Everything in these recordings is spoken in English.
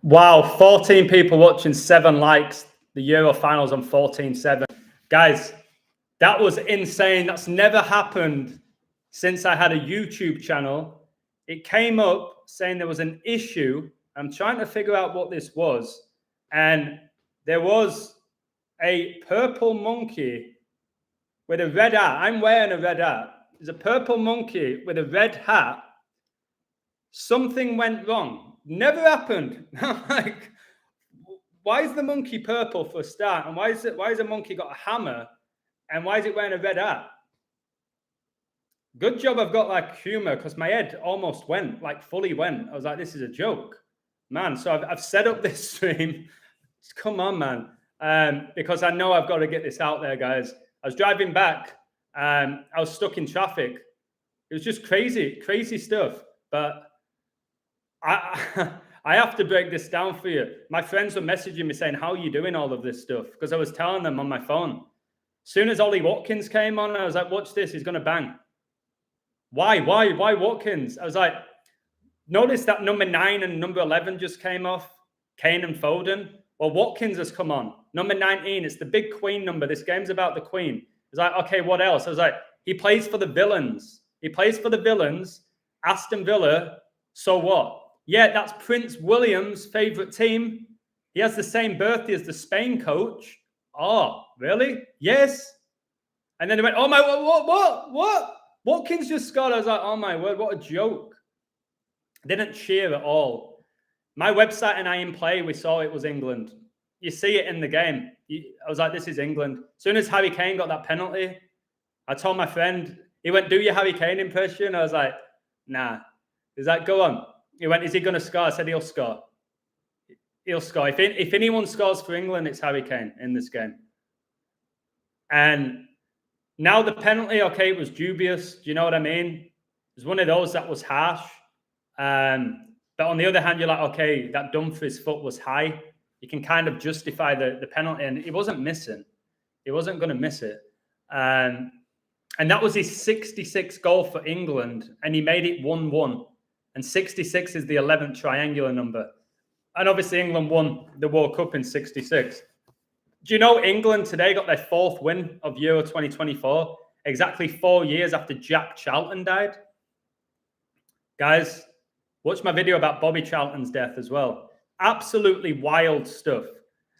Wow, 14 people watching, 7 likes. The Euro finals on 14-7. Guys, that was insane. That's never happened since I had a YouTube channel. It came up saying there was an issue. I'm trying to figure out what this was. And there was a purple monkey with a red hat. I'm wearing a red hat. There's a purple monkey with a red hat. Something went wrong. Never happened. Like, why is the monkey purple for a start? And why is a monkey got a hammer? And why is it wearing a red hat? Good job I've got like humor, because my head almost went, like fully went. I was like, this is a joke, man. So I've set up this stream. Come on, man. Because I know I've got to get this out there, guys. I was driving back. I was stuck in traffic. It was just crazy, crazy stuff. But I have to break this down for you. My friends were messaging me saying, how are you doing all of this stuff? Because I was telling them on my phone. As soon as Ollie Watkins came on, I was like, watch this, he's going to bang. Why Watkins? I was like, notice that number 9 and number 11 just came off, Kane and Foden. Well, Watkins has come on. Number 19, it's the big Queen number. This game's about the Queen. It's like, okay, what else? I was like, he plays for the Villains. He plays for the Villains, Aston Villa, so what? Yeah, that's Prince William's favorite team. He has the same birthday as the Spain coach. Oh, really? Yes. And then they went, oh my, what? Watkins just scored. I was like, oh my word, what a joke. I didn't cheer at all. My website and I in play, we saw it was England. You see it in the game. I was like, this is England. As soon as Harry Kane got that penalty, I told my friend, he went, do your Harry Kane impression? I was like, nah. He's like, go on. He went, is he going to score? I said, he'll score. He'll score. If anyone scores for England, it's Harry Kane in this game. And now the penalty, okay, it was dubious. Do you know what I mean? It was one of those that was harsh. But on the other hand, you're like, okay, that Dumfries foot was high. You can kind of justify the penalty. And he wasn't missing. He wasn't going to miss it. And that was his 66th goal for England. And he made it 1-1. And 66 is the 11th triangular number. And obviously England won the World Cup in 66. Do you know England today got their 4th win of Euro 2024? Exactly 4 years after Jack Charlton died. Guys, watch my video about Bobby Charlton's death as well. Absolutely wild stuff.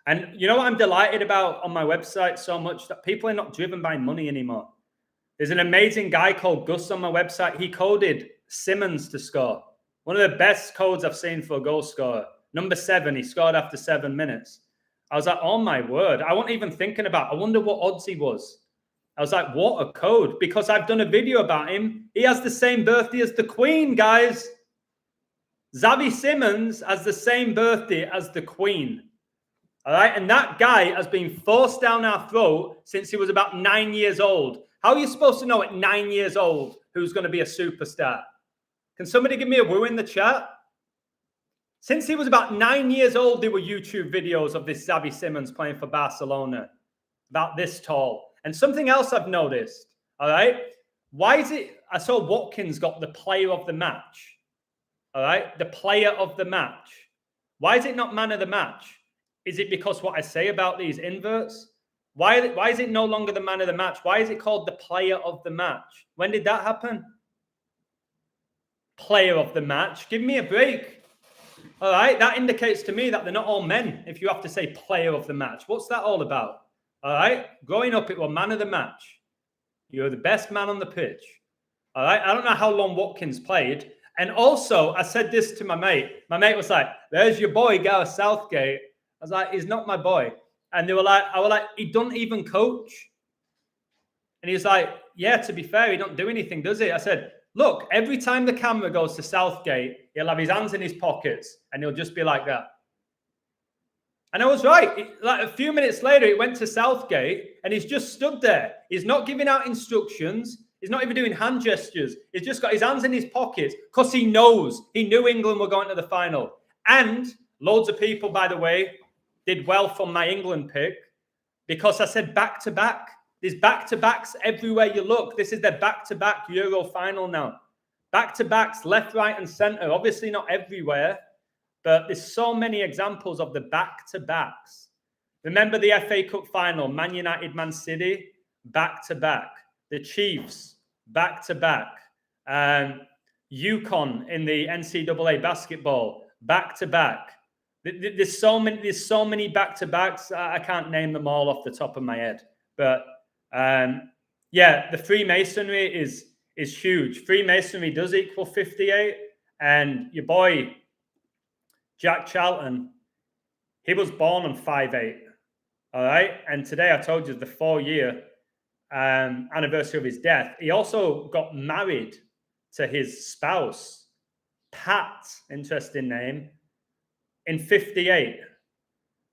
And you know what I'm delighted about on my website so much? That people are not driven by money anymore. There's an amazing guy called Gus on my website. He coded Simmons to score. One of the best codes I've seen for a goal scorer. Number 7, he scored after 7 minutes. I was like, oh my word. I wasn't even thinking about, I wonder what odds he was. I was like, what a code. Because I've done a video about him. He has the same birthday as the Queen, guys. Xavi Simmons has the same birthday as the Queen. All right. And that guy has been forced down our throat since he was about 9 years old. How are you supposed to know at 9 years old who's going to be a superstar? Can somebody give me a woo in the chat? Since he was about 9 years old, there were YouTube videos of this Xavi Simmons playing for Barcelona, about this tall. And something else I've noticed, all right? Why is it, I saw Watkins got the player of the match, all right? The player of the match. Why is it not man of the match? Is it because what I say about these inverts? Why is it no longer the man of the match? Why is it called the player of the match? When did that happen? Player of the match. Give me a break. All right, that indicates to me that they're not all men if you have to say player of the match. What's that all about? All right, growing up, it was man of the match. You're the best man on the pitch. All right, I don't know how long Watkins played. And also, I said this to my mate. My mate was like, there's your boy, Gareth Southgate. I was like, he's not my boy. And they were like, I was like, he don't even coach. And he was like, yeah, to be fair, he don't do anything, does he? I said, look, every time the camera goes to Southgate, he'll have his hands in his pockets and he'll just be like that. And I was right. Like a few minutes later, it went to Southgate and he's just stood there. He's not giving out instructions. He's not even doing hand gestures. He's just got his hands in his pockets because he knows. He knew England were going to the final. And loads of people, by the way, did well from my England pick because I said back-to-back. There's back-to-backs everywhere you look. This is their back-to-back Euro final now. Back-to-backs left, right, and centre. Obviously not everywhere, but there's so many examples of the back-to-backs. Remember the FA Cup final, Man United, Man City, back-to-back. The Chiefs, back-to-back. UConn in the NCAA basketball, back-to-back. There's so many back-to-backs. I can't name them all off the top of my head. But yeah, the Freemasonry is huge. Freemasonry does equal 58. And your boy, Jack Charlton, he was born on 5/8. All right. And today I told you the 4-year anniversary of his death. He also got married to his spouse, Pat, interesting name, in 58.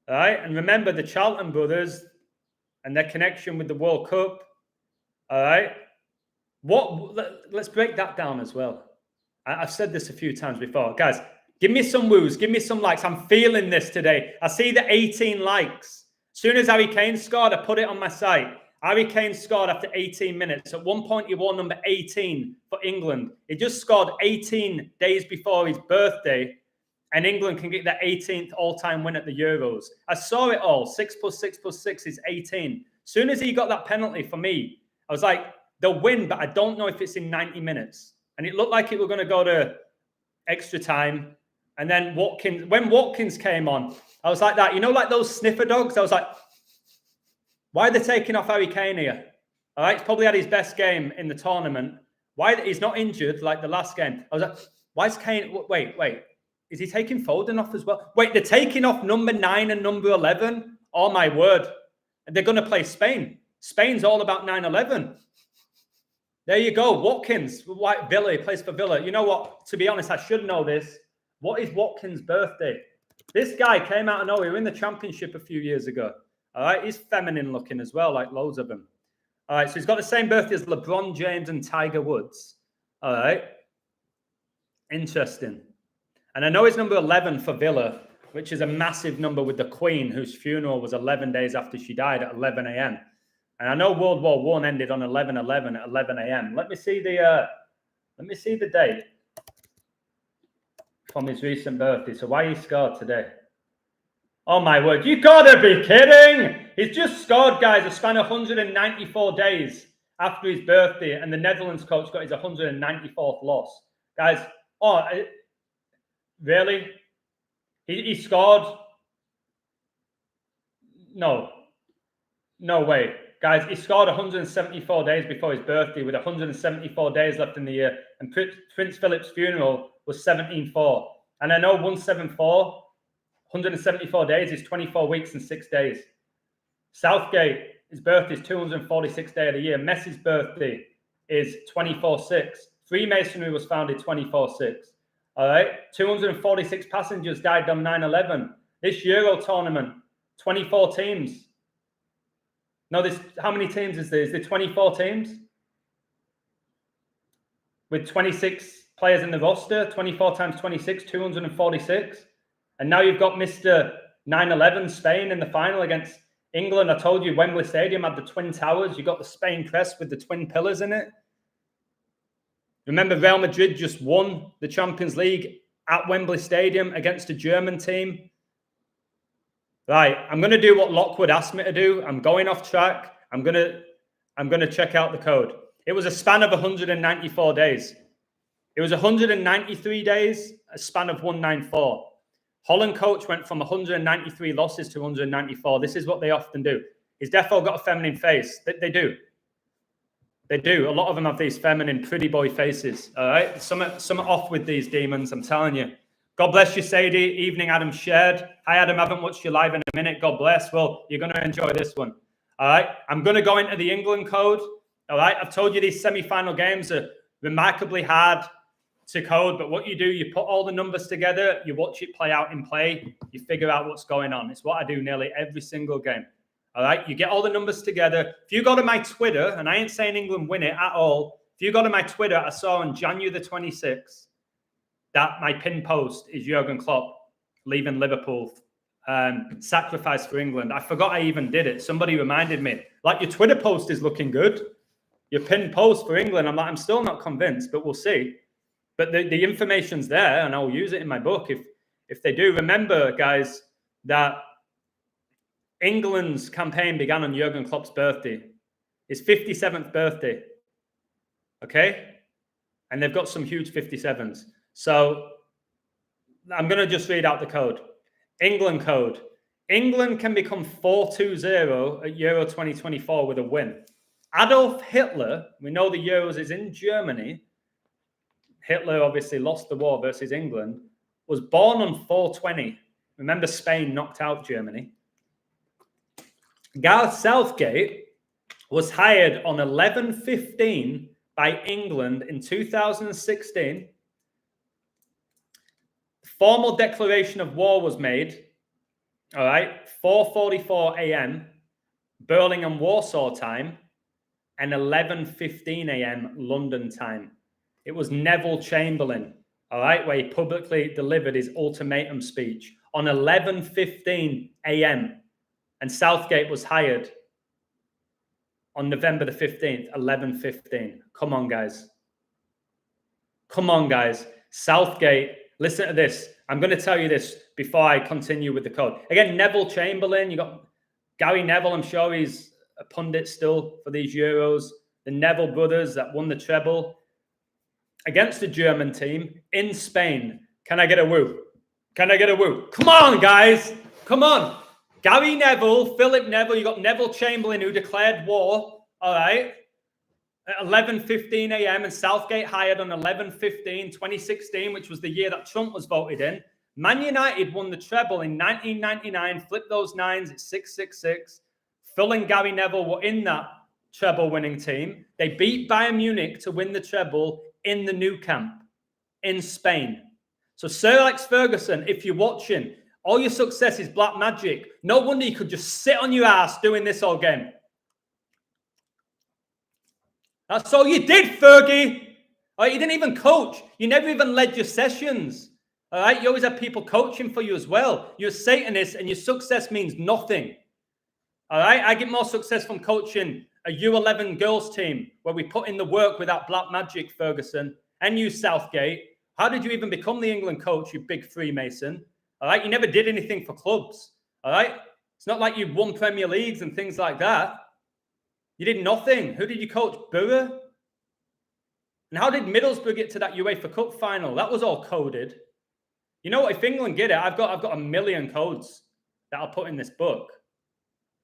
All right. And remember the Charlton brothers and their connection with the World Cup. All right. Let's break that down as well. I've said this a few times before. Guys, give me some woos. Give me some likes. I'm feeling this today. I see the 18 likes. As soon as Harry Kane scored, I put it on my site. Harry Kane scored after 18 minutes. At one point, he wore number 18 for England. He just scored 18 days before his birthday, and England can get their 18th all-time win at the Euros. I saw it all. 6 + 6 + 6 is 18. As soon as he got that penalty for me, I was like, they'll win, but I don't know if it's in 90 minutes. And it looked like it was going to go to extra time. And then when Watkins came on, I was like that. You know, like those sniffer dogs? I was like, why are they taking off Harry Kane here? All right, he's probably had his best game in the tournament. Why he's not injured like the last game? I was like, why is Kane? Wait. Is he taking Foden off as well? Wait, they're taking off number 9 and number 11? Oh, my word. And they're going to play Spain. Spain's all about 9-11. There you go. Watkins, Villa, he plays for Villa. You know what? To be honest, I should know this. What is Watkins' birthday? This guy came out of nowhere. We were in the championship a few years ago. All right. He's feminine looking as well, like loads of them. All right. So he's got the same birthday as LeBron James and Tiger Woods. All right. Interesting. And I know he's number 11 for Villa, which is a massive number with the Queen, whose funeral was 11 days after she died at 11 a.m. And I know World War I ended on 11/11 at 11 a.m. Let me see the date from his recent birthday. So why he scored today? Oh my word! You gotta be kidding! He's just scored, guys. A span of 194 days after his birthday, and the Netherlands coach got his 194th loss, guys. Oh, really? He scored? No way. Guys, he scored 174 days before his birthday with 174 days left in the year. And Prince Philip's funeral was 17/4. And I know 174, 174 days is 24 weeks and 6 days. Southgate, his birthday is 246th day of the year. Messi's birthday is 24/6. Freemasonry was founded 24/6. All right? 246 passengers died on 9/11. This Euro tournament, 24 teams. No, how many teams is there? Is there 24 teams? With 26 players in the roster, 24 times 26, 246. And now you've got Mr. 9/11 Spain in the final against England. I told you Wembley Stadium had the twin towers. You got the Spain crest with the twin pillars in it. Remember, Real Madrid just won the Champions League at Wembley Stadium against a German team. Right, I'm going to do what Lockwood asked me to do. I'm going off track. I'm going to check out the code. It was a span of 194 days. It was 193 days, a span of 194. Holland coach went from 193 losses to 194. This is what they often do. He's definitely got a feminine face. They do. They do. A lot of them have these feminine, pretty boy faces. All right? Some off with these demons, I'm telling you. God bless you, Sadie. Evening, Adam shared. Hi, Adam. I haven't watched you live in a minute. God bless. Well, you're going to enjoy this one. All right? I'm going to go into the England code. All right? I've told you these semi-final games are remarkably hard to code, but what you do, you put all the numbers together, you watch it play out in play, you figure out what's going on. It's what I do nearly every single game. All right? You get all the numbers together. If you go to my Twitter, and I ain't saying England win it at all, if you go to my Twitter, I saw on January the 26th, that my pin post is Jurgen Klopp leaving Liverpool, sacrifice for England. I forgot I even did it. Somebody reminded me. Like, your Twitter post is looking good. Your pin post for England, I'm like, I'm still not convinced, but we'll see. But the information's there, and I'll use it in my book if If they do, remember, guys, that England's campaign began on Jurgen Klopp's birthday. His 57th birthday. Okay? And they've got some huge 57s. So I'm going to just read out the code. England code. England can become 4-2-0 at Euro 2024 with a win. Adolf Hitler, we know the Euros is in Germany. Hitler obviously lost the war versus England, was born on 4/20. Remember, Spain knocked out Germany. Gareth Southgate was hired on 11/15 by England in 2016. Formal declaration of war was made, all right, 4:44 a.m. Birmingham Warsaw time and 11:15 a.m. London time. It was Neville Chamberlain, all right, where he publicly delivered his ultimatum speech on 11:15 a.m. And Southgate was hired on November the 15th, 11:15. Come on, guys. Come on, guys. Southgate, listen to this. I'm going to tell you this before I continue with the code. Again, Neville Chamberlain, you got Gary Neville. I'm sure he's a pundit still for these Euros. The Neville brothers that won the treble against the German team in Spain. Can I get a woo? Can I get a woo? Come on, guys. Come on. Gary Neville, Philip Neville, you got Neville Chamberlain who declared war, all right, at 11:15 a.m. and Southgate hired on 11/15, 2016, which was the year that Trump was voted in. Man United won the treble in 1999, flipped those nines at 666. Phil and Gary Neville were in that treble winning team. They beat Bayern Munich to win the treble in the Nou Camp in Spain. So Sir Alex Ferguson, if you're watching, all your success is black magic. No wonder you could just sit on your ass doing this all game. That's all you did, Fergie. All right, you didn't even coach. You never even led your sessions. All right, you always have people coaching for you as well. You're a Satanist and your success means nothing. All right, I get more success from coaching a U11 girls team where we put in the work without black magic, Ferguson, and you, Southgate. How did you even become the England coach, you big Freemason? All right, you never did anything for clubs. All right, it's not like you won Premier Leagues and things like that. You did nothing. Who did you coach? Borough? And how did Middlesbrough get to that UEFA Cup final? That was all coded. You know what? If England get it, I've got a million codes that I'll put in this book.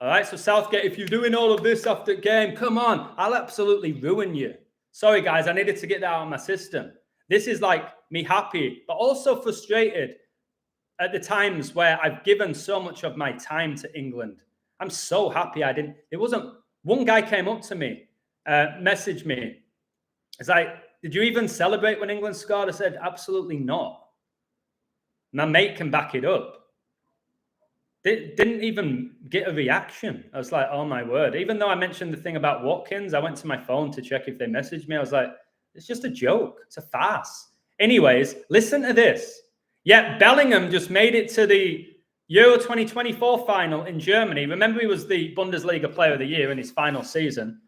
All right, so Southgate, if you're doing all of this after game, come on, I'll absolutely ruin you. Sorry, guys, I needed to get that out of my system. This is like me happy, but also frustrated at the times where I've given so much of my time to England. I'm so happy I didn't. It wasn't. One guy came up to me, messaged me. It's like, did you even celebrate when England scored? I said, absolutely not. My mate can back it up. Didn't even get a reaction. I was like, oh my word. Even though I mentioned the thing about Watkins, I went to my phone to check if they messaged me. I was like, it's just a joke. It's a farce. Anyways, listen to this. Yeah, Bellingham just made it to the Euro 2024 final in Germany. Remember, he was the Bundesliga Player of the Year in his final season.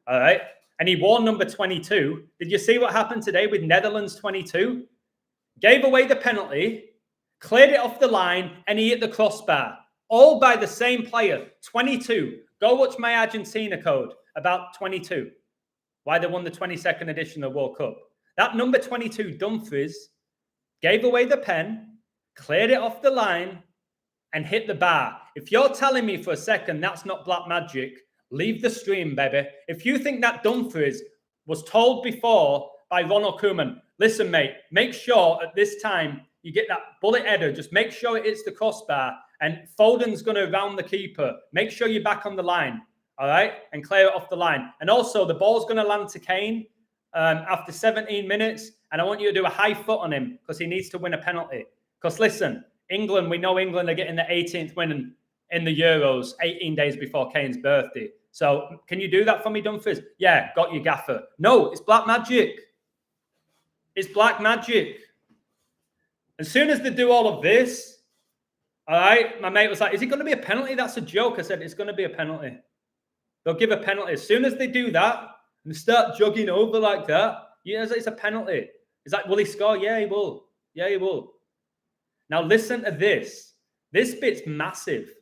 All right. And he wore number 22. Did you see what happened today with Netherlands 22? Gave away the penalty, cleared it off the line, and he hit the crossbar. All by the same player, 22. Go watch my Argentina code about 22. Why they won the 22nd edition of the World Cup. That number 22, Dumfries, gave away the pen, cleared it off the line, and hit the bar. If you're telling me for a second that's not black magic, leave the stream, baby. If you think that Dumfries was told before by Ronald Koeman, listen, mate, make sure at this time you get that bullet header, just make sure it hits the crossbar, and Foden's going to round the keeper. Make sure you're back on the line, all right, and clear it off the line. And also, the ball's going to land to Kane after 17 minutes, and I want you to do a high foot on him because he needs to win a penalty. Because listen, England, we know England are getting the 18th win in the Euros 18 days before Kane's birthday. So can you do that for me, Dumfries? Yeah, got you, gaffer. No, it's black magic. It's black magic. As soon as they do all of this, all right, my mate was like, is it going to be a penalty? That's a joke. I said, it's going to be a penalty. They'll give a penalty. As soon as they do that and start jogging over like that, yeah, it's a penalty. It's like, will he score? Yeah, he will. Yeah, he will. Now listen to this. This bit's massive.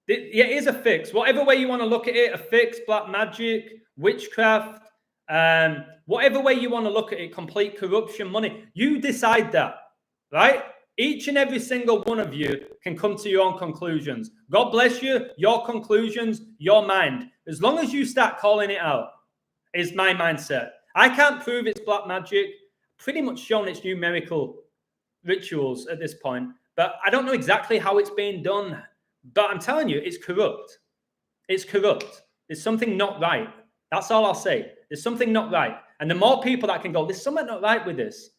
Yeah, it is a fix. Whatever way you want to look at it, a fix, black magic, witchcraft, whatever way you want to look at it, complete corruption, money. You decide that, right? Each and every single one of you can come to your own conclusions. God bless you, your conclusions, your mind. As long as you start calling it out, is my mindset. I can't prove it's black magic. Pretty much shown it's numerical rituals at this point, but I don't know exactly how it's being done. But I'm telling you, it's corrupt. It's corrupt. There's something not right. That's all I'll say. There's something not right. And the more people that can go, there's something not right with this,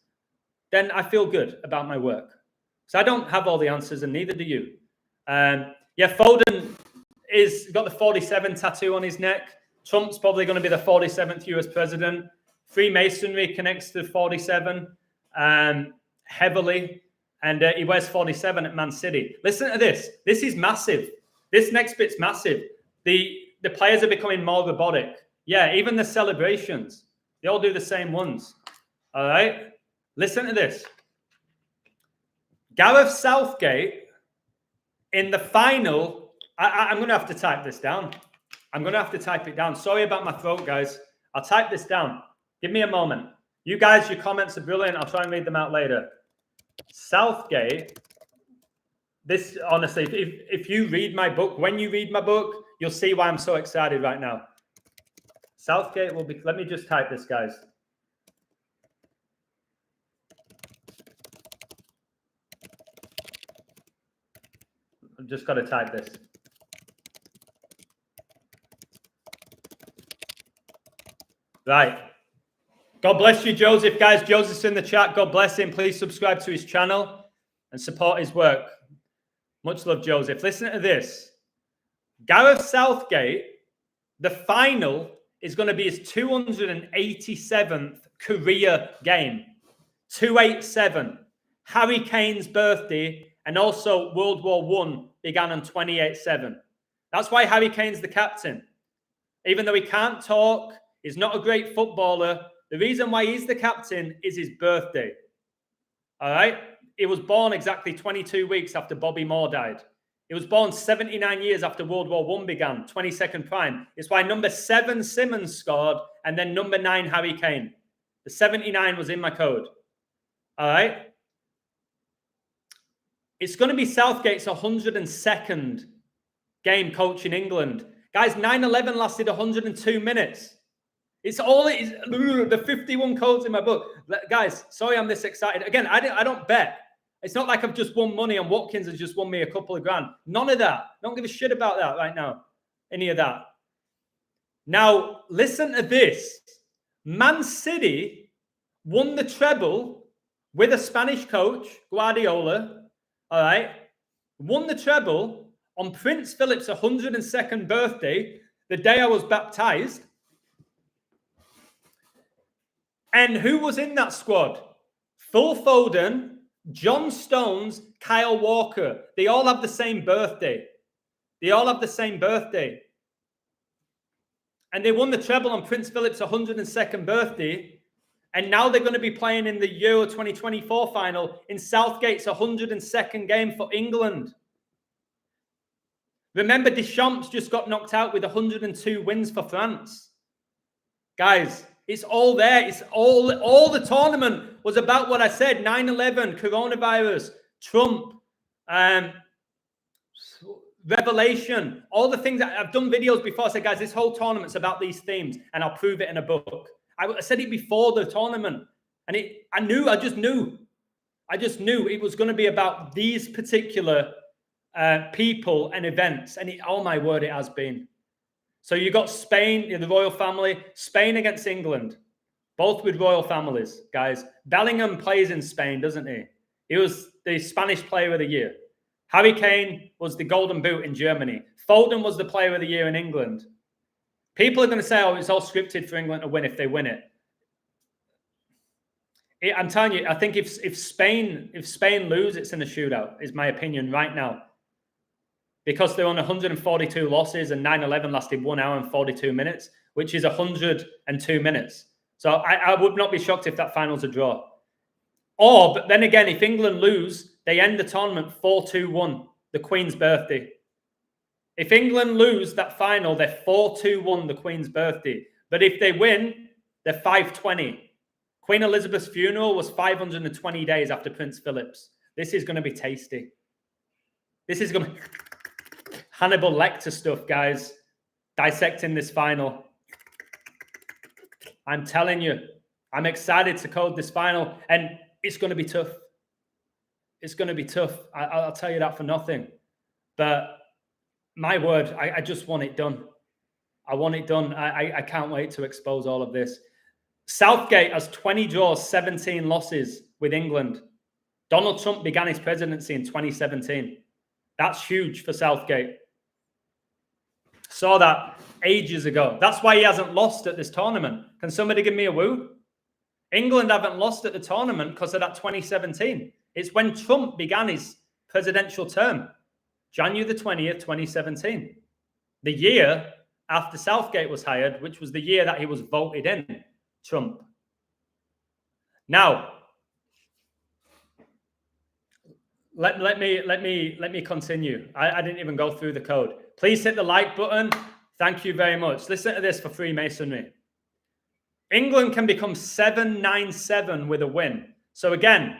then I feel good about my work. So I don't have all the answers, and neither do you. Yeah, Foden got the 47 tattoo on his neck. Trump's probably going to be the 47th US president. Freemasonry connects to 47 heavily. And he wears 47 at Man City. Listen to this. This is massive. This next bit's massive. The players are becoming more robotic. Yeah, even the celebrations. They all do the same ones. All right? Listen to this. Gareth Southgate in the final. I'm going to have to type this down. I'm going to have to type it down. Sorry about my throat, guys. I'll type this down. Give me a moment. You guys, your comments are brilliant. I'll try and read them out later. Southgate, this honestly, if you read my book, when you read my book, you'll see why I'm so excited right now. Southgate will be, let me just type this, guys. I've just got to type this. Right. God bless you, Joseph. Guys, Joseph's in the chat. God bless him. Please subscribe to his channel and support his work. Much love, Joseph. Listen to this. Gareth Southgate, the final is going to be his 287th career game. 287. Harry Kane's birthday, and also World War I began on 28/7. That's why Harry Kane's the captain. Even though he can't talk, he's not a great footballer, the reason why he's the captain is his birthday. All right? He was born exactly 22 weeks after Bobby Moore died. He was born 79 years after World War I began, 22nd prime. It's why number 7 Simmons scored and then number 9 Harry Kane. The 79 was in my code. All right? It's going to be Southgate's 102nd game coaching England. Guys, 9/11 lasted 102 minutes. It's all it is. The 51 codes in my book. Guys, sorry I'm this excited. Again, I don't bet. It's not like I've just won money and Watkins has just won me a couple of grand. None of that. Don't give a shit about that right now. Any of that. Now, listen to this. Man City won the treble with a Spanish coach, Guardiola. All right. Won the treble on Prince Philip's 102nd birthday, the day I was baptized. And who was in that squad? Phil Foden, John Stones, Kyle Walker. They all have the same birthday. They all have the same birthday. And they won the treble on Prince Philip's 102nd birthday. And now they're going to be playing in the Euro 2024 final in Southgate's 102nd game for England. Remember, Deschamps just got knocked out with 102 wins for France. Guys, it's all there. It's all the tournament was about what I said. 9/11, coronavirus, Trump, Revelation, all the things that I've done videos before. I said, guys, this whole tournament's about these themes, and I'll prove it in a book. I said it before the tournament, and I just knew it was going to be about these particular people and events, and oh my word, it has been. So you got Spain, the royal family, Spain against England, both with royal families, guys. Bellingham plays in Spain, doesn't he? He was the Spanish player of the year. Harry Kane was the golden boot in Germany. Foden was the player of the year in England. People are going to say, oh, it's all scripted for England to win if they win it. I'm telling you, I think if Spain lose, it's in a shootout, is my opinion right now. Because they're on 142 losses and 9/11 lasted 1 hour and 42 minutes, which is 102 minutes. So I would not be shocked if that final's a draw. Or, but then again, if England lose, they end the tournament 4-2-1, the Queen's birthday. If England lose that final, they're 4-2-1, the Queen's birthday. But if they win, they're 5-20. Queen Elizabeth's funeral was 520 days after Prince Philip's. This is going to be tasty. This is going to be Hannibal Lecter stuff, guys. Dissecting this final. I'm telling you, I'm excited to code this final, and it's going to be tough. It's going to be tough. I'll tell you that for nothing. But my word, I just want it done. I want it done. I can't wait to expose all of this. Southgate has 20 draws, 17 losses with England. Donald Trump began his presidency in 2017. That's huge for Southgate. Saw that ages ago. That's why he hasn't lost at this tournament. Can somebody give me a woo? England haven't lost at the tournament because of that 2017. It's when Trump began his presidential term, January the 20th, 2017. The year after Southgate was hired, which was the year that he was voted in, Trump. Now, let me continue. I didn't even go through the code. Please hit the like button. Thank you very much. Listen to this for Freemasonry. England can become 7-9-7 with a win. So again,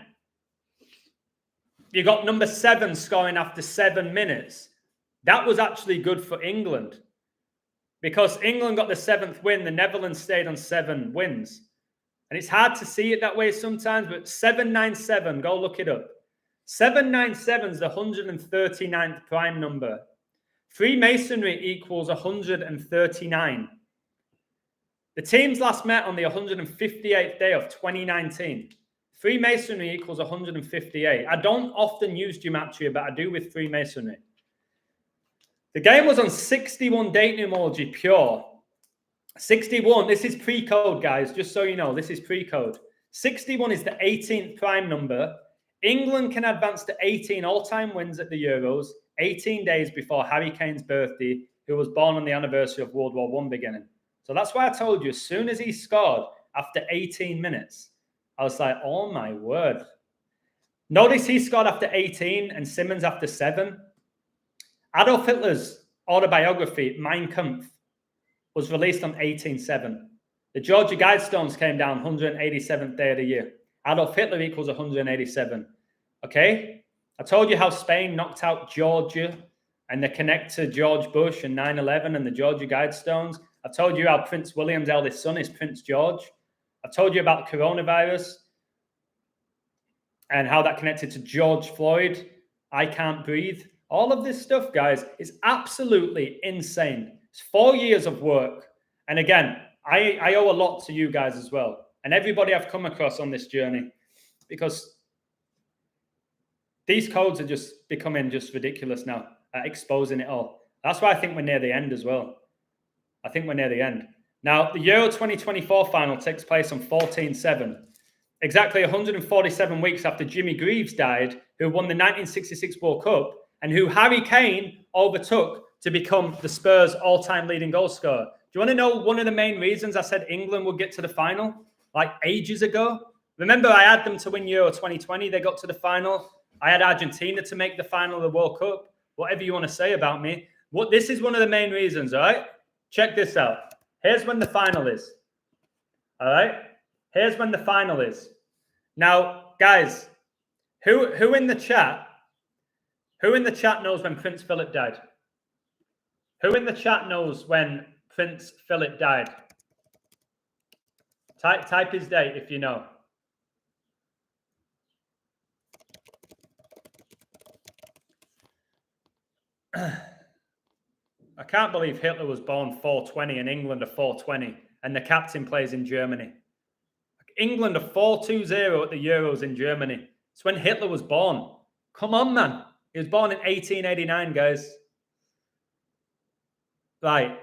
you got number 7 scoring after 7 minutes. That was actually good for England because England got the 7th win. The Netherlands stayed on 7 wins. And it's hard to see it that way sometimes, but 7-9-7, go look it up. 797 is the 139th prime number. Freemasonry equals 139. The teams last met on the 158th day of 2019. Freemasonry equals 158. I don't often use gematria, but I do with Freemasonry. The game was on 61 date numerology pure. 61, this is pre-code, guys, just so you know, this is pre-code. 61 is the 18th prime number. England can advance to 18 all-time wins at the Euros, 18 days before Harry Kane's birthday, who was born on the anniversary of World War I beginning. So that's why I told you, as soon as he scored after 18 minutes, I was like, oh my word. Notice he scored after 18 and Simmons after 7. Adolf Hitler's autobiography, Mein Kampf, was released on 18/7. The Georgia Guidestones came down 187th day of the year. Adolf Hitler equals 187. Okay? I told you how Spain knocked out Georgia and they connect to George Bush and 9/11 and the Georgia Guidestones. I told you how Prince William's eldest son is Prince George. I told you about coronavirus and how that connected to George Floyd. I can't breathe. All of this stuff, guys, is absolutely insane. It's 4 years of work. And again, I owe a lot to you guys as well. And everybody I've come across on this journey, because these codes are just becoming just ridiculous now, exposing it all. That's why I think we're near the end as well. I think we're near the end. Now, the Euro 2024 final takes place on 14/7, exactly 147 weeks after Jimmy Greaves died, who won the 1966 World Cup and who Harry Kane overtook to become the Spurs' all-time leading goal scorer. Do you want to know one of the main reasons I said England would get to the final, like ages ago? Remember, I had them to win Euro 2020. They got to the final. I had Argentina to make the final of the World Cup. Whatever you want to say about me. This is one of the main reasons, all right? Check this out. Here's when the final is. All right? Here's when the final is. Now, guys, who in the chat knows when Prince Philip died? Who in the chat knows when Prince Philip died? Type his date if you know. I can't believe Hitler was born 420 and England are 420 and the captain plays in Germany. England are 4-2-0 at the Euros in Germany. It's when Hitler was born. Come on, man. He was born in 1889, guys. Right.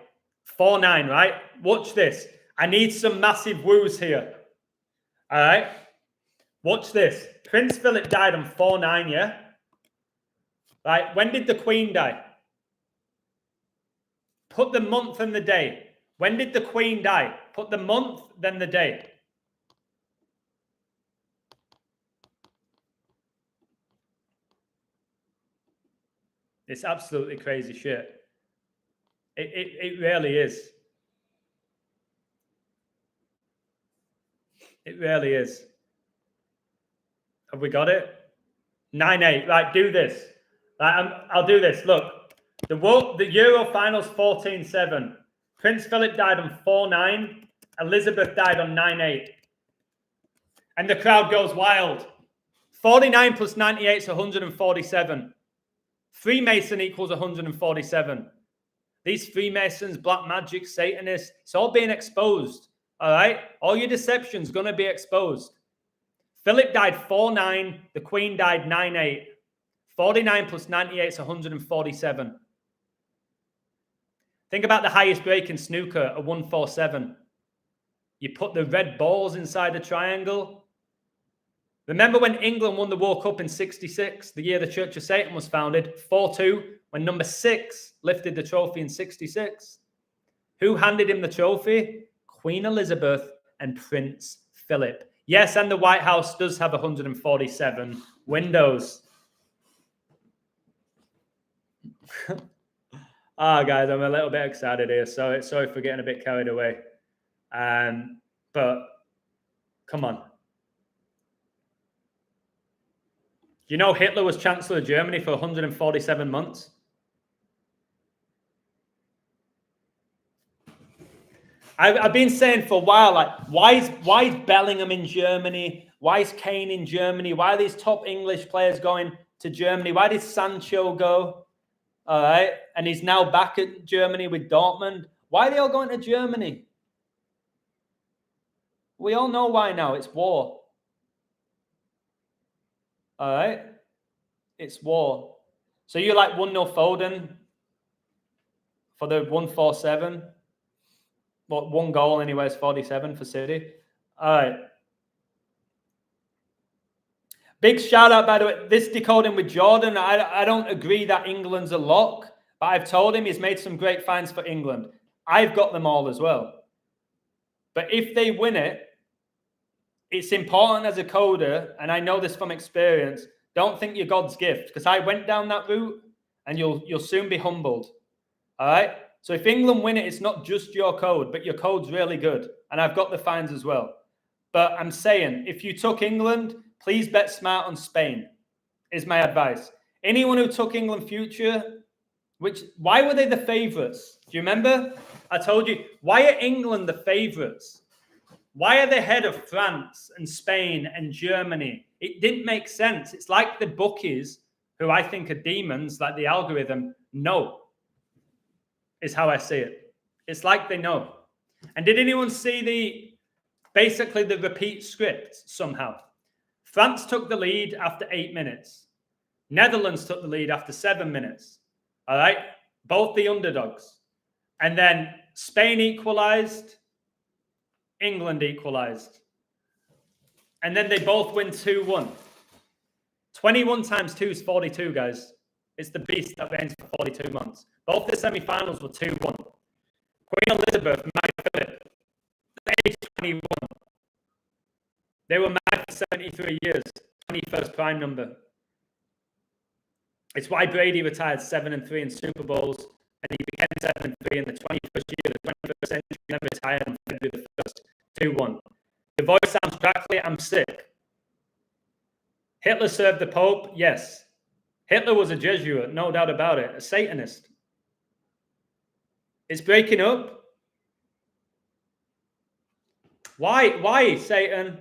4-9, right? Watch this. I need some massive woos here. All right? Watch this. Prince Philip died on 4-9, yeah? Right. When did the Queen die? Put the month and the day. When did the Queen die? Put the month, then the day. It's absolutely crazy shit. It really is. It really is. Have we got it? 9-8. Right, do this. Right, I'll do this. Look, the Euro finals 14-7. Prince Philip died on 4-9. Elizabeth died on 9-8. And the crowd goes wild. 49 plus 98 is 147. Freemason equals 147. These Freemasons, black magic, Satanists, it's all being exposed. All right? All your deception's going to be exposed. Philip died 4-9. The Queen died 9-8. 49 plus 98 is 147. Think about the highest break in snooker, a 147. You put the red balls inside a triangle. Remember when England won the World Cup in 66, the year the Church of Satan was founded, 4-2, when number 6 lifted the trophy in 66? Who handed him the trophy? Queen Elizabeth and Prince Philip. Yes, and the White House does have 147 windows. Guys, I'm a little bit excited here. Sorry for getting a bit carried away. But come on. You know Hitler was Chancellor of Germany for 147 months? I've been saying for a while, like, why is Bellingham in Germany? Why is Kane in Germany? Why are these top English players going to Germany? Why did Sancho go? All right. And he's now back at Germany with Dortmund. Why are they all going to Germany? We all know why now. It's war. All right. It's war. So you like 1-0 Foden for the 147? Well, 1 goal anyways, 47 for City. All right. Big shout out, by the way. This Decoding with Jordan, I don't agree that England's a lock, but I've told him he's made some great finds for England. I've got them all as well. But if they win it, it's important as a coder, and I know this from experience, don't think you're God's gift, because I went down that route, and you'll soon be humbled. All right? So if England win it, it's not just your code, but your code's really good. And I've got the finds as well. But I'm saying, if you took England, please bet smart on Spain, is my advice. Anyone who took England future, why were they the favourites? Do you remember? I told you, why are England the favourites? Why are they ahead of France and Spain and Germany? It didn't make sense. It's like the bookies, who I think are demons, like the algorithm, know, is how I see it. It's like they know. And did anyone see basically the repeat script somehow? France took the lead after 8 minutes. Netherlands took the lead after 7 minutes. All right? Both the underdogs. And then Spain equalized. England equalized. And then they both win 2-1. 21 times 2 is 42, guys. It's the beast that reigns for 42 months. Both the semi-finals were 2-1. Queen Elizabeth married Philip at age 21. They were married for 73 years, 21st prime number. It's why Brady retired 7-3 in Super Bowls, and he became 7-3 in the 21st year of the 21st century, and then retired on February the 1st, 2-1. The voice sounds crackly. I'm sick. Hitler served the Pope? Yes. Hitler was a Jesuit, no doubt about it, a Satanist. It's breaking up. Why, Satan?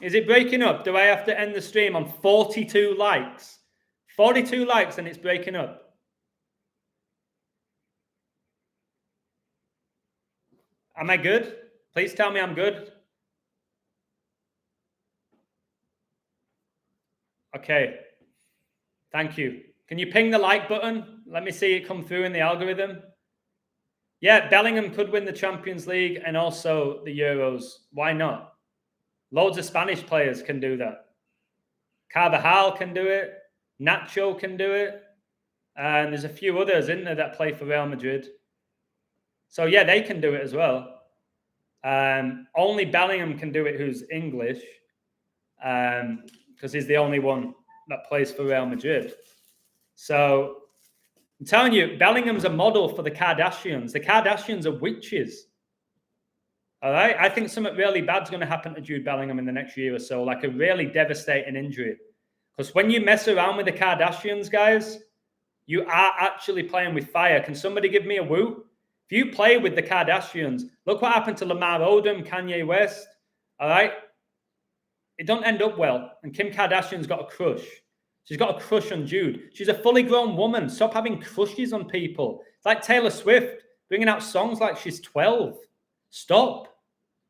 Is it breaking up? Do I have to end the stream on 42 likes? 42 likes and it's breaking up. Am I good? Please tell me I'm good. Okay. Thank you. Can you ping the like button? Let me see it come through in the algorithm. Yeah, Bellingham could win the Champions League and also the Euros. Why not? Loads of Spanish players can do that. Carvajal can do it. Nacho can do it. And there's a few others in there that play for Real Madrid. So, yeah, they can do it as well. Only Bellingham can do it who's English, because he's the only one that plays for Real Madrid. So I'm telling you, Bellingham's a model for the Kardashians. The Kardashians are witches. All right? I think something really bad's going to happen to Jude Bellingham in the next year or so, like a really devastating injury. Because when you mess around with the Kardashians, guys, you are actually playing with fire. Can somebody give me a woo? If you play with the Kardashians, look what happened to Lamar Odom, Kanye West. All right? It don't end up well. And Kim Kardashian's got a crush. She's got a crush on Jude. She's a fully grown woman. Stop having crushes on people. It's like Taylor Swift bringing out songs like she's 12. Stop.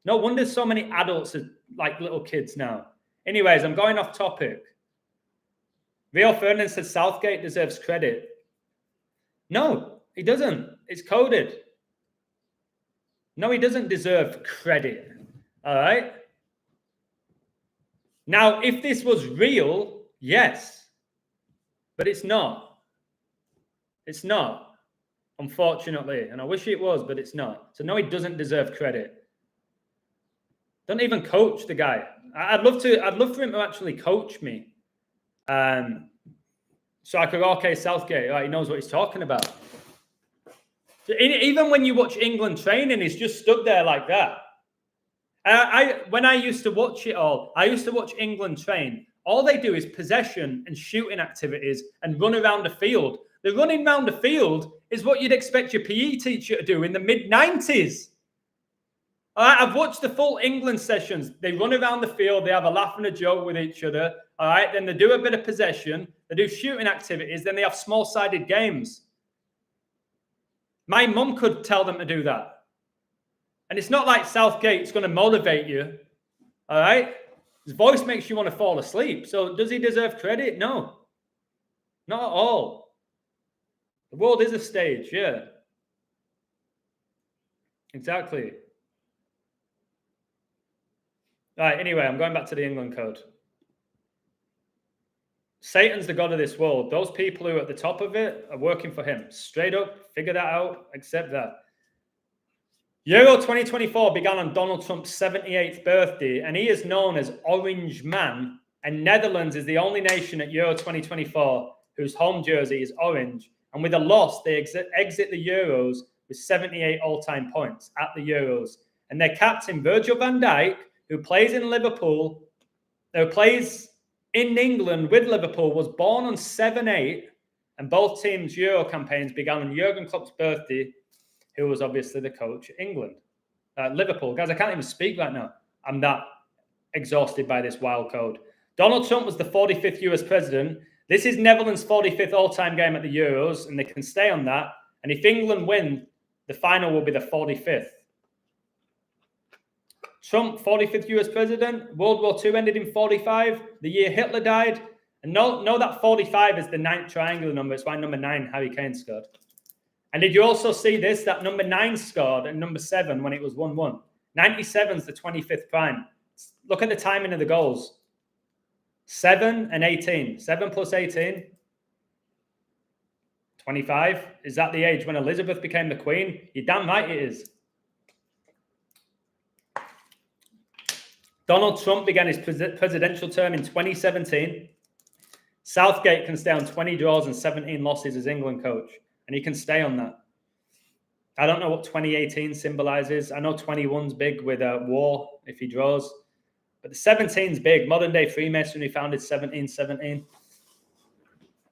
No wonder so many adults are like little kids now. Anyways, I'm going off topic. Rio Ferdinand said Southgate deserves credit. No, he doesn't. It's coded. No, he doesn't deserve credit. All right? Now, if this was real, yes. But it's not. It's not, unfortunately. And I wish it was, but it's not. So no, he doesn't deserve credit. Don't even coach the guy. I'd love for him to actually coach me. So I could go, okay, Southgate, right, he knows what he's talking about. So even when you watch England training, he's just stood there like that. When I used to watch it all, I used to watch England train. All they do is possession and shooting activities and run around the field. The running around the field is what you'd expect your PE teacher to do in the mid-90s. All right, I've watched the full England sessions. They run around the field. They have a laugh and a joke with each other. All right, then they do a bit of possession. They do shooting activities. Then they have small-sided games. My mum could tell them to do that. And it's not like Southgate's going to motivate you. All right? His voice makes you want to fall asleep. So does he deserve credit? No. Not at all. The world is a stage, yeah. Exactly. All right, anyway, I'm going back to the England code. Satan's the god of this world. Those people who are at the top of it are working for him. Straight up, figure that out, accept that. Euro 2024 began on Donald Trump's 78th birthday, and he is known as Orange Man, and Netherlands is the only nation at Euro 2024 whose home jersey is orange, and with a loss, they exit the Euros with 78 all-time points at the Euros. And their captain, Virgil van Dijk, who plays in Liverpool, who plays in England with Liverpool, was born on 7/8, and both teams' Euro campaigns began on Jurgen Klopp's birthday, who was obviously the coach at England. Liverpool. Guys, I can't even speak right now. I'm that exhausted by this wild code. Donald Trump was the 45th US president. This is Netherlands' 45th all-time game at the Euros, and they can stay on that. And if England win, the final will be the 45th. Trump, 45th US president. World War II ended in 45, the year Hitler died. And know that 45 is the 9th triangular number. It's why number 9, Harry Kane, scored. And did you also see this? That number 9 scored and number 7 when it was 1-1. 97 is the 25th prime. Look at the timing of the goals. 7 and 18. 7 plus 18. 25. Is that the age when Elizabeth became the queen? You're damn right it is. Donald Trump began his presidential term in 2017. Southgate can stay on 20 draws and 17 losses as England coach. And he can stay on that. I don't know what 2018 symbolizes. I know 21's big with war if he draws. But the 17's big. Modern day Freemasonry founded 1717.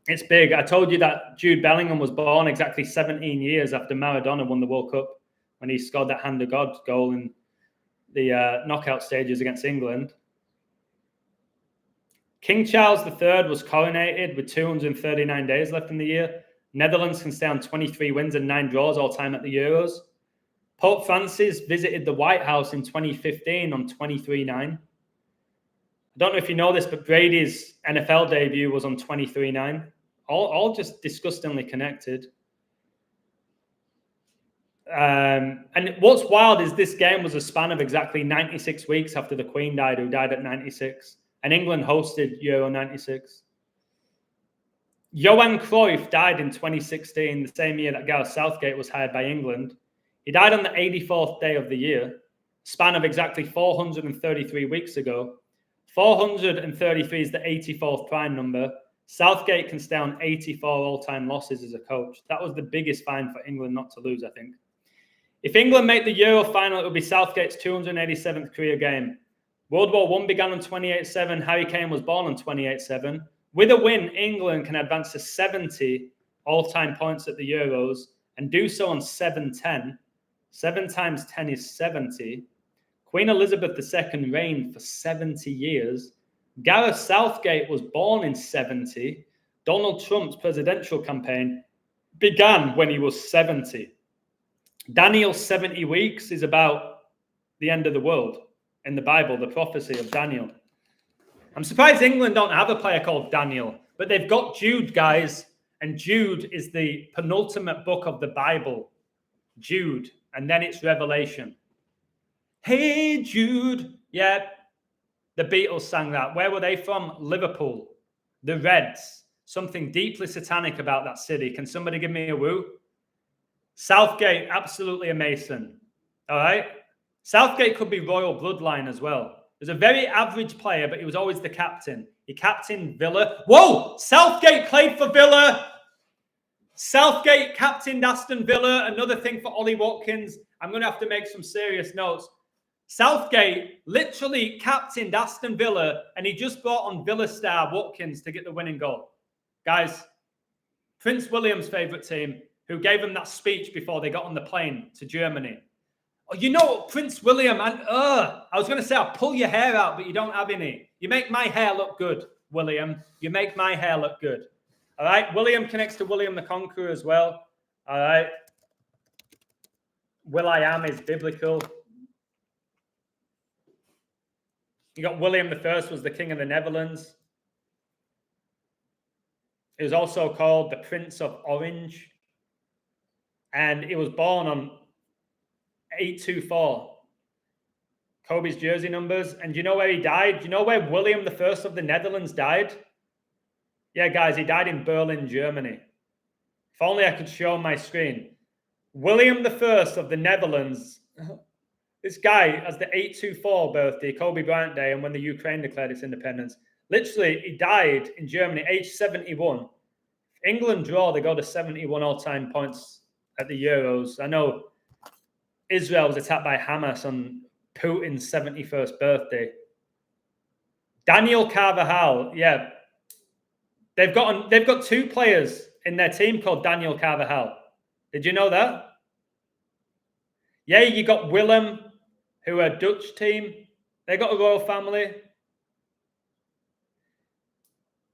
It's big. I told you that Jude Bellingham was born exactly 17 years after Maradona won the World Cup when he scored that hand of God goal in the knockout stages against England. King Charles III was coronated with 239 days left in the year. Netherlands can stay on 23 wins and 9 draws all time at the Euros. Pope Francis visited the White House in 2015 on 23-9. I don't know if you know this, but Brady's NFL debut was on 23-9. All just disgustingly connected. And what's wild is this game was a span of exactly 96 weeks after the Queen died, who died at 96. And England hosted Euro 96. Johan Cruyff died in 2016, the same year that Gareth Southgate was hired by England. He died on the 84th day of the year. span of exactly 433 weeks ago. 433 is the 84th prime number. Southgate can stay on 84 all-time losses as a coach. That was the biggest fine for England not to lose, I think. If England make the Euro final, it will be Southgate's 287th career game. World War I began on 28-7. Harry Kane was born on 28-7. With a win, England can advance to 70 all-time points at the Euros and do so on 7-10. 7 times 10 is 70. Queen Elizabeth II reigned for 70 years. Gareth Southgate was born in 70. Donald Trump's presidential campaign began when he was 70. Daniel's 70 weeks is about the end of the world in the Bible, the prophecy of Daniel. I'm surprised England don't have a player called Daniel, but they've got Jude, guys, and Jude is the penultimate book of the Bible. Jude, and then it's Revelation. Hey, Jude. Yeah, the Beatles sang that. Where were they from? Liverpool. The Reds. Something deeply satanic about that city. Can somebody give me a woo? Southgate, absolutely a Mason. All right? Southgate could be royal bloodline as well. He was a very average player, but he was always the captain. He captained Villa. Whoa! Southgate played for Villa. Southgate captained Aston Villa. Another thing for Ollie Watkins. I'm going to have to make some serious notes. Southgate literally captained Aston Villa, and he just brought on Villa star Watkins to get the winning goal. Guys, Prince William's favourite team, who gave him that speech before they got on the plane to Germany. Oh, you know, Prince William, and I was going to say, I'll pull your hair out, but you don't have any. You make my hair look good, William. You make my hair look good. All right? William connects to William the Conqueror as well. All right? Will.I.am is biblical. You got William I was the king of the Netherlands. He was also called the Prince of Orange. And he was born on 824. Kobe's jersey numbers. And do you know where he died? Do you know where William I of the Netherlands died? Yeah, guys, he died in Berlin, Germany. If only I could show my screen. William I of the Netherlands. This guy has the 824 birthday, Kobe Bryant Day, and when the Ukraine declared its independence. Literally, he died in Germany, age 71. If England draw, they go to 71 all-time points at the Euros. I know Israel was attacked by Hamas on Putin's 71st birthday. Daniel Carvajal, yeah. They've got two players in their team called Daniel Carvajal. Did you know that? Yeah, you got Willem, who are a Dutch team. They got a royal family.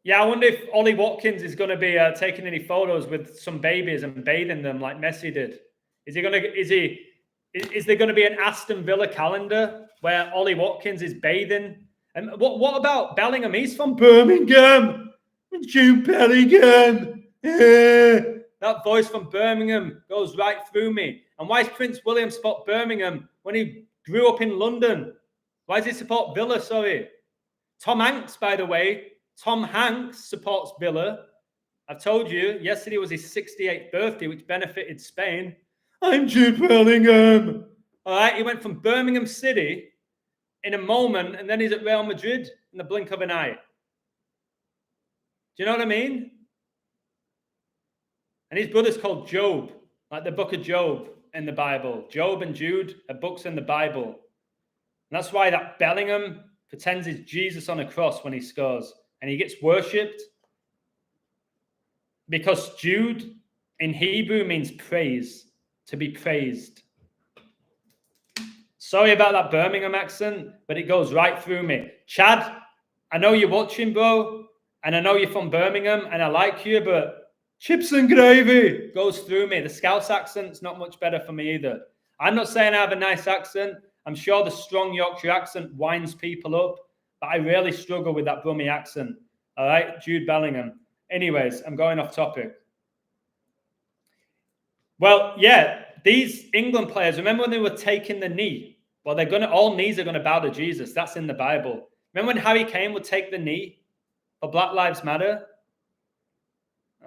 Yeah, I wonder if Ollie Watkins is going to be taking any photos with some babies and bathing them like Messi did. Is there going to be an Aston Villa calendar where Ollie Watkins is bathing? And what about Bellingham? He's from Birmingham. Jude Bellingham. That voice from Birmingham goes right through me. And why is Prince William support Birmingham when he grew up in London? Why does he support Villa? Sorry. Tom Hanks, by the way. Tom Hanks supports Villa. I've told you, yesterday was his 68th birthday, which benefited Spain. I'm Jude Bellingham. All right, he went from Birmingham City in a moment, and then he's at Real Madrid in the blink of an eye. Do you know what I mean? And his brother's called Job, like the book of Job in the Bible. Job and Jude are books in the Bible. And that's why that Bellingham pretends he's Jesus on a cross when he scores. And he gets worshipped because Jude in Hebrew means praise, to be praised. Sorry about that Birmingham accent, but it goes right through me. Chad, I know you're watching, bro, and I know you're from Birmingham, and I like you, but chips and gravy goes through me. The Scouse accent's not much better for me either. I'm not saying I have a nice accent. I'm sure the strong Yorkshire accent winds people up, but I really struggle with that Brummie accent. All right, Jude Bellingham. Anyways, I'm going off topic. Well, yeah, these England players, remember when they were taking the knee? Well, all knees are going to bow to Jesus. That's in the Bible. Remember when Harry Kane would take the knee for Black Lives Matter?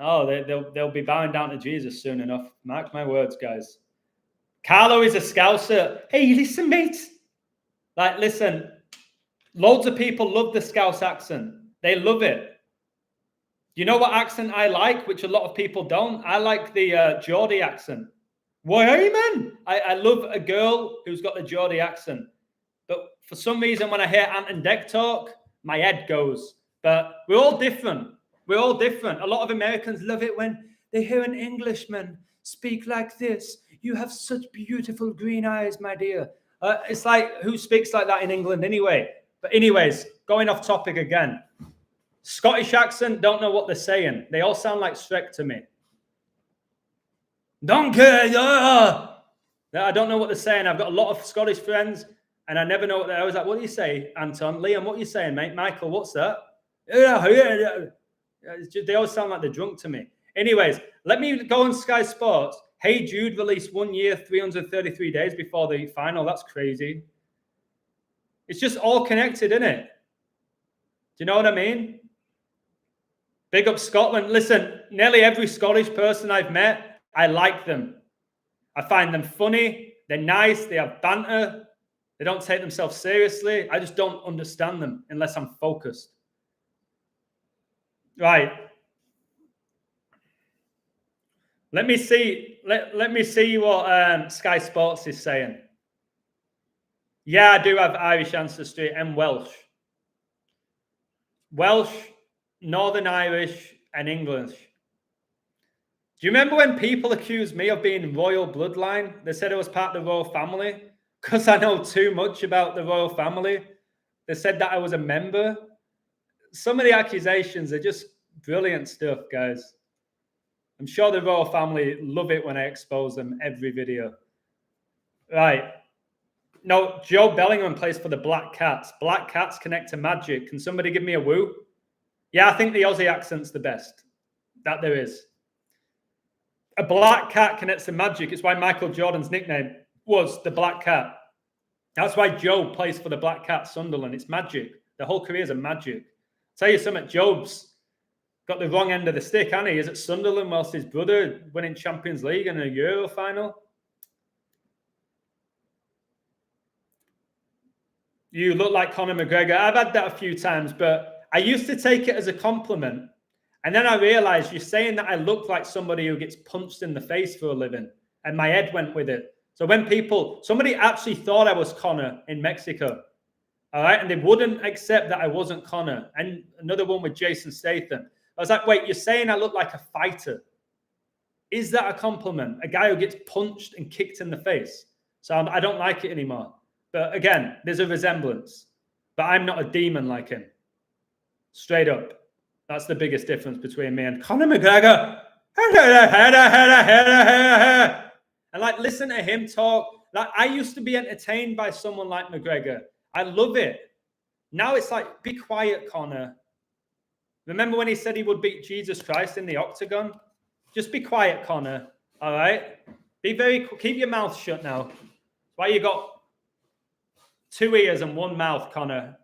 Oh, they'll be bowing down to Jesus soon enough. Mark my words, guys. Carlo is a Scouser. Hey, listen, mate. Like, listen, loads of people love the Scouse accent. They love it. You know what accent I like, which a lot of people don't? I like the Geordie accent. Why, hey, man? I love a girl who's got the Geordie accent. But for some reason, when I hear Ant and Dec talk, my head goes. But we're all different. We're all different. A lot of Americans love it when they hear an Englishman speak like this. You have such beautiful green eyes, my dear. It's like, who speaks like that in England anyway? But anyways, going off topic again. Scottish accent, don't know what they're saying. They all sound like Shrek to me. Don't care. I don't know what they're saying. I've got a lot of Scottish friends, and I never know what they're. I was like, what do you say, Anton? Liam, what are you saying, mate? Michael, what's that? They always sound like they're drunk to me. Anyways, let me go on Sky Sports. Hey Jude released 1 year, 333 days before the final. That's crazy. It's just all connected, isn't it? Do you know what I mean? Big up Scotland. Listen, nearly every Scottish person I've met, I like them. I find them funny. They're nice. They have banter. They don't take themselves seriously. I just don't understand them unless I'm focused. Right. Let me see. Let me see what Sky Sports is saying. Yeah, I do have Irish ancestry and Welsh. Welsh, Northern Irish, and English. Do you remember when people accused me of being royal bloodline? They said I was part of the royal family because I know too much about the royal family. They said that I was a member. Some of the accusations are just brilliant stuff, guys. I'm sure the royal family love it when I expose them every video. Right. No, Joe Bellingham plays for the Black Cats. Black Cats connect to magic. Can somebody give me a woo? Yeah, I think the Aussie accent's the best that there is. A black cat connects to magic. It's why Michael Jordan's nickname was the Black Cat. That's why Joe plays for the Black Cat Sunderland. It's magic. The whole career is a magic. I'll tell you something, Job's got the wrong end of the stick, hasn't he? He's at Sunderland whilst his brother winning Champions League and a Euro final. You look like Conor McGregor. I've had that a few times, but I used to take it as a compliment. And then I realized you're saying that I look like somebody who gets punched in the face for a living. And my head went with it. So when somebody actually thought I was Conor in Mexico. All right. And they wouldn't accept that I wasn't Conor. And another one with Jason Statham. I was like, wait, you're saying I look like a fighter. Is that a compliment? A guy who gets punched and kicked in the face. So I don't like it anymore. But again, there's a resemblance. But I'm not a demon like him. Straight up. That's the biggest difference between me and Conor McGregor. And like, listen to him talk. Like, I used to be entertained by someone like McGregor. I love it. Now it's like, be quiet, Conor. Remember when he said he would beat Jesus Christ in the octagon? Just be quiet, Conor. All right? Keep your mouth shut now. Why you got 2 ears and 1 mouth, Conor?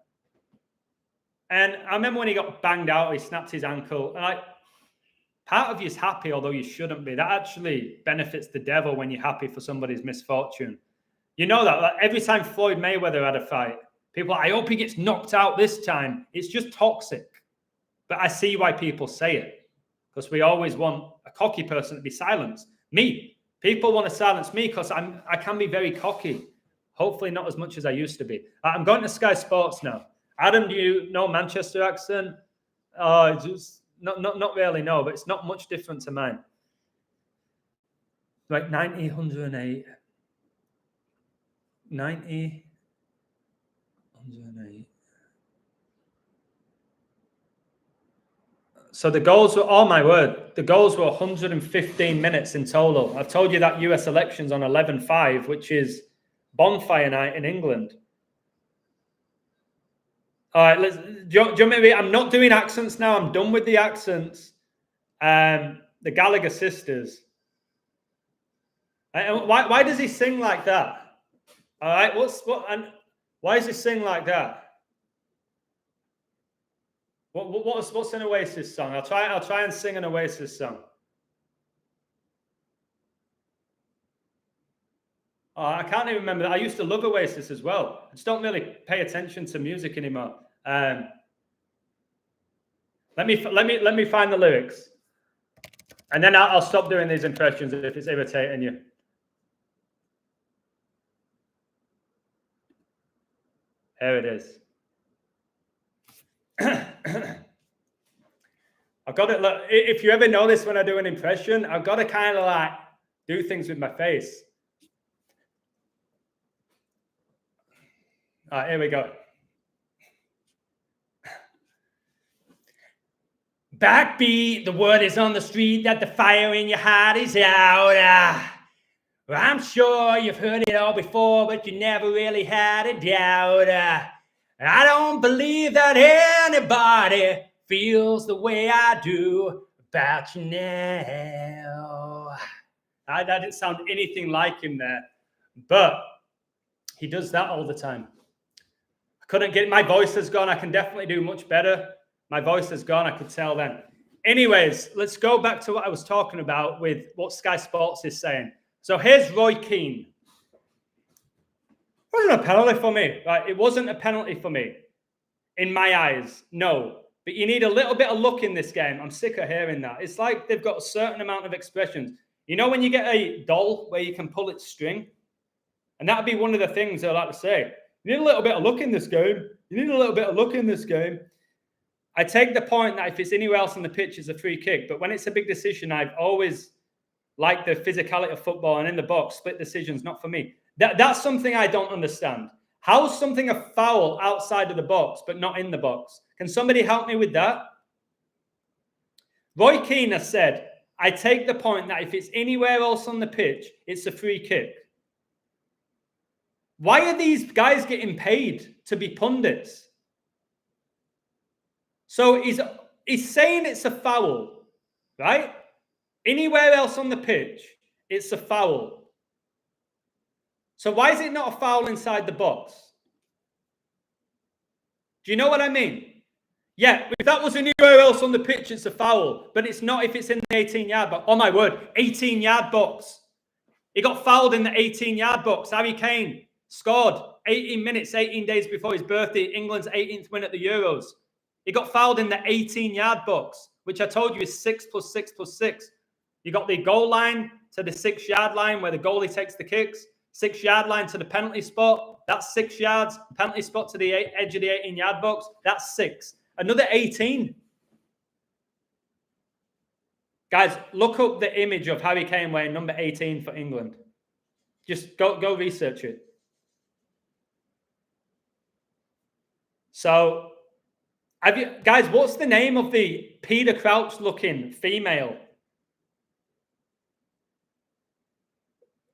And I remember when he got banged out, he snapped his ankle. And part of you's happy, although you shouldn't be. That actually benefits the devil when you're happy for somebody's misfortune. You know that. Like, every time Floyd Mayweather had a fight, people are like, I hope he gets knocked out this time. It's just toxic. But I see why people say it. Because we always want a cocky person to be silenced. Me. People want to silence me because I can be very cocky. Hopefully not as much as I used to be. I'm going to Sky Sports now. Adam, do you know Manchester accent? Just not really, no, but it's not much different to mine. Like 90, 108. 90, 108. So the goals were, oh my word, the goals were 115 minutes in total. I've told you that US election's on 11/5, which is bonfire night in England. All right, do you want me? I'm not doing accents now. I'm done with the accents. The Gallagher sisters. Why does he sing like that? All right, why does he sing like that? What's an Oasis song? I'll try and sing an Oasis song. Oh, I can't even remember that. I used to love Oasis as well. I just don't really pay attention to music anymore. Let me find the lyrics, and then I'll stop doing these impressions if it's irritating you. Here it is. I've got to look. If you ever notice when I do an impression, I've got to kind of like do things with my face. All right, here we go. Backbeat, the word is on the street that the fire in your heart is out. I'm sure you've heard it all before, but you never really had a doubt. I don't believe that anybody feels the way I do about you now. I didn't sound anything like him there, but he does that all the time. I couldn't get, my voice has gone. I can definitely do much better. My voice has gone, I could tell then. Anyways, let's go back to what I was talking about with what Sky Sports is saying. So here's Roy Keane. It wasn't a penalty for me. Right? It wasn't a penalty for me. In my eyes, no. But you need a little bit of luck in this game. I'm sick of hearing that. It's like they've got a certain amount of expressions. You know when you get a doll where you can pull its string? And that would be one of the things I like to say. You need a little bit of luck in this game. You need a little bit of luck in this game. I take the point that if it's anywhere else on the pitch, it's a free kick. But when it's a big decision, I've always liked the physicality of football, and in the box, split decisions, not for me. That's something I don't understand. How is something a foul outside of the box, but not in the box? Can somebody help me with that? Roy Keane has said, I take the point that if it's anywhere else on the pitch, it's a free kick. Why are these guys getting paid to be pundits? So he's saying it's a foul, right? Anywhere else on the pitch, it's a foul. So why is it not a foul inside the box? Do you know what I mean? Yeah, if that was anywhere else on the pitch, it's a foul. But it's not if it's in the 18-yard box. Oh, my word, 18-yard box. He got fouled in the 18-yard box. Harry Kane scored 18 minutes, 18 days before his birthday. England's 18th win at the Euros. He got fouled in the 18-yard box, which I told you is 6 + 6 + 6. You got the goal line to the 6-yard line where the goalie takes the kicks. 6-yard line to the penalty spot. That's 6 yards. Penalty spot to the edge of the 18-yard box. That's 6. Another 18. Guys, look up the image of Harry Kane wearing number 18 for England. Just go research it. So, guys, what's the name of the Peter Crouch-looking female?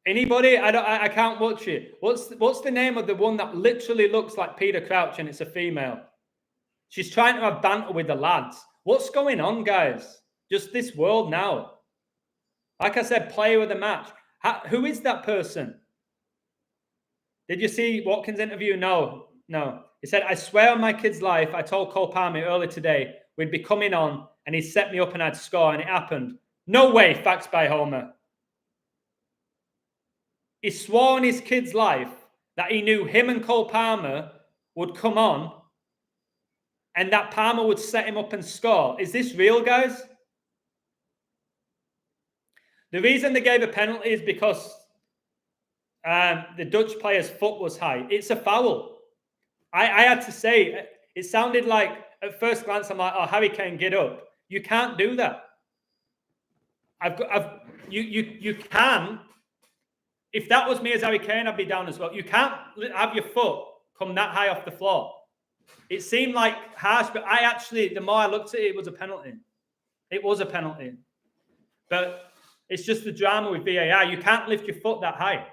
Anybody? I can't watch it. What's the name of the one that literally looks like Peter Crouch and it's a female? She's trying to have banter with the lads. What's going on, guys? Just this world now. Like I said, player of the match. Who is that person? Did you see Watkins' interview? No. He said, I swear on my kid's life, I told Cole Palmer earlier today we'd be coming on and he set me up and I'd score, and it happened. No way, facts by Homer. He swore on his kid's life that he knew him and Cole Palmer would come on and that Palmer would set him up and score. Is this real, guys? The reason they gave a penalty is because the Dutch player's foot was high. It's a foul. I had to say, it sounded like, at first glance, I'm like, oh, Harry Kane, get up. You can't do that. You can. If that was me as Harry Kane, I'd be down as well. You can't have your foot come that high off the floor. It seemed like harsh, but the more I looked at it, it was a penalty. It was a penalty. But it's just the drama with VAR. You can't lift your foot that high.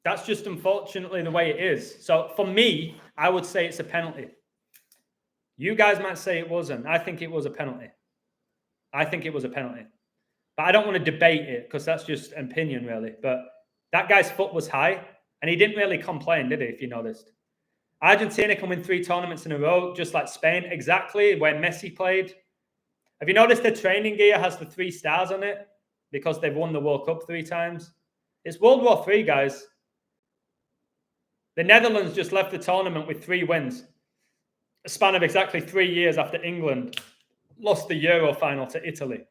That's just unfortunately the way it is. So for me, I would say it's a penalty. You guys might say it wasn't. I think it was a penalty. But I don't want to debate it because that's just an opinion, really. But that guy's foot was high and he didn't really complain, did he, if you noticed? Argentina can win 3 tournaments in a row, just like Spain, exactly, where Messi played. Have you noticed their training gear has the 3 stars on it? Because they've won the World Cup 3 times. It's World War III, guys. The Netherlands just left the tournament with 3 wins. A span of exactly 3 years after England lost the Euro final to Italy.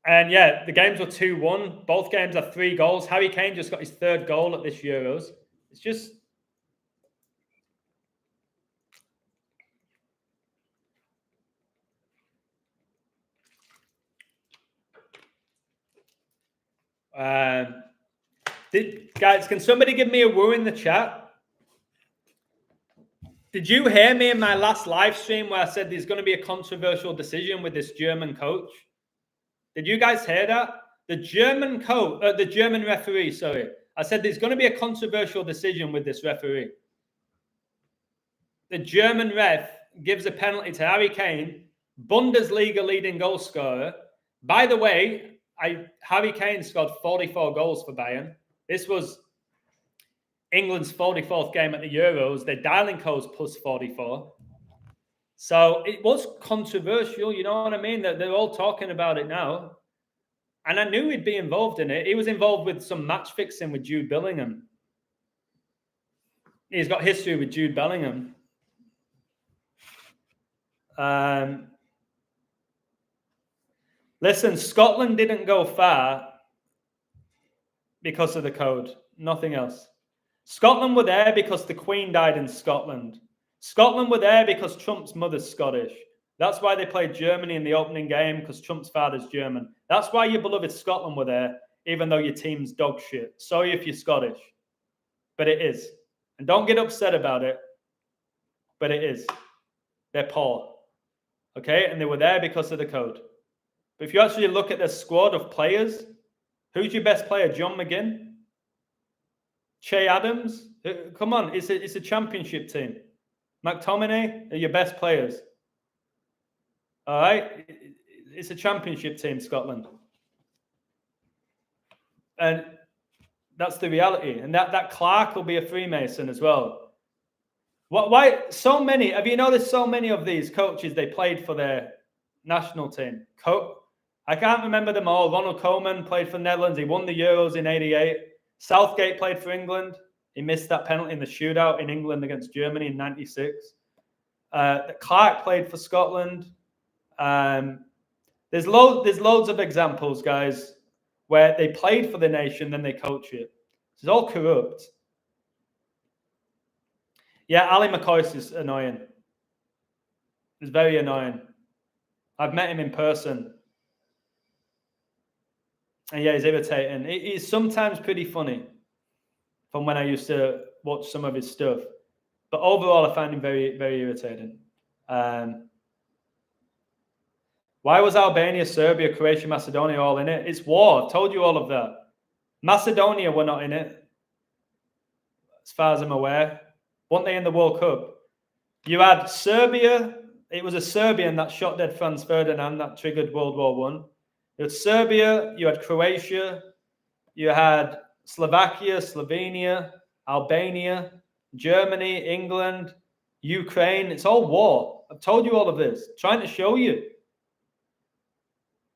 And yeah, the games were 2-1. Both games are 3 goals. Harry Kane just got his 3rd goal at this Euros. It's just... guys, can somebody give me a woo in the chat? Did you hear me in my last live stream where I said there's going to be a controversial decision with this German coach? Did you guys hear that? The German referee, sorry. I said there's going to be a controversial decision with this referee. The German ref gives a penalty to Harry Kane, Bundesliga leading goal scorer. By the way, Harry Kane scored 44 goals for Bayern. This was England's 44th game at the Euros. Their dialing code's plus 44. So it was controversial, you know what I mean? They're all talking about it now. And I knew he'd be involved in it. He was involved with some match fixing with Jude Bellingham. He's got history with Jude Bellingham. Listen, Scotland didn't go far because of the code. Nothing else. Scotland were there because the Queen died in Scotland. Scotland were there because Trump's mother's Scottish. That's why they played Germany in the opening game, because Trump's father's German. That's why your beloved Scotland were there, even though your team's dog shit. Sorry if you're Scottish, but it is. And don't get upset about it, but it is. They're poor, okay? And they were there because of the code. But if you actually look at the squad of players, who's your best player? John McGinn? Che Adams? Come on, it's a championship team. McTominay are your best players. All right? It's a championship team, Scotland. And that's the reality. And that Clark will be a Freemason as well. Why so many? Have you noticed so many of these coaches, they played for their national team? I can't remember them all. Ronald Koeman played for Netherlands. He won the Euros in '88. Southgate played for England. He missed that penalty in the shootout in England against Germany in '96. Clark played for Scotland. There's loads of examples, guys, where they played for the nation, then they coach it. It's all corrupt. Yeah, Ali McCoy is annoying. It's very annoying. I've met him in person. And yeah, he's irritating. He's sometimes pretty funny from when I used to watch some of his stuff. But overall, I find him very, very irritating. Why was Albania, Serbia, Croatia, Macedonia all in it? It's war. I've told you all of that. Macedonia were not in it, as far as I'm aware. Weren't they in the World Cup? You had Serbia. It was a Serbian that shot dead Franz Ferdinand that triggered World War I. You had Serbia, you had Croatia, you had Slovakia, Slovenia, Albania, Germany, England, Ukraine. It's all war. I've told you all of this. Trying to show you.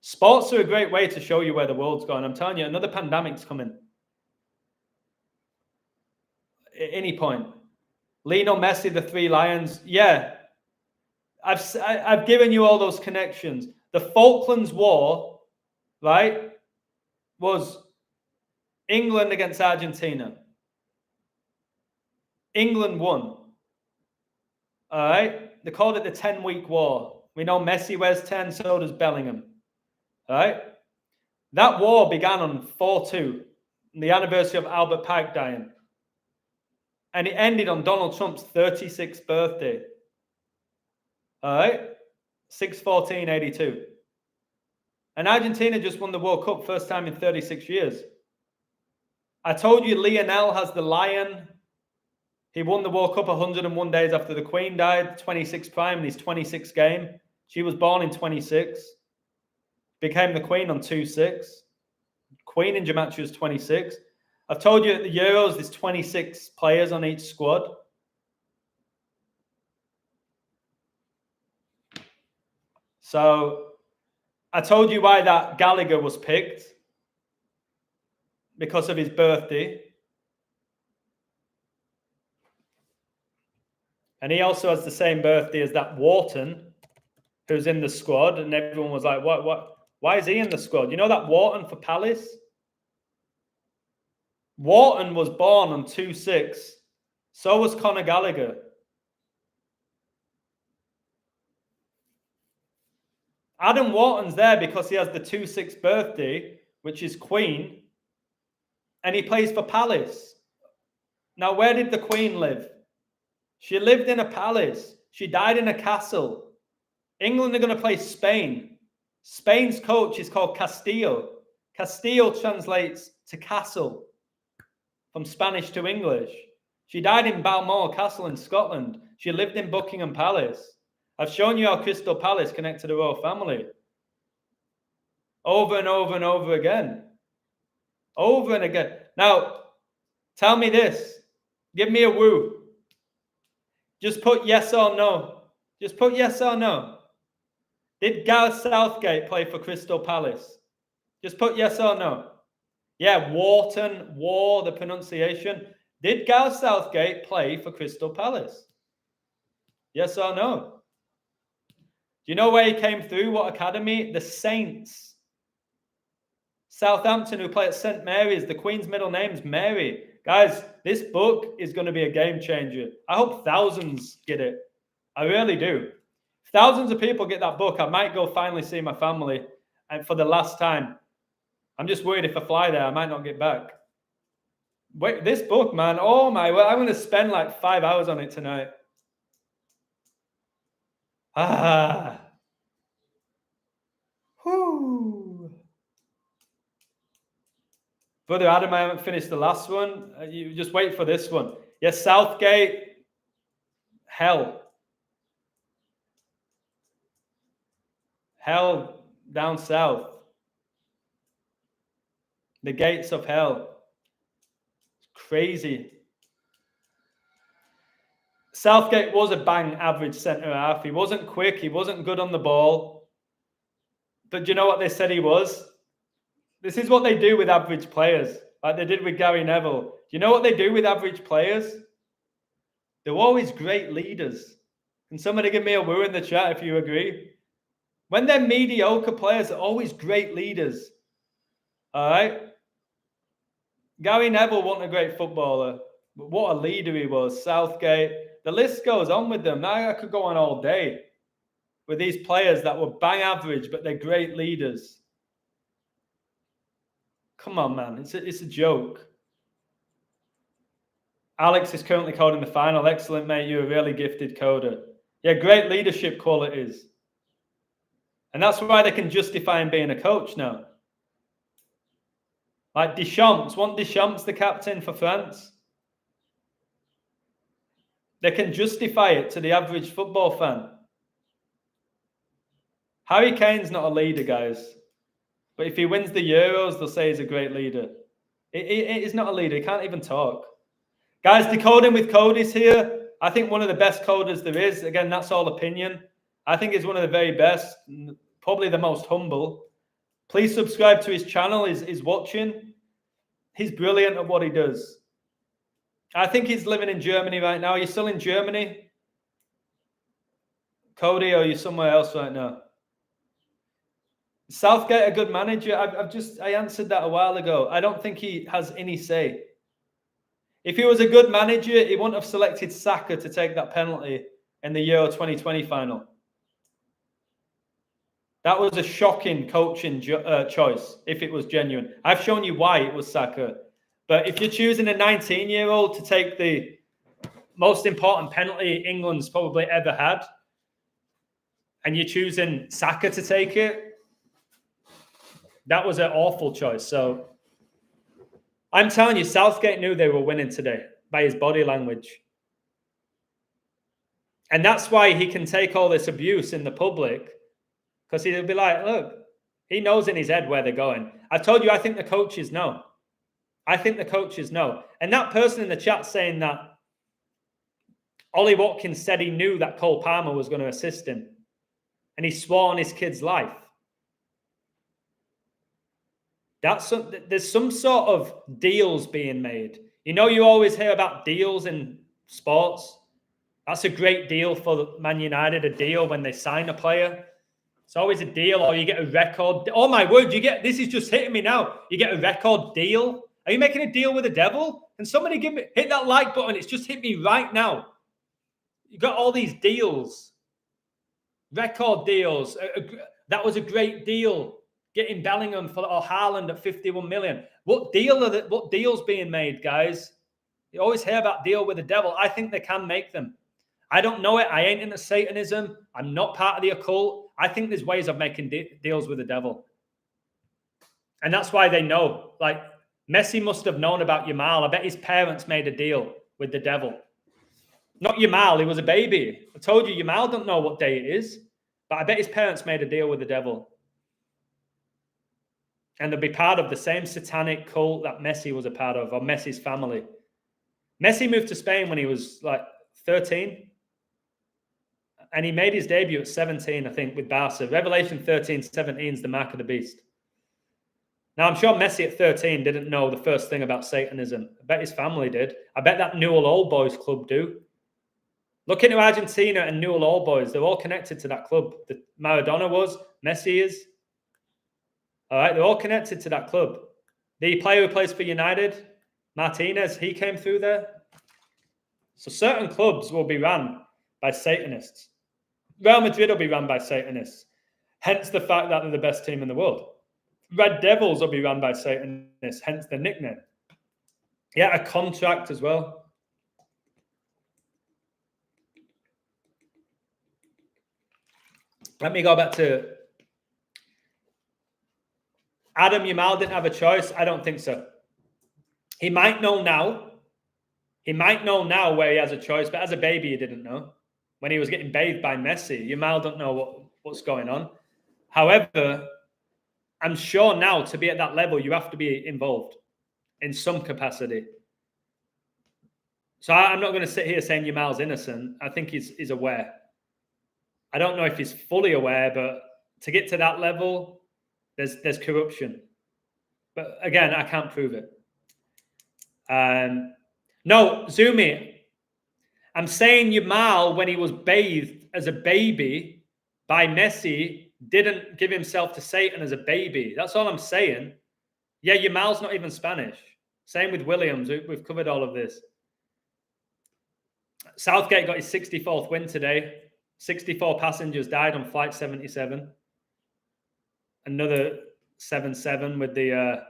Sports are a great way to show you where the world's going. I'm telling you, another pandemic's coming. At any point. Lionel Messi, the 3 Lions. Yeah. I've given you all those connections. The Falklands War, right, was England against Argentina. England won. All right? They called it the 10-week war. We know Messi wears 10, so does Bellingham. All right? That war began on 4/2, the anniversary of Albert Pike dying. And it ended on Donald Trump's 36th birthday. All right? 6/14/82. And Argentina just won the World Cup first time in 36 years. I told you Lionel has the lion. He won the World Cup 101 days after the Queen died, 26th prime in his 26th game. She was born in 26. Became the Queen on 2/6. Queen in Gematria was 26. I've told you at the Euros, there's 26 players on each squad. So I told you why that Gallagher was picked. Because of his birthday. And he also has the same birthday as that Wharton, who's in the squad. And everyone was like, what? Why is he in the squad? You know that Wharton for Palace? Wharton was born on 2-6. So was Conor Gallagher. Adam Wharton's there because he has the 2-6 birthday, which is Queen. And he plays for Palace. Now, where did the Queen live? She lived in a palace. She died in a castle. England are going to play Spain. Spain's coach is called Castillo. Castillo translates to castle from Spanish to English. She died in Balmoral Castle in Scotland. She lived in Buckingham Palace. I've shown you how Crystal Palace connected to the royal family. Over and over and over again. Over and again. Now, tell me this. Give me a woo. Just put yes or no. Just put yes or no. Did Gareth Southgate play for Crystal Palace? Just put yes or no. Yeah, Wharton, War, the pronunciation. Did Gareth Southgate play for Crystal Palace? Yes or no? Do you know where he came through? What academy? The Saints. Southampton, who play at St. Mary's. The Queen's middle name's Mary. Guys, this book is going to be a game changer. I hope thousands get it. I really do. If thousands of people get that book, I might go finally see my family and for the last time. I'm just worried if I fly there, I might not get back. Wait, this book, man. Oh my, well, I'm going to spend like 5 hours on it tonight. Whoo. Brother Adam, I haven't finished the last one. You just wait for this one. Yes, Southgate. Hell. Hell down south. The gates of hell. It's crazy. Southgate was a bang average centre half. He wasn't quick. He wasn't good on the ball. But do you know what they said he was? This is what they do with average players, like they did with Gary Neville. Do you know what they do with average players? They're always great leaders. Can somebody give me a woo in the chat if you agree? When they're mediocre players, they're always great leaders. All right? Gary Neville wasn't a great footballer, but what a leader he was. Southgate. The list goes on with them. Now I could go on all day with these players that were bang average, but they're great leaders. Come on, man. It's a joke. Alex is currently coding the final. Excellent, mate. You're a really gifted coder. Yeah, great leadership qualities. And that's why they can justify him being a coach now. Like Deschamps. Want Deschamps the captain for France? They can justify it to the average football fan. Harry Kane's not a leader, guys. But if he wins the Euros, they'll say he's a great leader. He's not a leader. He can't even talk. Guys, Decoding with Cody's here. I think one of the best coders there is. Again, that's all opinion. I think he's one of the very best. Probably the most humble. Please subscribe to his channel. He's watching. He's brilliant at what he does. I think he's living in Germany right now. Are you still in Germany? Cody, or are you somewhere else right now? Southgate, a good manager. I answered that a while ago. I don't think he has any say. If he was a good manager, he wouldn't have selected Saka to take that penalty in the Euro 2020 final. That was a shocking coaching choice, if it was genuine. I've shown you why it was Saka. But if you're choosing a 19-year-old to take the most important penalty England's probably ever had, and you're choosing Saka to take it, that was an awful choice. So I'm telling you, Southgate knew they were winning today by his body language. And that's why he can take all this abuse in the public, because he'll be like, look, he knows in his head where they're going. I told you, I think the coaches know. I think the coaches know. And that person in the chat saying that Ollie Watkins said he knew that Cole Palmer was going to assist him. And he swore on his kid's life. There's some sort of deals being made. You know, you always hear about deals in sports. That's a great deal for Man United, a deal when they sign a player. It's always a deal, or you get a record. Oh my word, this is just hitting me now. You get a record deal. Are you making a deal with the devil? Can somebody hit that like button? It's just hit me right now. You got all these deals, record deals. That was a great deal. Getting Bellingham or Haaland at 51 million. What deal's being made, guys? You always hear about deal with the devil. I think they can make them. I don't know it. I ain't into Satanism. I'm not part of the occult. I think there's ways of making deals with the devil. And that's why they know. Like, Messi must have known about Yamal. I bet his parents made a deal with the devil. Not Yamal, he was a baby. I told you, Yamal don't know what day it is. But I bet his parents made a deal with the devil. And they'll be part of the same satanic cult that Messi was a part of, or Messi's family. Messi moved to Spain when he was like 13. And he made his debut at 17, I think, with Barca. Revelation 13:17 is the mark of the beast. Now, I'm sure Messi at 13 didn't know the first thing about Satanism. I bet his family did. I bet that Newell Old Boys club do. Look into Argentina and Newell Old Boys. They're all connected to that club. Maradona was, Messi is. All right, they're all connected to that club. The player who plays for United, Martinez, he came through there. So certain clubs will be run by Satanists. Real Madrid will be run by Satanists. Hence the fact that they're the best team in the world. Red Devils will be run by Satanists, hence the nickname. Yeah, a contract as well. Let me go back to Adam Yamal didn't have a choice. I don't think so. He might know now. He might know now where he has a choice, but as a baby, he didn't know. When he was getting bathed by Messi, Yamal don't know what's going on. However, I'm sure now to be at that level, you have to be involved in some capacity. So I'm not going to sit here saying Yamal's innocent. I think he's aware. I don't know if he's fully aware, but to get to that level, there's corruption. But again, I can't prove it. No, Zumi, I'm saying Yamal, when he was bathed as a baby by Messi, didn't give himself to Satan as a baby. That's all I'm saying. Yeah, Yamal's not even Spanish. Same with Williams. We've covered all of this. Southgate got his 64th win today. 64 passengers died on flight 77. Another 7-7 with the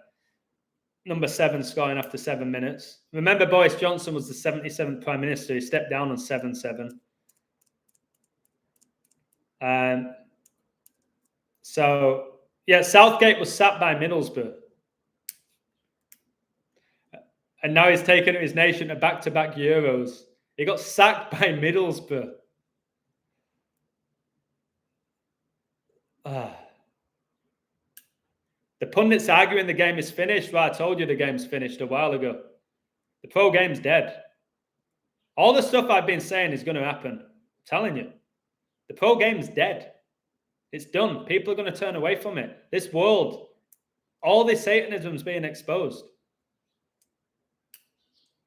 number 7 scoring after 7 minutes. Remember, Boris Johnson was the 77th Prime Minister. He stepped down on 7-7. So, yeah, Southgate was sacked by Middlesbrough. And now he's taken his nation to back-to-back Euros. He got sacked by Middlesbrough. The pundits arguing the game is finished. Well, I told you the game's finished a while ago. The pro game's dead. All the stuff I've been saying is going to happen. I'm telling you. The pro game's dead. It's done. People are going to turn away from it. This world, all this Satanism's being exposed.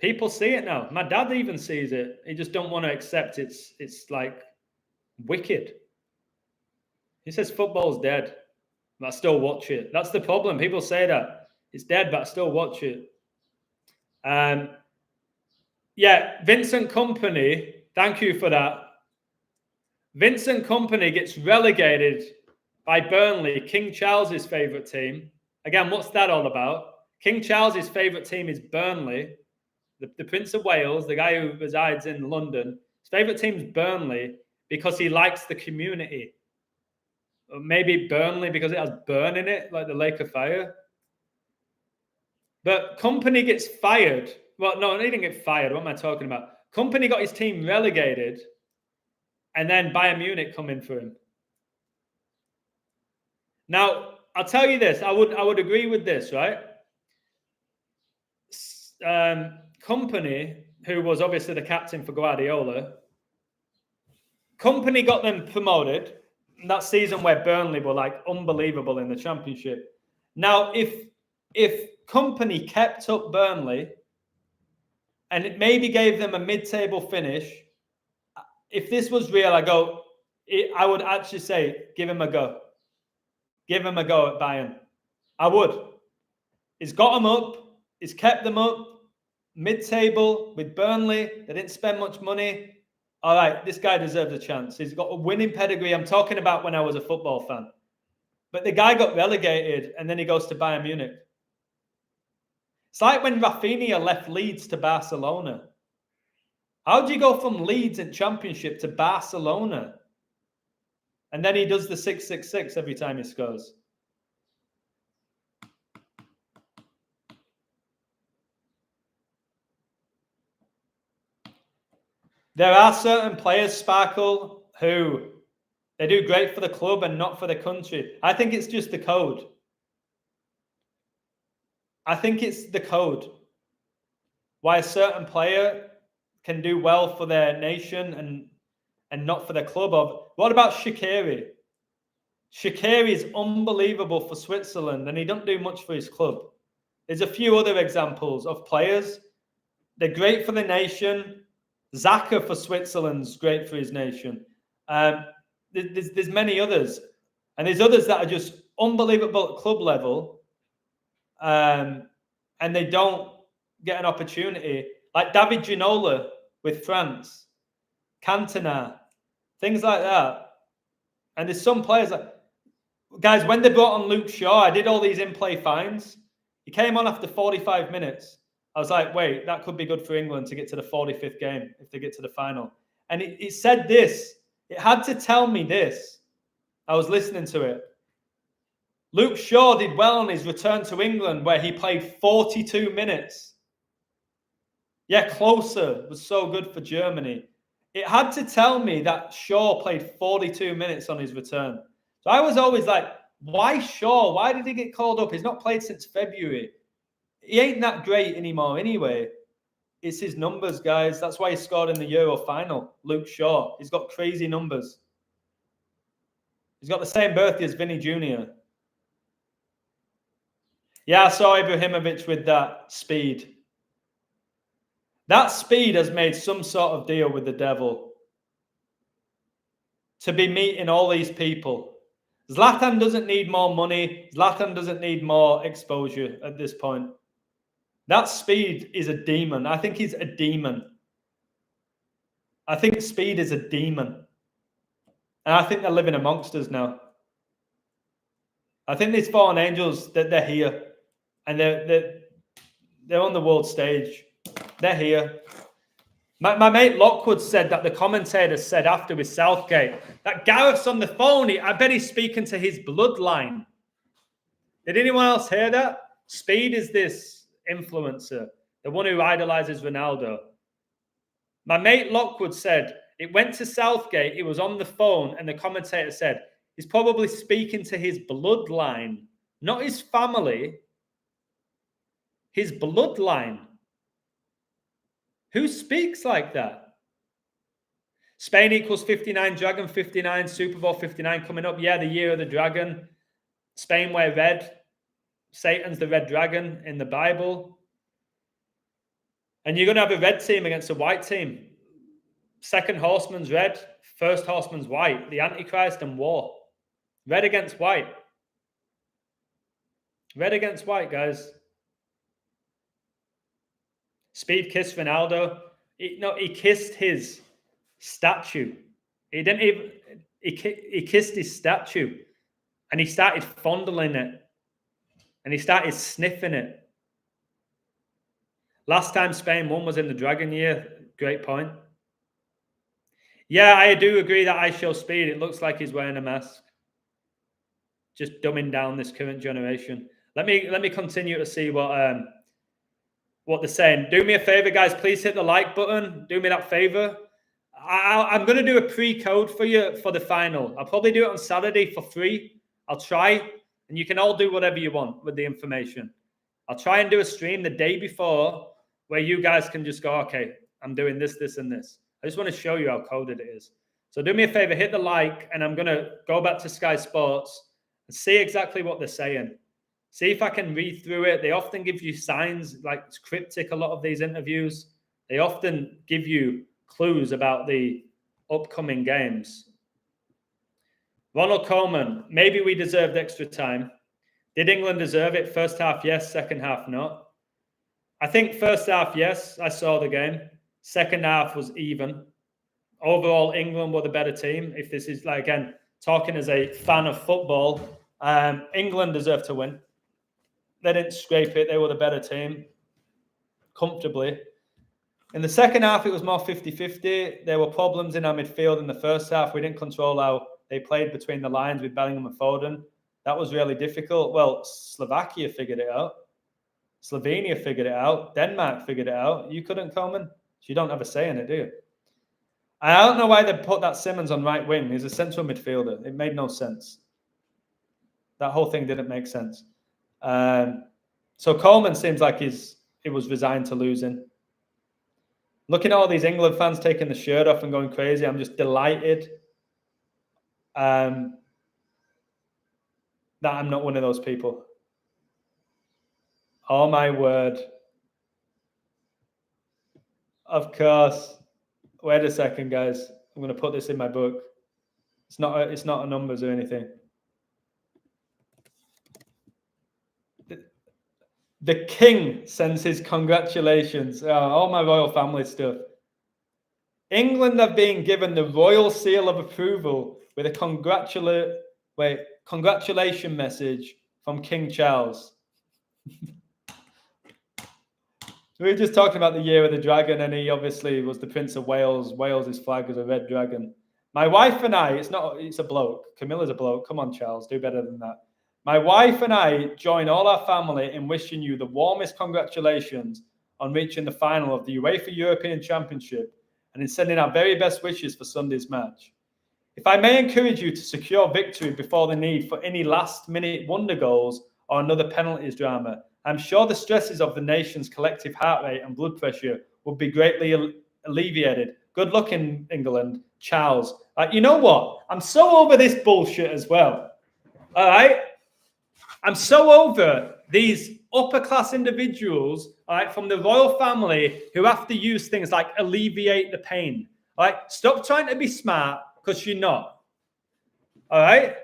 People see it now. My dad even sees it. He just don't want to accept it's like wicked. He says football's dead, but I still watch it. That's the problem. People say that. It's dead, but I still watch it. Yeah, Vincent Kompany, thank you for that. Vincent Kompany gets relegated by Burnley, King Charles's favourite team. Again, what's that all about? King Charles's favourite team is Burnley, the Prince of Wales, the guy who resides in London. His favourite team is Burnley because he likes the community. Or maybe Burnley because it has burn in it, like the Lake of Fire. But Kompany gets fired. Well, no, he didn't get fired. What am I talking about? Kompany got his team relegated, and then Bayern Munich come in for him. Now, I'll tell you this. I would agree with this, right? Kompany, who was obviously the captain for Guardiola, Kompany got them promoted. That season where Burnley were like unbelievable in the Championship. Now, if if Company kept up Burnley and it maybe gave them a mid-table finish, if this was real, I would actually say, give him a go. Give him a go at Bayern. I would. He's got them up. He's kept them up. Mid-table with Burnley. They didn't spend much money. All right, this guy deserves a chance. He's got a winning pedigree. I'm talking about when I was a football fan. But the guy got relegated and then he goes to Bayern Munich. It's like when Rafinha left Leeds to Barcelona. How do you go from Leeds in Championship to Barcelona? And then he does the 666 every time he scores. There are certain players, Sparkle, who they do great for the club and not for the country. I think it's just the code. I think it's the code. Why a certain player can do well for their nation and not for their club. What about Shaqiri? Shaqiri is unbelievable for Switzerland and he don't do much for his club. There's a few other examples of players. They're great for the nation. Xhaka for Switzerland's great for his nation. There's many others. And there's others that are just unbelievable at club level. And they don't get an opportunity. Like David Ginola with France. Cantona. Things like that. And there's some players like... Guys, when they brought on Luke Shaw, I did all these in-play finds. He came on after 45 minutes. I was like, wait, that could be good for England to get to the 45th game if they get to the final. And it said this. It had to tell me this. I was listening to it. Luke Shaw did well on his return to England where he played 42 minutes. Yeah, Closer was so good for Germany. It had to tell me that Shaw played 42 minutes on his return. So I was always like, why Shaw? Why did he get called up? He's not played since February. He ain't that great anymore anyway. It's his numbers, guys. That's why he scored in the Euro final. Luke Shaw. He's got crazy numbers. He's got the same birthday as Vinny Jr. Yeah, I saw Ibrahimovic with that speed. That speed has made some sort of deal with the devil to be meeting all these people. Zlatan doesn't need more money. Zlatan doesn't need more exposure at this point. That speed is a demon. I think he's a demon. I think speed is a demon. And I think they're living amongst us now. I think these fallen angels, they're here. And they're on the world stage. They're here. My mate Lockwood said that the commentator said after with Southgate that Gareth's on the phone. I bet he's speaking to his bloodline. Did anyone else hear that? Speed is this influencer, the one who idolizes Ronaldo. My mate Lockwood said it went to Southgate. He was on the phone, and the commentator said he's probably speaking to his bloodline, not his family. His bloodline. Who speaks like that? Spain equals 59, Dragon 59, Super Bowl 59 coming up. Yeah, the year of the dragon. Spain wear red. Satan's the red dragon in the Bible. And you're going to have a red team against a white team. Second horseman's red. First horseman's white. The Antichrist and war. Red against white. Red against white, guys. Speed kissed Ronaldo. He kissed his statue. He didn't even. He kissed his statue, and he started fondling it, and he started sniffing it. Last time Spain won was in the Dragon year. Great point. Yeah, I do agree that I show speed. It looks like he's wearing a mask. Just dumbing down this current generation. Let me continue to see what they're saying. Do me a favor, guys. Please hit the like button. Do me that favor. I'm going to do a pre-code for you for the final. I'll probably do it on Saturday for free. I'll try, and you can all do whatever you want with the information. I'll try and do a stream the day before where you guys can just go, okay, I'm doing this, this, and this. I just want to show you how coded it is. So do me a favor, hit the like, and I'm going to go back to Sky Sports and see exactly what they're saying. See if I can read through it. They often give you signs, like it's cryptic, a lot of these interviews. They often give you clues about the upcoming games. Ronald Coleman, maybe we deserved extra time. Did England deserve it? First half, yes. Second half, not. I think first half, yes. I saw the game. Second half was even. Overall, England were the better team. If this is, like, again, talking as a fan of football, England deserved to win. They didn't scrape it. They were the better team, comfortably. In the second half, it was more 50-50. There were problems in our midfield in the first half. We didn't control how they played between the lines with Bellingham and Foden. That was really difficult. Well, Slovakia figured it out. Slovenia figured it out. Denmark figured it out. You couldn't, Coleman? You don't have a say in it, do you? I don't know why they put that Simmons on right wing. He's a central midfielder. It made no sense. That whole thing didn't make sense. So Coleman seems like he was resigned to losing. Looking at all these England fans taking the shirt off and going crazy, I'm just delighted that I'm not one of those people. Oh, my word. Of course. Wait a second, guys. I'm going to put this in my book. It's not a numbers or anything. The king sends his congratulations. All my royal family stuff. England have been given the royal seal of approval with a congratulation message from King Charles. We were just talking about the year of the dragon, and he obviously was the Prince of Wales. Wales' flag was a red dragon. My wife and I, it's a bloke. Camilla's a bloke. Come on, Charles, do better than that. My wife and I join all our family in wishing you the warmest congratulations on reaching the final of the UEFA European Championship and in sending our very best wishes for Sunday's match. If I may encourage you to secure victory before the need for any last-minute wonder goals or another penalties drama, I'm sure the stresses of the nation's collective heart rate and blood pressure would be greatly alleviated. Good luck in England, Charles. You know what? I'm so over this bullshit as well. All right? I'm so over these upper-class individuals, all right, from the royal family who have to use things like alleviate the pain. All right? Stop trying to be smart because you're not. All right?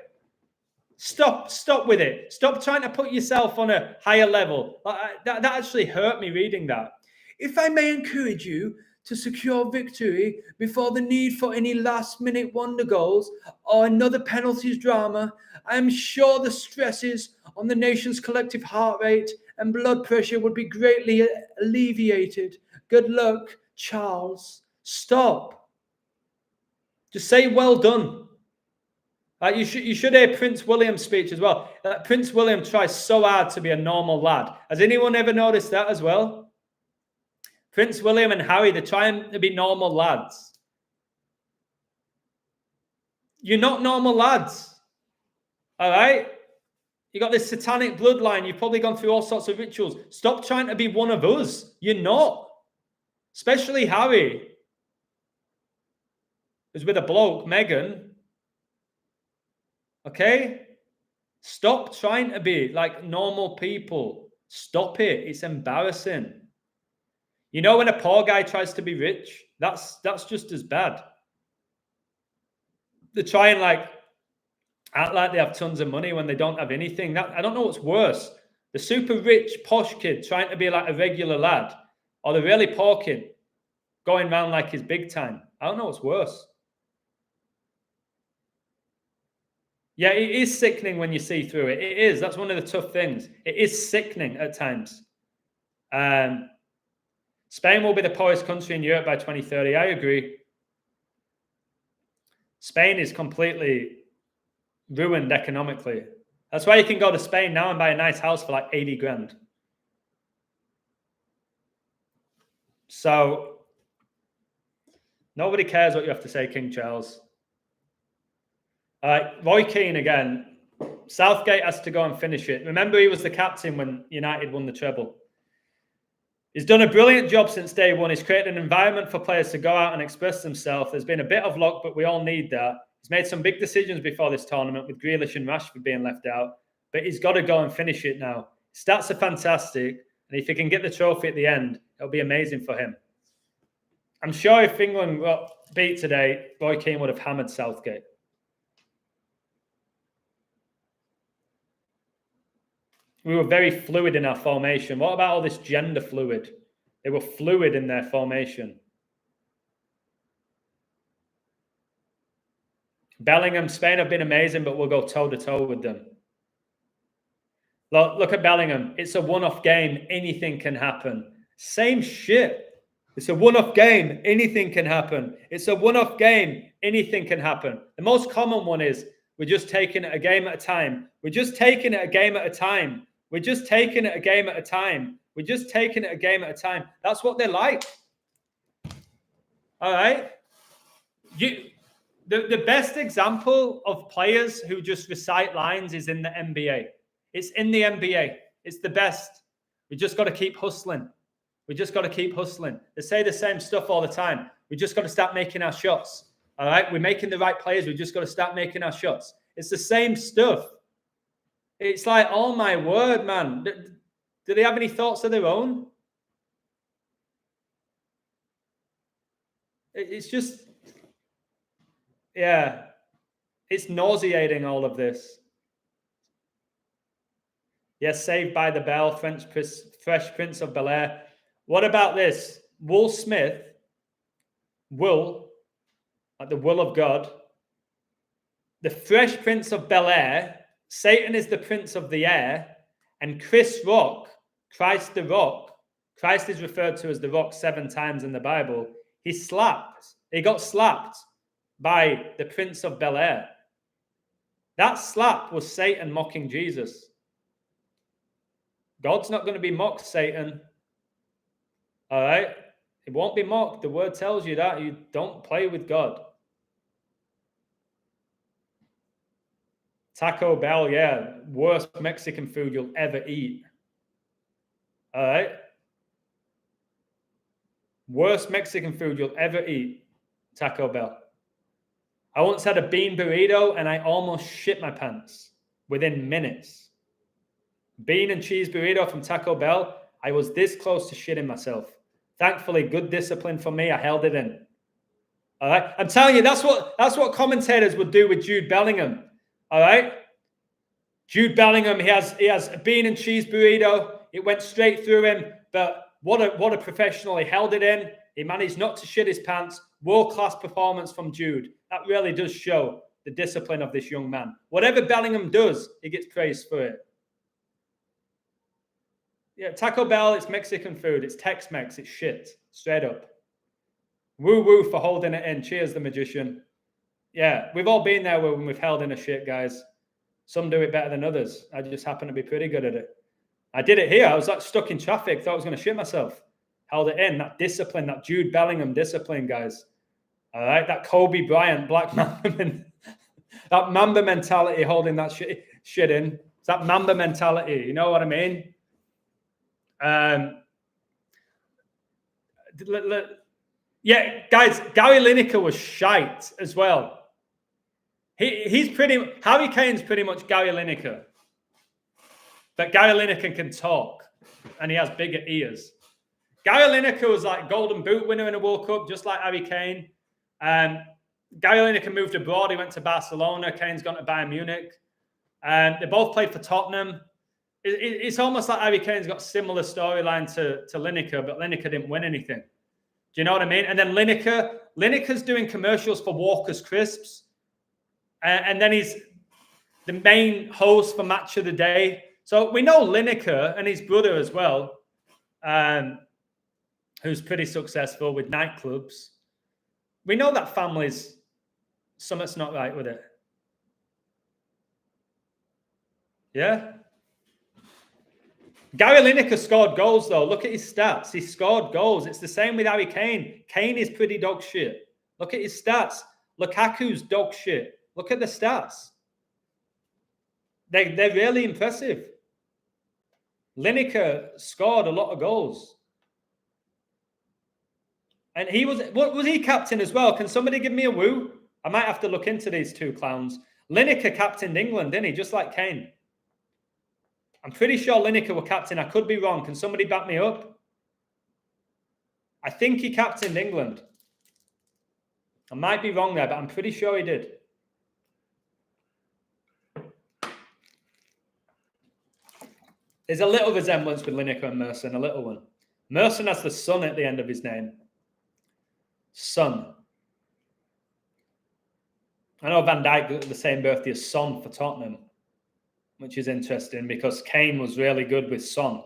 Stop with it. Stop trying to put yourself on a higher level. That actually hurt me reading that. If I may encourage you to secure victory before the need for any last-minute wonder goals or another penalties drama, I am sure the stresses on the nation's collective heart rate and blood pressure would be greatly alleviated. Good luck, Charles. Stop. Just say well done. You should hear Prince William's speech as well. Prince William tries so hard to be a normal lad. Has anyone ever noticed that as well? Prince William and Harry, they're trying to be normal lads. You're not normal lads. All right? You got this satanic bloodline. You've probably gone through all sorts of rituals. Stop trying to be one of us. You're not. Especially Harry, who's with a bloke, Meghan. Okay? Stop trying to be like normal people. Stop it. It's embarrassing. You know when a poor guy tries to be rich? That's just as bad. They try and act like they have tons of money when they don't have anything. I don't know what's worse. The super rich, posh kid trying to be like a regular lad, or the really poor kid going around like he's big time. I don't know what's worse. Yeah, it is sickening when you see through it. It is. That's one of the tough things. It is sickening at times. Spain will be the poorest country in Europe by 2030. I agree. Spain is completely ruined economically. That's why you can go to Spain now and buy a nice house for like 80 grand. So nobody cares what you have to say, King Charles. Roy Keane again. Southgate has to go and finish it. Remember, he was the captain when United won the treble. He's done a brilliant job since day one. He's created an environment for players to go out and express themselves. There's been a bit of luck, but we all need that. He's made some big decisions before this tournament with Grealish and Rashford being left out. but he's got to go and finish it now. Stats are fantastic, and if he can get the trophy at the end, it'll be amazing for him. I'm sure if England got beat today, Roy Keane would have hammered Southgate. We were very fluid in our formation. What about all this gender fluid? They were fluid in their formation. Bellingham, Spain have been amazing, but we'll go toe-to-toe with them. Look at Bellingham. It's a one-off game. Anything can happen. Same shit. It's a one-off game. Anything can happen. It's a one-off game. Anything can happen. The most common one is we're just taking it a game at a time. We're just taking it a game at a time. We're just taking it a game at a time. We're just taking it a game at a time. That's what they're like. All right? The best example of players who just recite lines is in the NBA. It's in the NBA. It's the best. We just got to keep hustling. We just got to keep hustling. They say the same stuff all the time. We just got to start making our shots. All right? We're making the right players. We just got to start making our shots. It's the same stuff. It's like, oh my word, man. Do they have any thoughts of their own? It's just, yeah. It's nauseating, all of this. Yes, Saved by the Bell, Fresh Prince of Bel-Air. What about this? Will Smith, like the will of God, the Fresh Prince of Bel-Air, Satan is the Prince of the Air, and Chris Rock, Christ the Rock, Christ is referred to as the Rock 7 times in the Bible. He got slapped by the Prince of Bel-Air. That slap was Satan mocking Jesus. God's not going to be mocked, Satan. All right? It won't be mocked. The word tells you that. You don't play with God. Taco Bell, yeah. Worst Mexican food you'll ever eat. All right? Worst Mexican food you'll ever eat. Taco Bell. I once had a bean burrito and I almost shit my pants within minutes. Bean and cheese burrito from Taco Bell. I was this close to shitting myself. Thankfully, good discipline for me. I held it in. All right. I'm telling you, that's what commentators would do with Jude Bellingham. All right. Jude Bellingham, he has a bean and cheese burrito. It went straight through him. But what a professional. He held it in. He managed not to shit his pants. World-class performance from Jude. That really does show the discipline of this young man. Whatever Bellingham does, he gets praised for it. Yeah, Taco Bell, it's Mexican food. It's Tex-Mex. It's shit. Straight up. Woo-woo for holding it in. Cheers, the magician. Yeah, we've all been there when we've held in a shit, guys. Some do it better than others. I just happen to be pretty good at it. I did it here. I was like stuck in traffic. Thought I was going to shit myself. Held it in. That discipline, that Jude Bellingham discipline, guys. All right, that Kobe Bryant, Black Mamba, that Mamba mentality holding that shit in. It's that Mamba mentality. You know what I mean? Yeah, guys, Gary Lineker was shite as well. Harry Kane's pretty much Gary Lineker. But Gary Lineker can talk and he has bigger ears. Gary Lineker was like Golden Boot winner in a World Cup, just like Harry Kane. Gary Lineker moved abroad. He went to Barcelona. Kane's gone to Bayern Munich. They both played for Tottenham. It's almost like Harry Kane's got a similar storyline to Lineker, but Lineker didn't win anything. Do you know what I mean? And then Lineker's doing commercials for Walker's Crisps. And then he's the main host for Match of the Day. So we know Lineker and his brother as well, who's pretty successful with nightclubs. We know that family's something's not right with it. Yeah? Gary Lineker scored goals, though. Look at his stats. He scored goals. It's the same with Harry Kane. Kane is pretty dog shit. Look at his stats. Lukaku's dog shit. Look at the stats. They're really impressive. Lineker scored a lot of goals. And what was he captain as well? Can somebody give me a woo? I might have to look into these two clowns. Lineker captained England, didn't he? Just like Kane. I'm pretty sure Lineker were captain. I could be wrong. Can somebody back me up? I think he captained England. I might be wrong there, but I'm pretty sure he did. There's a little resemblance with Lineker and Merson, a little one. Merson has the sun at the end of his name. Son. I know Van Dijk got the same birthday as Son for Tottenham, which is interesting because Kane was really good with Son.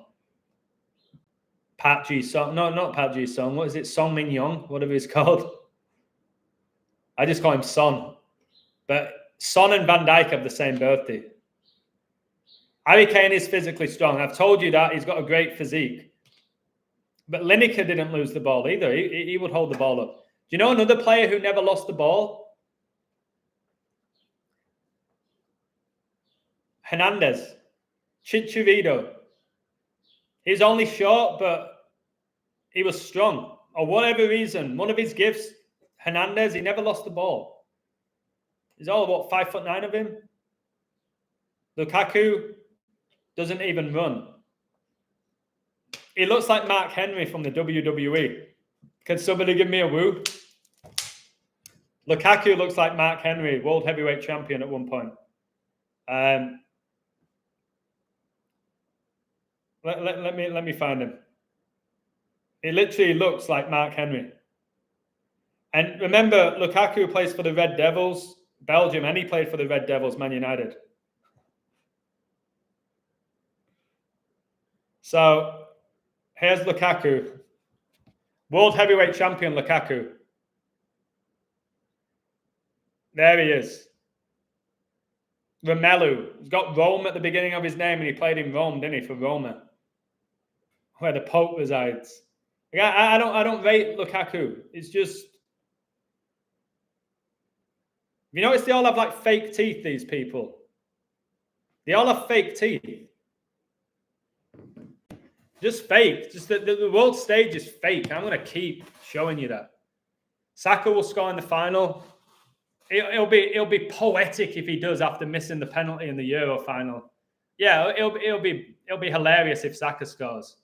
Pat G. Son. No, not Pat G. Son. What is it? Son Min Young, whatever he's called. I just call him Son. But Son and Van Dijk have the same birthday. Harry Kane is physically strong. I've told you that. He's got a great physique. But Lineker didn't lose the ball either. He would hold the ball up. Do you know another player who never lost the ball? Hernandez. Chicharito. He was only short, but he was strong. Or whatever reason, one of his gifts, Hernandez, he never lost the ball. He's all about 5'9" of him. Lukaku doesn't even run. He looks like Mark Henry from the WWE. Can somebody give me a woo? Lukaku looks like Mark Henry, world heavyweight champion at one point. Let me find him. He literally looks like Mark Henry. And remember, Lukaku plays for the Red Devils, Belgium, and he played for the Red Devils, Man United. So here's Lukaku. World heavyweight champion Lukaku. There he is. Romelu. He's got Rome at the beginning of his name, and he played in Rome, didn't he, for Roma, where the Pope resides. I don't rate Lukaku. It's just, you notice they all have like fake teeth, these people. They all have fake teeth. Just fake. Just the world stage is fake. I'm going to keep showing you that. Saka will score in the final. It'll be poetic if he does after missing the penalty in the Euro final. Yeah, it'll be hilarious if Saka scores.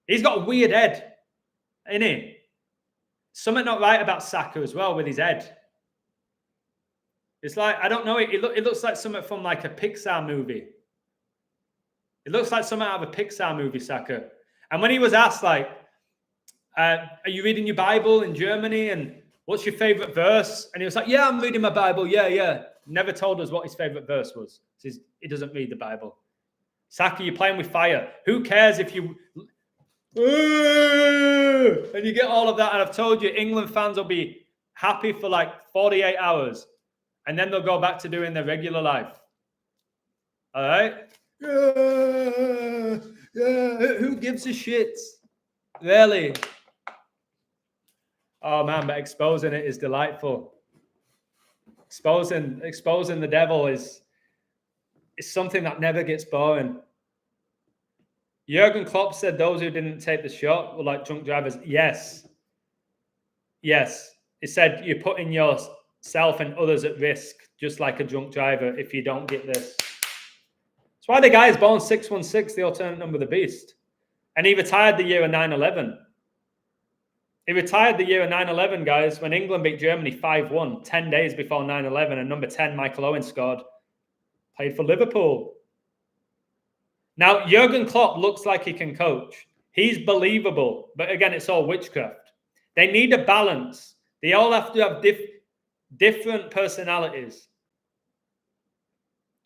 He's got a weird head, isn't he? Something not right about Saka as well with his head. It's like, I don't know, it looks like something from like a Pixar movie. It looks like something out of a Pixar movie, Saka. And when he was asked, like, are you reading your Bible in Germany? And what's your favorite verse? And he was like, yeah, I'm reading my Bible. Yeah. Never told us what his favorite verse was. He doesn't read the Bible. Saka, you're playing with fire. Who cares if you... And you get all of that. And I've told you, England fans will be happy for like 48 hours. And then they'll go back to doing their regular life. All right? Yeah. Who gives a shit? Really? Oh man, but exposing it is delightful. Exposing the devil is something that never gets boring. Jurgen Klopp said those who didn't take the shot were like drunk drivers. Yes. He said you're putting yourself and others at risk, just like a drunk driver, if you don't get this. That's why the guy is born 616, the alternate number of the beast. And he retired the year of 9/11. He retired the year of 9/11, guys, when England beat Germany 5-1, 10 days before 9/11, and number 10, Michael Owen, scored. Played for Liverpool. Now, Jurgen Klopp looks like he can coach. He's believable, but again, it's all witchcraft. They need a balance. They all have to have different personalities.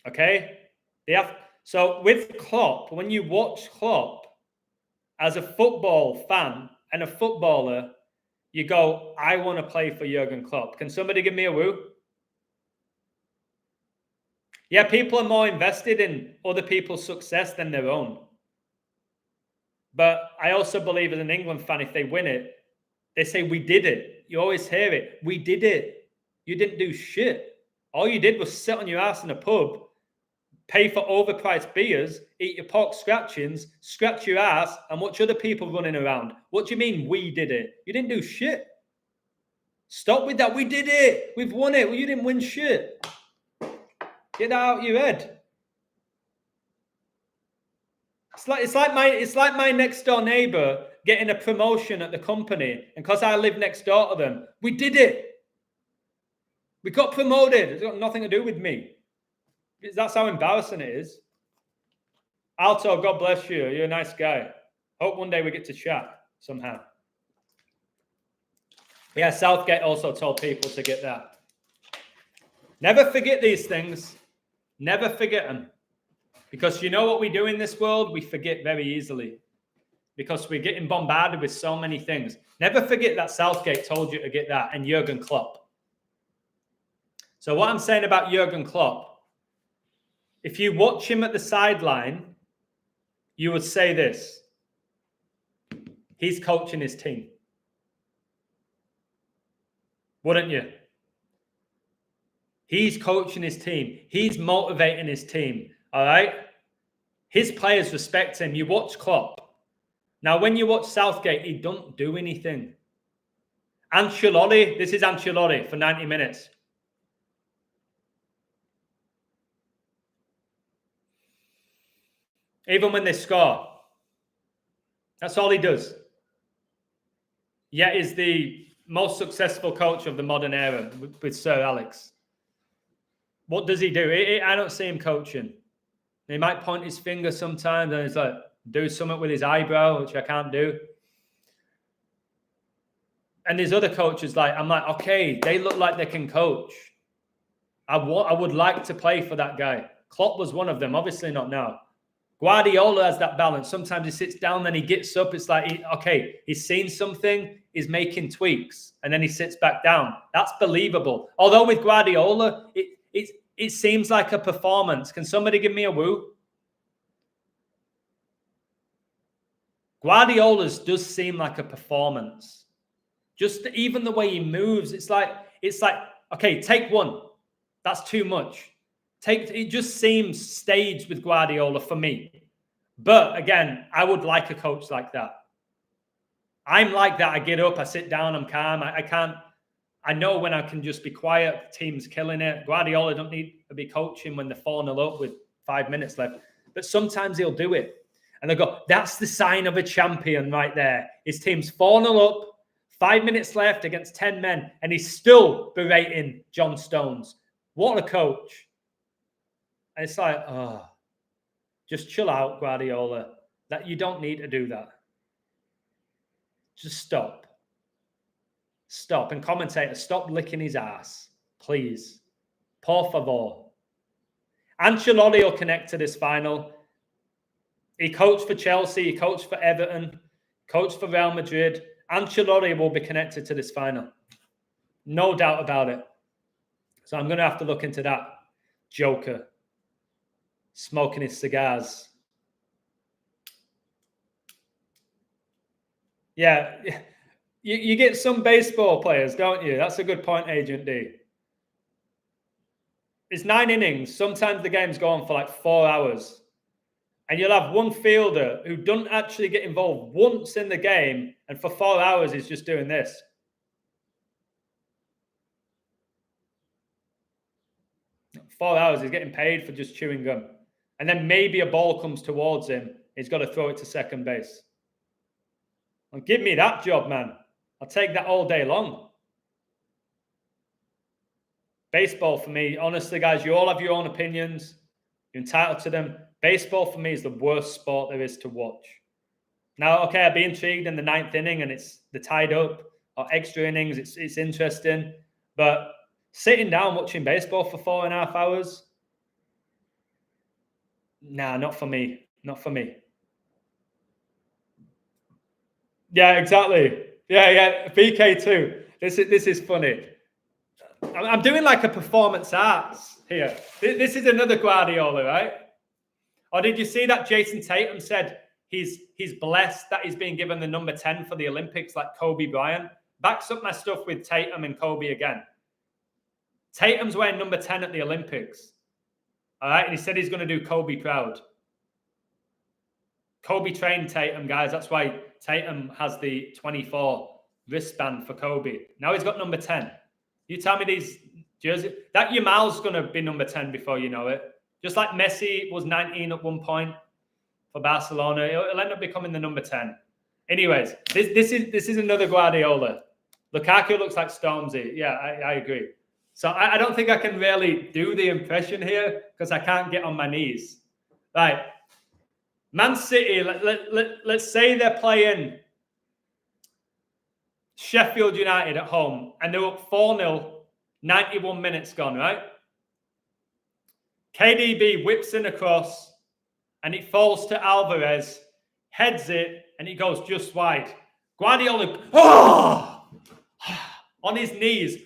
Okay? So with Klopp, when you watch Klopp, as a football fan and a footballer, you go, I want to play for Jurgen Klopp. Can somebody give me a woo? Yeah, people are more invested in other people's success than their own. But I also believe as an England fan, if they win it, they say, we did it. You always hear it. We did it. You didn't do shit. All you did was sit on your ass in a pub, pay for overpriced beers, eat your pork scratchings, scratch your ass, and watch other people running around. What do you mean we did it? You didn't do shit. Stop with that. We did it. We've won it. Well, you didn't win shit. Get that out of your head. It's like my next door neighbor getting a promotion at the company, and because I live next door to them, we did it. We got promoted. It's got nothing to do with me. That's how embarrassing it is. Alto, God bless you. You're a nice guy. Hope one day we get to chat somehow. Yeah, Southgate also told people to get that. Never forget these things. Never forget them. Because you know what we do in this world? We forget very easily. Because we're getting bombarded with so many things. Never forget that Southgate told you to get that, and Jurgen Klopp. So what I'm saying about Jurgen Klopp, if you watch him at the sideline, you would say this. He's coaching his team. Wouldn't you? He's coaching his team. He's motivating his team. All right? His players respect him. You watch Klopp. Now, when you watch Southgate, he don't do anything. Ancelotti, this is Ancelotti for 90 minutes. Even when they score. That's all he does. Yet is the most successful coach of the modern era with Sir Alex. What does he do? I don't see him coaching. He might point his finger sometimes and he's like, do something with his eyebrow, which I can't do. And there's other coaches I'm like, okay, they look like they can coach. I would like to play for that guy. Klopp was one of them, obviously not now. Guardiola has that balance. Sometimes he sits down, then he gets up. It's like, he's seen something, he's making tweaks, and then he sits back down. That's believable. Although with Guardiola, it seems like a performance. Can somebody give me a woo? Guardiola's does seem like a performance. Just even the way he moves, it's like, okay, take one. That's too much. It just seems staged with Guardiola for me. But again, I would like a coach like that. I'm like that. I get up, I sit down, I'm calm. I know when I can just be quiet, the team's killing it. Guardiola don't need to be coaching when they're 4-0 up with 5 minutes left. But sometimes he'll do it. And they'll go, that's the sign of a champion right there. His team's 4-0 up, 5 minutes left against 10 men, and he's still berating John Stones. What a coach. And it's like, just chill out, Guardiola. That you don't need to do that. Just stop. Stop. And commentator, stop licking his ass. Please. Por favor. Ancelotti will connect to this final. He coached for Chelsea. He coached for Everton. Coached for Real Madrid. Ancelotti will be connected to this final. No doubt about it. So I'm going to have to look into that. Joker. Smoking his cigars. Yeah. You get some baseball players, don't you? That's a good point, Agent D. It's 9 innings. Sometimes the game's going for 4 hours. And you'll have one fielder who doesn't actually get involved once in the game, and for 4 hours he's just doing this. For 4 hours he's getting paid for just chewing gum. And then maybe a ball comes towards him. He's got to throw it to second base. Well, give me that job, man. I'll take that all day long. Baseball for me, honestly, guys, you all have your own opinions. You're entitled to them. Baseball for me is the worst sport there is to watch. Now, okay, I'd be intrigued in the 9th inning and they're tied up, or extra innings. It's interesting. But sitting down watching baseball for 4.5 hours, nah, not for me. Not for me. Yeah, exactly. Yeah. BK2. This is funny. I'm doing like a performance arts here. This is another Guardiola, right? Or did you see that Jason Tatum said he's blessed that he's being given the number 10 for the Olympics like Kobe Bryant? Backs up my stuff with Tatum and Kobe again. Tatum's wearing number 10 at the Olympics. All right, and he said he's going to do Kobe proud. Kobe trained Tatum, guys. That's why Tatum has the 24 wristband for Kobe. Now he's got number 10. You tell me these jerseys. That Yamal's going to be number 10 before you know it. Just like Messi was 19 at one point. for Barcelona. He'll end up becoming the number 10. Anyways, this is another Guardiola. Lukaku looks like Stormzy. Yeah, I agree. So I don't think I can really do the impression here because I can't get on my knees. Right. Man City, let's say they're playing Sheffield United at home and they're up 4-0, 91 minutes gone, right? KDB whips in across and it falls to Alvarez, heads it, and it goes just wide. Guardiola, on his knees,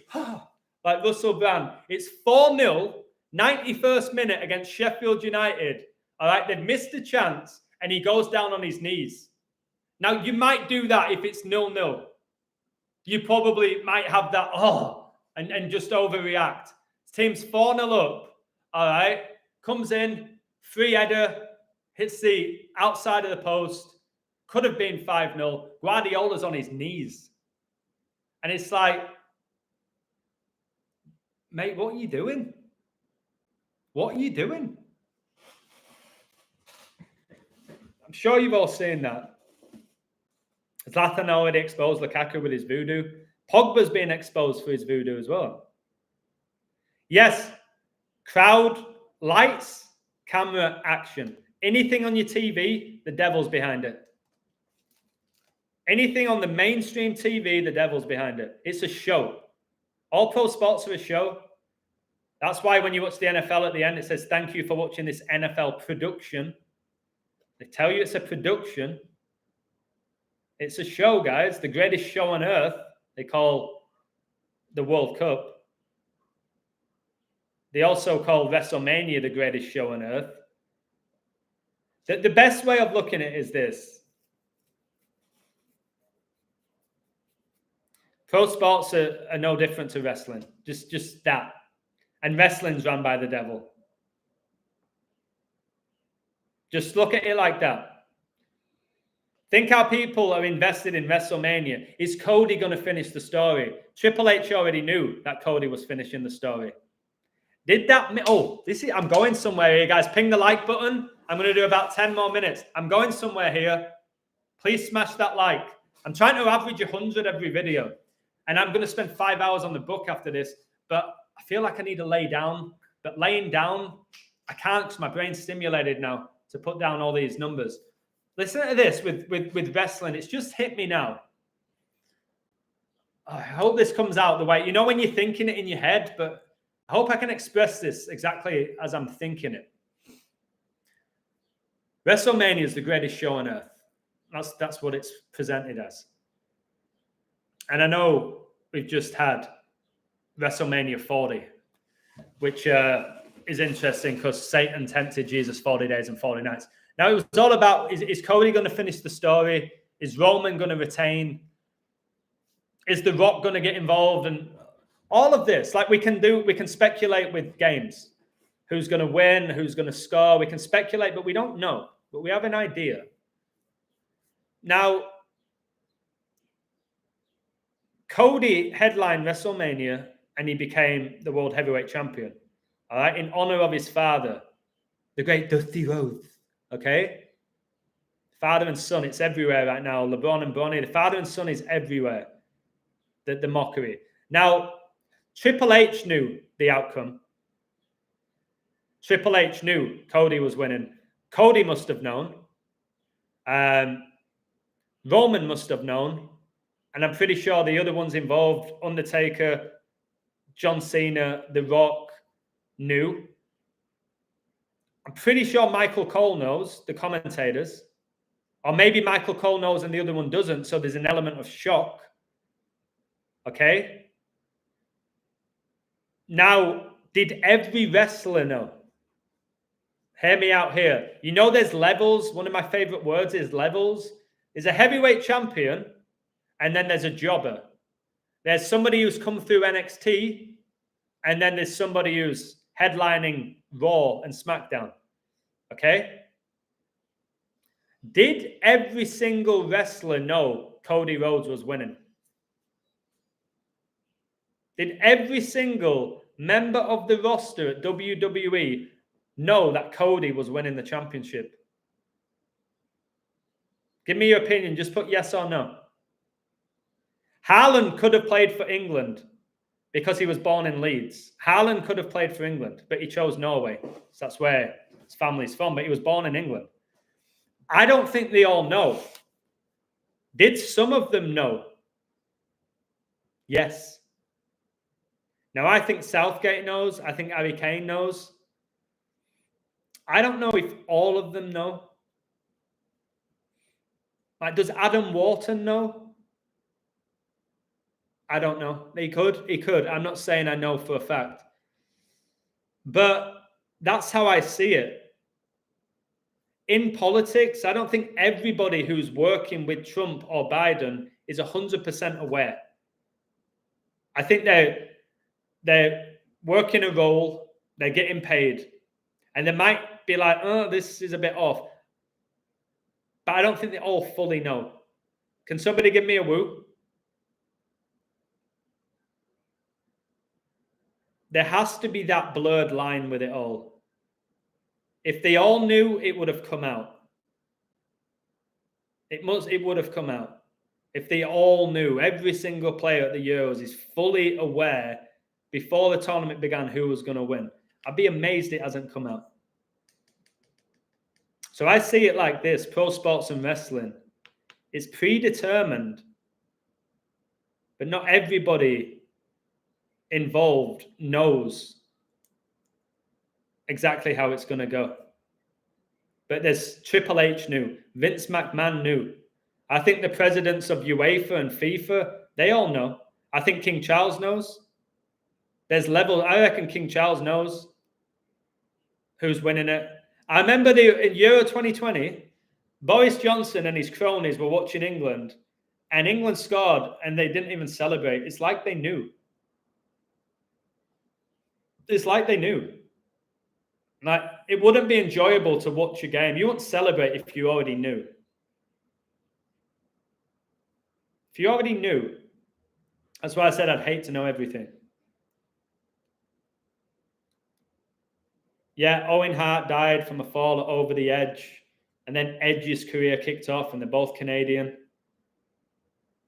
like Russell Brand. It's 4-0, 91st minute against Sheffield United. All right, they've missed a chance, and he goes down on his knees. Now, you might do that if it's 0-0. You probably might have that, and just overreact. Team's 4-0 up, all right, comes in, free header, hits the outside of the post, could have been 5-0. Guardiola's on his knees. And it's like, mate, what are you doing? What are you doing? I'm sure you've all seen that. Zlatan already exposed Lukaku with his voodoo. Pogba's being exposed for his voodoo as well. Yes, crowd, lights, camera, action. Anything on your TV, the devil's behind it. Anything on the mainstream TV, the devil's behind it. It's a show. All pro sports are a show. That's why when you watch the NFL at the end, it says, thank you for watching this NFL production. They tell you it's a production. It's a show, guys. The greatest show on earth, they call the World Cup. They also call WrestleMania the greatest show on earth. The best way of looking at it is this. Pro sports are no different to wrestling. Just that. And wrestling's run by the devil. Just look at it like that. Think how people are invested in WrestleMania. Is Cody going to finish the story? Triple H already knew that Cody was finishing the story. Did that... I'm going somewhere here, guys. Ping the like button. I'm going to do about 10 more minutes. I'm going somewhere here. Please smash that like. I'm trying to average 100 every video. And I'm going to spend 5 hours on the book after this. But I feel like I need to lay down. But laying down, I can't because my brain's stimulated now to put down all these numbers. Listen to this with wrestling. It's just hit me now. I hope this comes out the way. You know when you're thinking it in your head, but I hope I can express this exactly as I'm thinking it. WrestleMania is the greatest show on earth. That's what it's presented as. And I know we've just had WrestleMania 40, which is interesting because Satan tempted Jesus 40 days and 40 nights. Now, it was all about, is Cody going to finish the story? Is Roman going to retain? Is The Rock going to get involved? And all of this, like we can speculate with games. Who's going to win? Who's going to score? We can speculate, but we don't know. But we have an idea. Now, Cody headlined WrestleMania and he became the World Heavyweight Champion. All right, in honor of his father, the great Dusty Rhodes. Okay? Father and son, it's everywhere right now. LeBron and Bronny, the father and son is everywhere. The mockery. Now, Triple H knew the outcome. Triple H knew Cody was winning. Cody must have known. Roman must have known. And I'm pretty sure the other ones involved, Undertaker, John Cena, The Rock, knew. I'm pretty sure Michael Cole knows, the commentators. Or maybe Michael Cole knows and the other one doesn't, so there's an element of shock. Okay? Now, did every wrestler know? Hear me out here. You know there's levels. One of my favorite words is levels. There's a heavyweight champion, and then there's a jobber. There's somebody who's come through NXT, and then there's somebody who's headlining Raw and SmackDown. Okay? Did every single wrestler know Cody Rhodes was winning? Did every single member of the roster at WWE know that Cody was winning the championship? Give me your opinion. Just put yes or no. Haaland could have played for England because he was born in Leeds. Haaland could have played for England, but he chose Norway. So that's where his family's from, but he was born in England. I don't think they all know. Did some of them know? Yes. Now, I think Southgate knows. I think Harry Kane knows. I don't know if all of them know. Like, does Adam Wharton know? I don't know. He could. He could. I'm not saying I know for a fact. But that's how I see it. In politics, I don't think everybody who's working with Trump or Biden is 100% aware. I think they're working a role, they're getting paid, and they might be like, oh, this is a bit off. But I don't think they all fully know. Can somebody give me a woo? There has to be that blurred line with it all. If they all knew, it would have come out. It would have come out. If they all knew, every single player at the Euros is fully aware before the tournament began who was going to win. I'd be amazed it hasn't come out. So I see it like this: pro sports and wrestling is predetermined, but not everybody involved knows exactly how it's going to go. But there's Triple H knew, Vince McMahon knew. I think the presidents of UEFA and FIFA, they all know. I think King Charles knows. There's levels. I reckon King Charles knows who's winning it. I remember in Euro 2020, Boris Johnson and his cronies were watching England, and England scored, and they didn't even celebrate. It's like they knew. It's like they knew. Like, it wouldn't be enjoyable to watch a game. You wouldn't celebrate if you already knew. If you already knew, that's why I said I'd hate to know everything. Yeah, Owen Hart died from a fall over the edge, and then Edge's career kicked off, and they're both Canadian.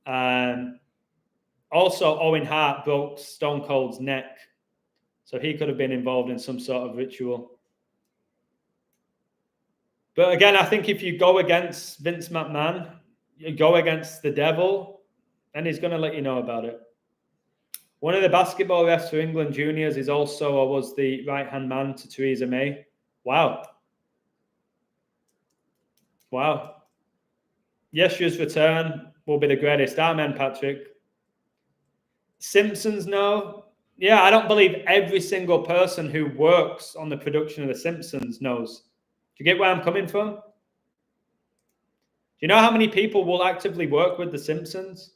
Also, Owen Hart broke Stone Cold's neck, so he could have been involved in some sort of ritual. But again, I think if you go against Vince McMahon, you go against the devil, and he's going to let you know about it. One of the basketball refs for England juniors is also, or was the right-hand man to Theresa May. Wow. Wow. Yeshua's return will be the greatest. Amen, Patrick. Simpsons, no. Yeah, I don't believe every single person who works on the production of The Simpsons knows. Do you get where I'm coming from? Do you know how many people will actively work with The Simpsons?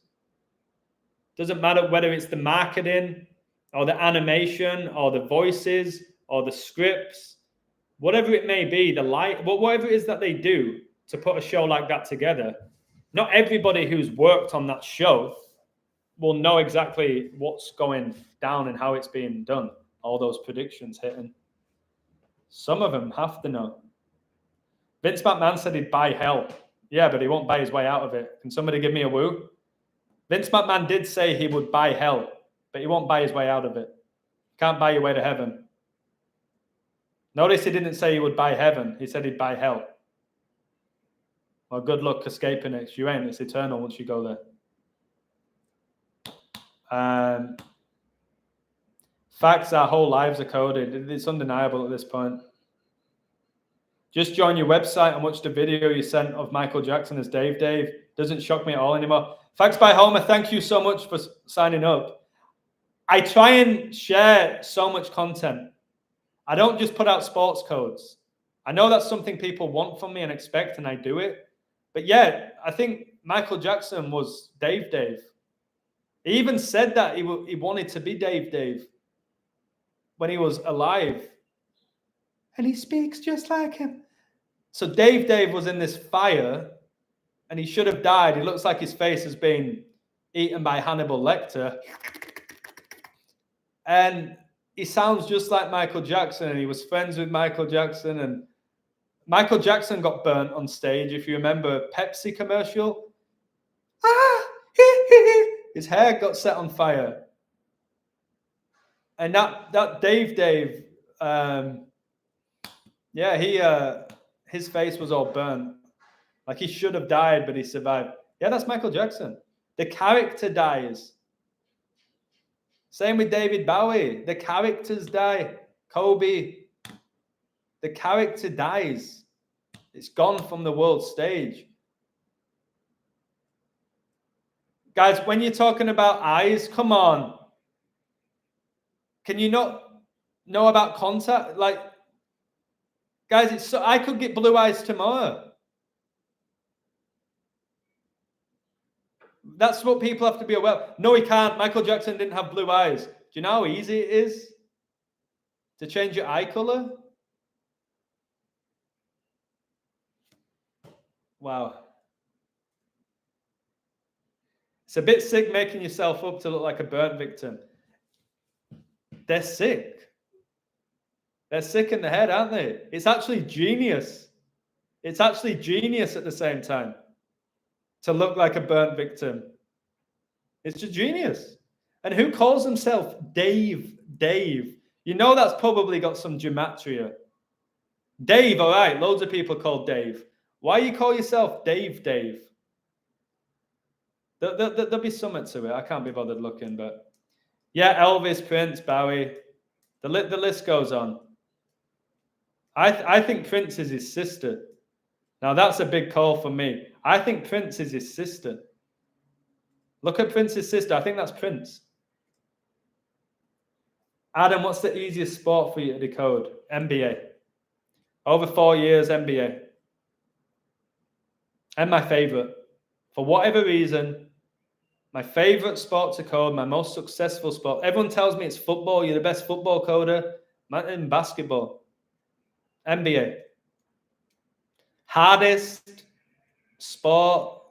Doesn't matter whether it's the marketing or the animation or the voices or the scripts, whatever it may be, the light, whatever it is that they do to put a show like that together. Not everybody who's worked on that show will know exactly what's going down and how it's being done. All those predictions hitting. Some of them have to know. Vince McMahon said he'd buy hell. Yeah, but he won't buy his way out of it. Can somebody give me a woo? Vince McMahon did say he would buy hell, but he won't buy his way out of it. Can't buy your way to heaven. Notice he didn't say he would buy heaven. He said he'd buy hell. Well, good luck escaping it. You ain't. It's eternal once you go there. Facts, our whole lives are coded. It's undeniable at this point. Just join your website and watch the video you sent of Michael Jackson as Dave. Doesn't shock me at all anymore. Facts by Homer, thank you so much for signing up. I try and share so much content. I don't just put out sports codes. I know that's something people want from me and expect, and I do it. But yeah, I think Michael Jackson was Dave. He even said that he wanted to be Dave when he was alive. And he speaks just like him. So Dave was in this fire, and he should have died. He looks like his face has been eaten by Hannibal Lecter. And he sounds just like Michael Jackson, and he was friends with Michael Jackson, and Michael Jackson got burnt on stage. If you remember Pepsi commercial, his hair got set on fire. And that Dave, his face was all burnt. Like he should have died, but he survived. Yeah, that's Michael Jackson. The character dies. Same with David Bowie. The characters die. Kobe. The character dies. It's gone from the world stage. Guys, when you're talking about eyes, come on. Can you not know about contact? Like, guys, I could get blue eyes tomorrow. That's what people have to be aware of. No, he can't. Michael Jackson didn't have blue eyes. Do you know how easy it is to change your eye color? Wow. It's a bit sick making yourself up to look like a burn victim. They're sick. They're sick in the head, aren't they? It's actually genius. It's actually genius at the same time to look like a burnt victim. It's just genius. And who calls himself Dave? You know that's probably got some gematria. Dave, all right. Loads of people call Dave. Why you call yourself Dave? There'll be something to it. I can't be bothered looking, but yeah, Elvis, Prince, Bowie. The list goes on. I think Prince is his sister. Now that's a big call for me. I think Prince is his sister. Look at Prince's sister. I think that's Prince. Adam, what's the easiest sport for you to decode? NBA. Over 4 years, NBA. And my favorite. For whatever reason, my favorite sport to code, my most successful sport. Everyone tells me it's football. You're the best football coder. In basketball. NBA. Hardest sport.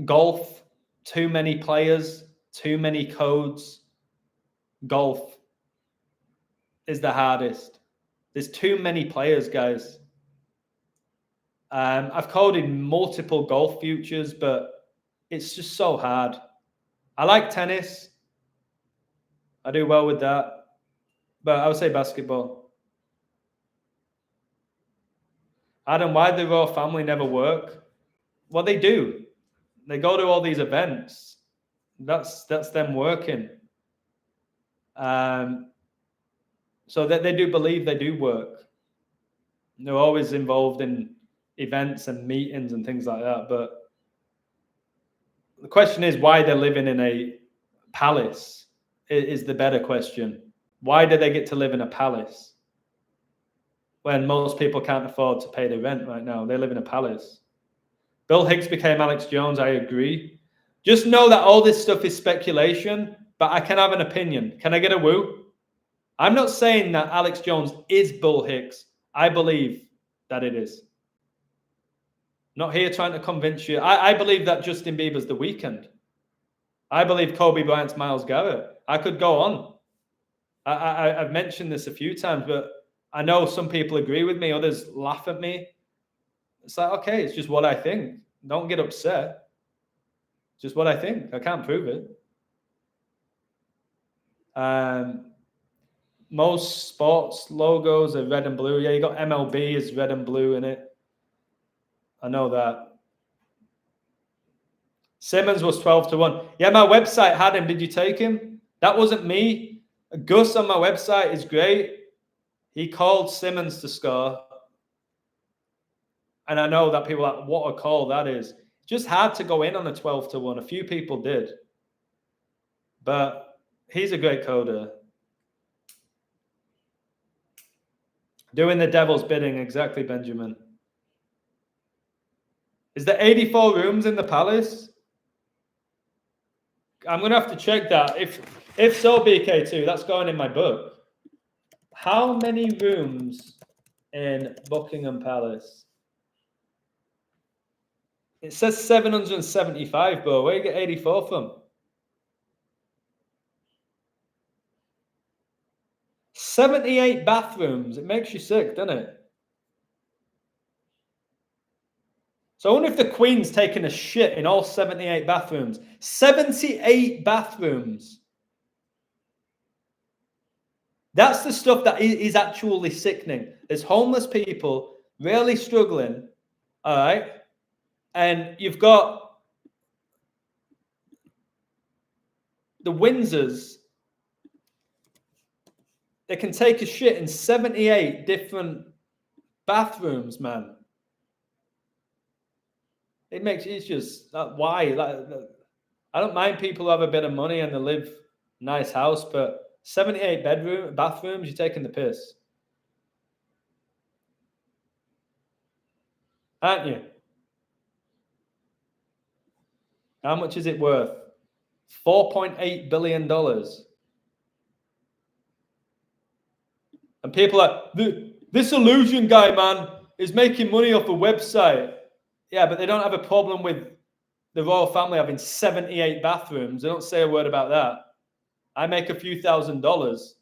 Golf. Too many players. Too many codes. Golf is the hardest. There's too many players, guys. I've coded multiple golf futures, but it's just so hard. I like tennis. I do well with that. But I would say basketball. Adam, why did the royal family never work? Well, they do. They go to all these events. That's them working. So that they do believe they do work. They're always involved in events and meetings and things like that. But the question is why they're living in a palace is the better question. Why do they get to live in a palace when most people can't afford to pay the rent right now? They live in a palace. Bill Hicks became Alex Jones. I agree. Just know that all this stuff is speculation, but I can have an opinion. Can I get a woo? I'm not saying that Alex Jones is Bill Hicks. I believe that it is. Not here trying to convince you. I believe that Justin Bieber's The Weeknd. I believe Kobe Bryant's Myles Garrett. I could go on. I've mentioned this a few times, but I know some people agree with me. Others laugh at me. It's like, okay, it's just what I think. Don't get upset. Just what I think. I can't prove it. Most sports logos are red and blue. Yeah, you got MLB is red and blue in it. I know that. Simmons was 12-1. Yeah, my website had him. Did you take him? That wasn't me. Gus on my website is great. He called Simmons to score. And I know that people are like, what a call that is. Just hard to go in on a 12-1. A few people did. But he's a great coder. Doing the devil's bidding. Exactly, Benjamin. Is there 84 rooms in the palace? I'm going to have to check that. If so, BK2, that's going in my book. How many rooms in Buckingham Palace? It says 775, bro. Where do you get 84 from? 78 bathrooms. It makes you sick, doesn't it? So I wonder if the Queen's taken a shit in all 78 bathrooms. 78 bathrooms. That's the stuff that is actually sickening. There's homeless people really struggling, all right? And you've got the Windsors. They can take a shit in 78 different bathrooms, man. It's just, why? I don't mind people who have a bit of money and they live in a nice house, but 78 bathrooms, you're taking the piss. Aren't you? How much is it worth? $4.8 billion. And people are, this illusion guy, man, is making money off a website. Yeah, but they don't have a problem with the royal family having 78 bathrooms. They don't say a word about that. I make a few $1,000s.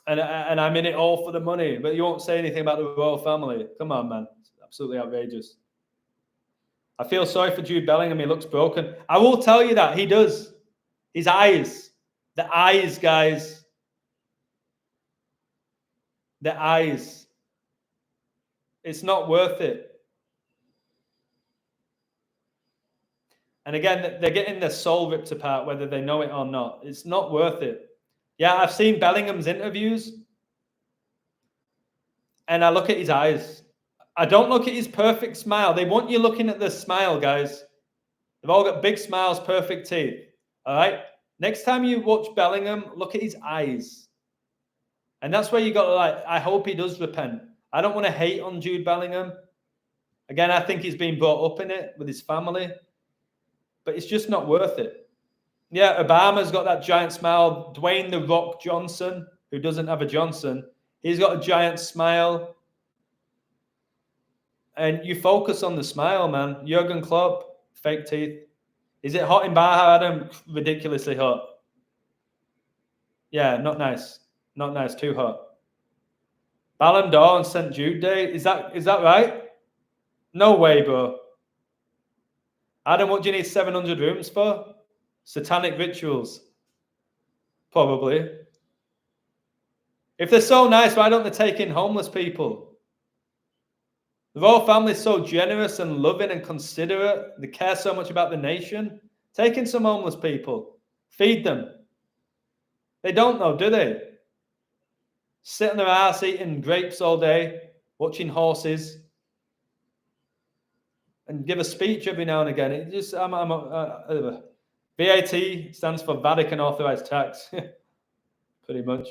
And I'm in it all for the money. But you won't say anything about the royal family. Come on, man. It's absolutely outrageous. I feel sorry for Jude Bellingham. He looks broken. I will tell you that. He does. His eyes. The eyes, guys. The eyes. It's not worth it. And again, they're getting their soul ripped apart, whether they know it or not. It's not worth it. Yeah, I've seen Bellingham's interviews. And I look at his eyes. I don't look at his perfect smile. They want you looking at the smile, guys. They've all got big smiles, perfect teeth. All right? Next time you watch Bellingham, look at his eyes. And that's where you got to, like, I hope he does repent. I don't want to hate on Jude Bellingham. Again, I think he's been brought up in it with his family. But it's just not worth it. Yeah, Obama's got that giant smile. Dwayne "The Rock" Johnson, who doesn't have a Johnson, he's got a giant smile. And you focus on the smile, man. Jurgen Klopp, fake teeth. Is it hot in Baja, Adam? Ridiculously hot. Yeah, not nice. Not nice, too hot. Ballon d'Or on St. Jude Day. Is that right? No way, bro. Adam, what do you need 700 rooms for? Satanic rituals. Probably. If they're so nice, why don't they take in homeless people? The royal family is so generous and loving and considerate. They care so much about the nation. Take in some homeless people. Feed them. They don't know, do they? Sit on their ass eating grapes all day, watching horses, and give a speech every now and again. It just, VAT stands for Vatican Authorized Tax, pretty much.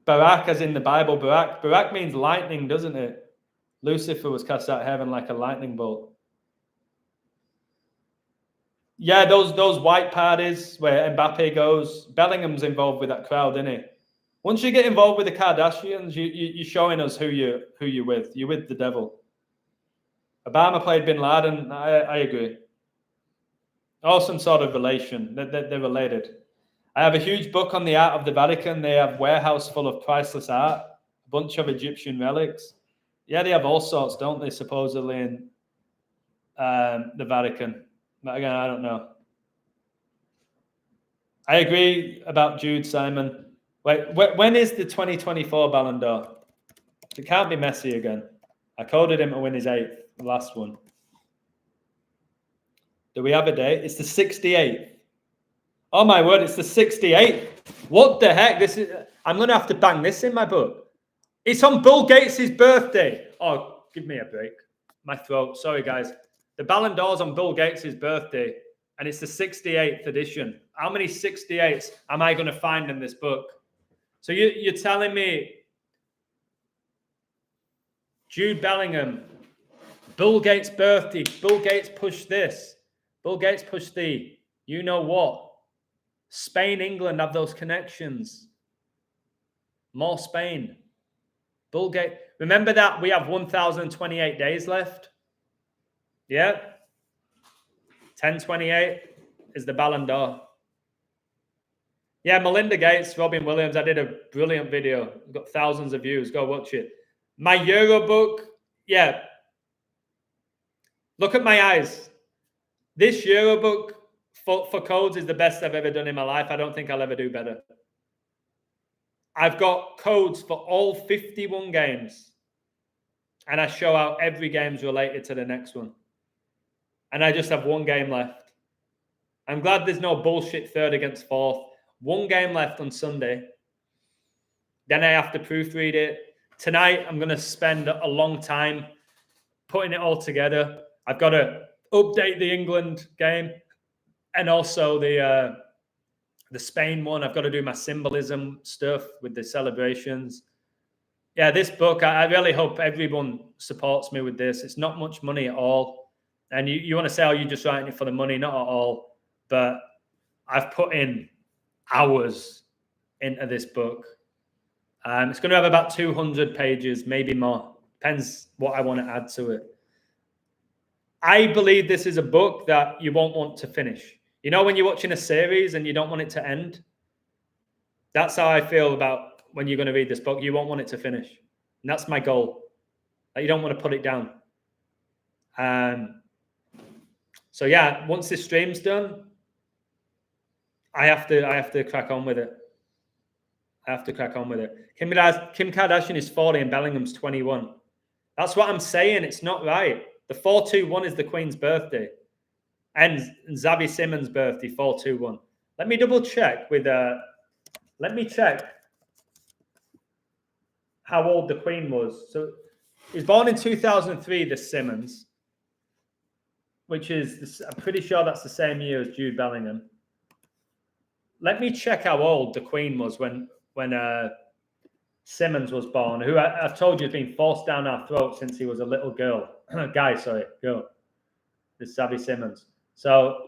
Barak, as in the Bible, Barak means lightning, doesn't it? Lucifer was cast out of heaven like a lightning bolt. Yeah, those white parties where Mbappe goes, Bellingham's involved with that crowd, isn't he? Once you get involved with the Kardashians, you're showing us who you're with. You're with the devil. Obama played Bin Laden. I agree. Or some sort of relation. They're related. I have a huge book on the art of the Vatican. They have a warehouse full of priceless art, a bunch of Egyptian relics. Yeah, they have all sorts, don't they, supposedly, in the Vatican. But again, I don't know. I agree about Jude, Simon. Wait, when is the 2024 Ballon d'Or? It can't be Messi again. I coded him to win his 8th, the last one. Do we have a date? It's the 68th. Oh my word, it's the 68th. What the heck? I'm going to have to bang this in my book. It's on Bill Gates' birthday. Oh, give me a break. My throat. Sorry, guys. The Ballon d'Or's on Bill Gates' birthday, and it's the 68th edition. How many 68s am I going to find in this book? So you're telling me Jude Bellingham, Bill Gates' birthday, Bill Gates pushed this, Bill Gates pushed the, you know what? Spain, England have those connections. More Spain. Bill Gates. Remember that we have 1,028 days left? Yeah. 1028. is the Ballon d'Or. Yeah, Melinda Gates, Robin Williams. I did a brilliant video. Got thousands of views. Go watch it. My Euro book. Yeah. Look at my eyes. This Euro book for codes is the best I've ever done in my life. I don't think I'll ever do better. I've got codes for all 51 games. And I show out every game's related to the next one. And I just have one game left. I'm glad there's no bullshit third against fourth. One game left on Sunday. Then I have to proofread it. Tonight, I'm going to spend a long time putting it all together. I've got to update the England game and also the Spain one. I've got to do my symbolism stuff with the celebrations. Yeah, this book, I really hope everyone supports me with this. It's not much money at all. And you want to say, oh, you're just writing it for the money. Not at all. But I've put in hours into this book. It's going to have about 200 pages, maybe more. Depends what I want to add to it. I believe this is a book that you won't want to finish. You know, when you're watching a series and you don't want it to end? That's how I feel about when you're going to read this book. You won't want it to finish. And that's my goal. That you don't want to put it down. So yeah, once this stream's done, I have to crack on with it. I have to crack on with it. Kim Kardashian is 40 and Bellingham's 21. That's what I'm saying. It's not right. The 421 is the Queen's birthday. And Xavi Simmons' birthday, 421. Let me double check with let me check how old the Queen was. So he's born in 2003, this Simmons, which is, I'm pretty sure that's the same year as Jude Bellingham. Let me check how old the Queen was when Simmons was born, who I've told you has been forced down our throat since he was a little girl. Girl. This Xavi Simmons. So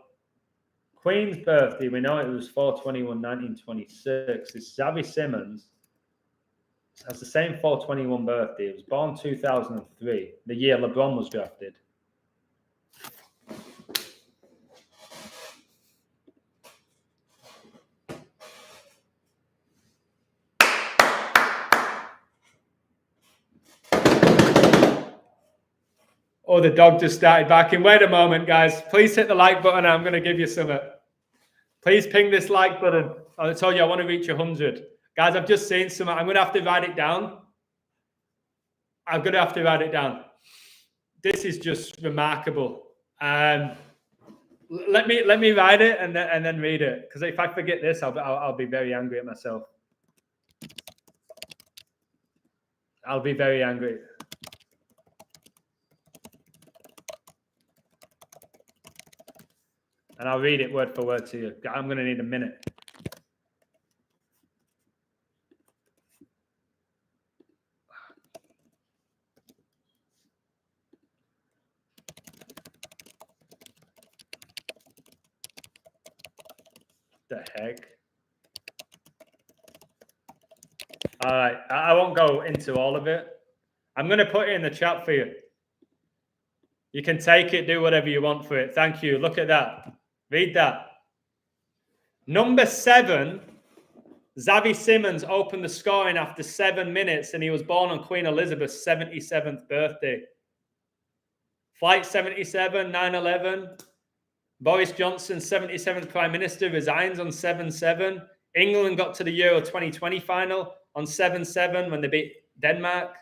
Queen's birthday, we know it was 4/21/1926. This Xavi Simmons has the same 4/21 birthday. He was born 2003, the year LeBron was drafted. Oh, the dog just started barking. Wait a moment, guys. Please hit the like button. I'm going to give you something. Please ping this like button. I told you I want to reach 100. Guys, I've just seen something. I'm going to have to write it down. I'm going to have to write it down. This is just remarkable. Let me write it and then read it. Because if I forget this, I'll be very angry at myself. I'll be very angry. And I'll read it word for word to you. I'm going to need a minute. The heck? All right. I won't go into all of it. I'm going to put it in the chat for you. You can take it, do whatever you want for it. Thank you. Look at that. Read that. Number 7, Xavi Simmons opened the scoring after 7 minutes, and he was born on Queen Elizabeth's 77th birthday. Flight 77, 9/11. Boris Johnson, 77th Prime Minister, resigns on 7/7. England got to the Euro 2020 final on 7/7 when they beat Denmark.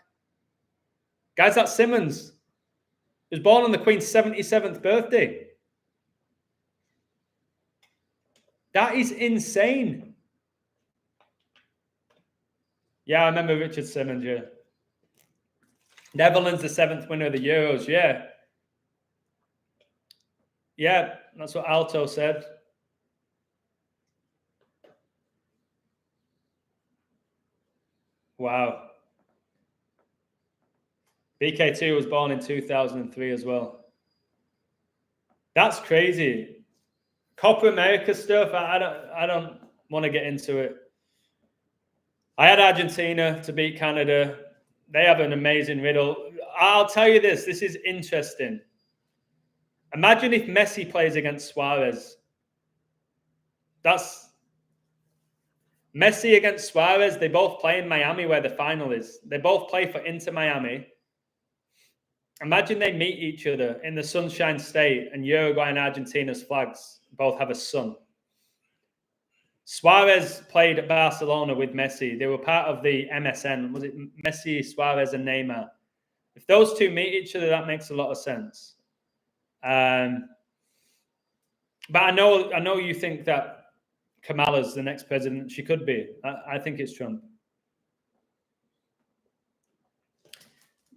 Guys, that's Simmons. He was born on the Queen's 77th birthday. That is insane. Yeah, I remember Richard Simmons, yeah. Netherlands, the 7th winner of the Euros, yeah. Yeah, that's what Alto said. Wow. BK2 was born in 2003 as well. That's crazy. Copa America stuff, I don't want to get into it. I had Argentina to beat Canada. They have an amazing riddle. I'll tell you this is interesting. Imagine if Messi plays against Suarez. That's Messi against Suarez. They both play in Miami where the final is. They both play for Inter Miami. Imagine they meet each other in the Sunshine State and Uruguay and Argentina's flags both have a sun. Suarez played at Barcelona with Messi. They were part of the MSN. Was it Messi, Suarez, and Neymar? If those two meet each other, that makes a lot of sense. But I know you think that Kamala's the next president. She could be. I think it's Trump.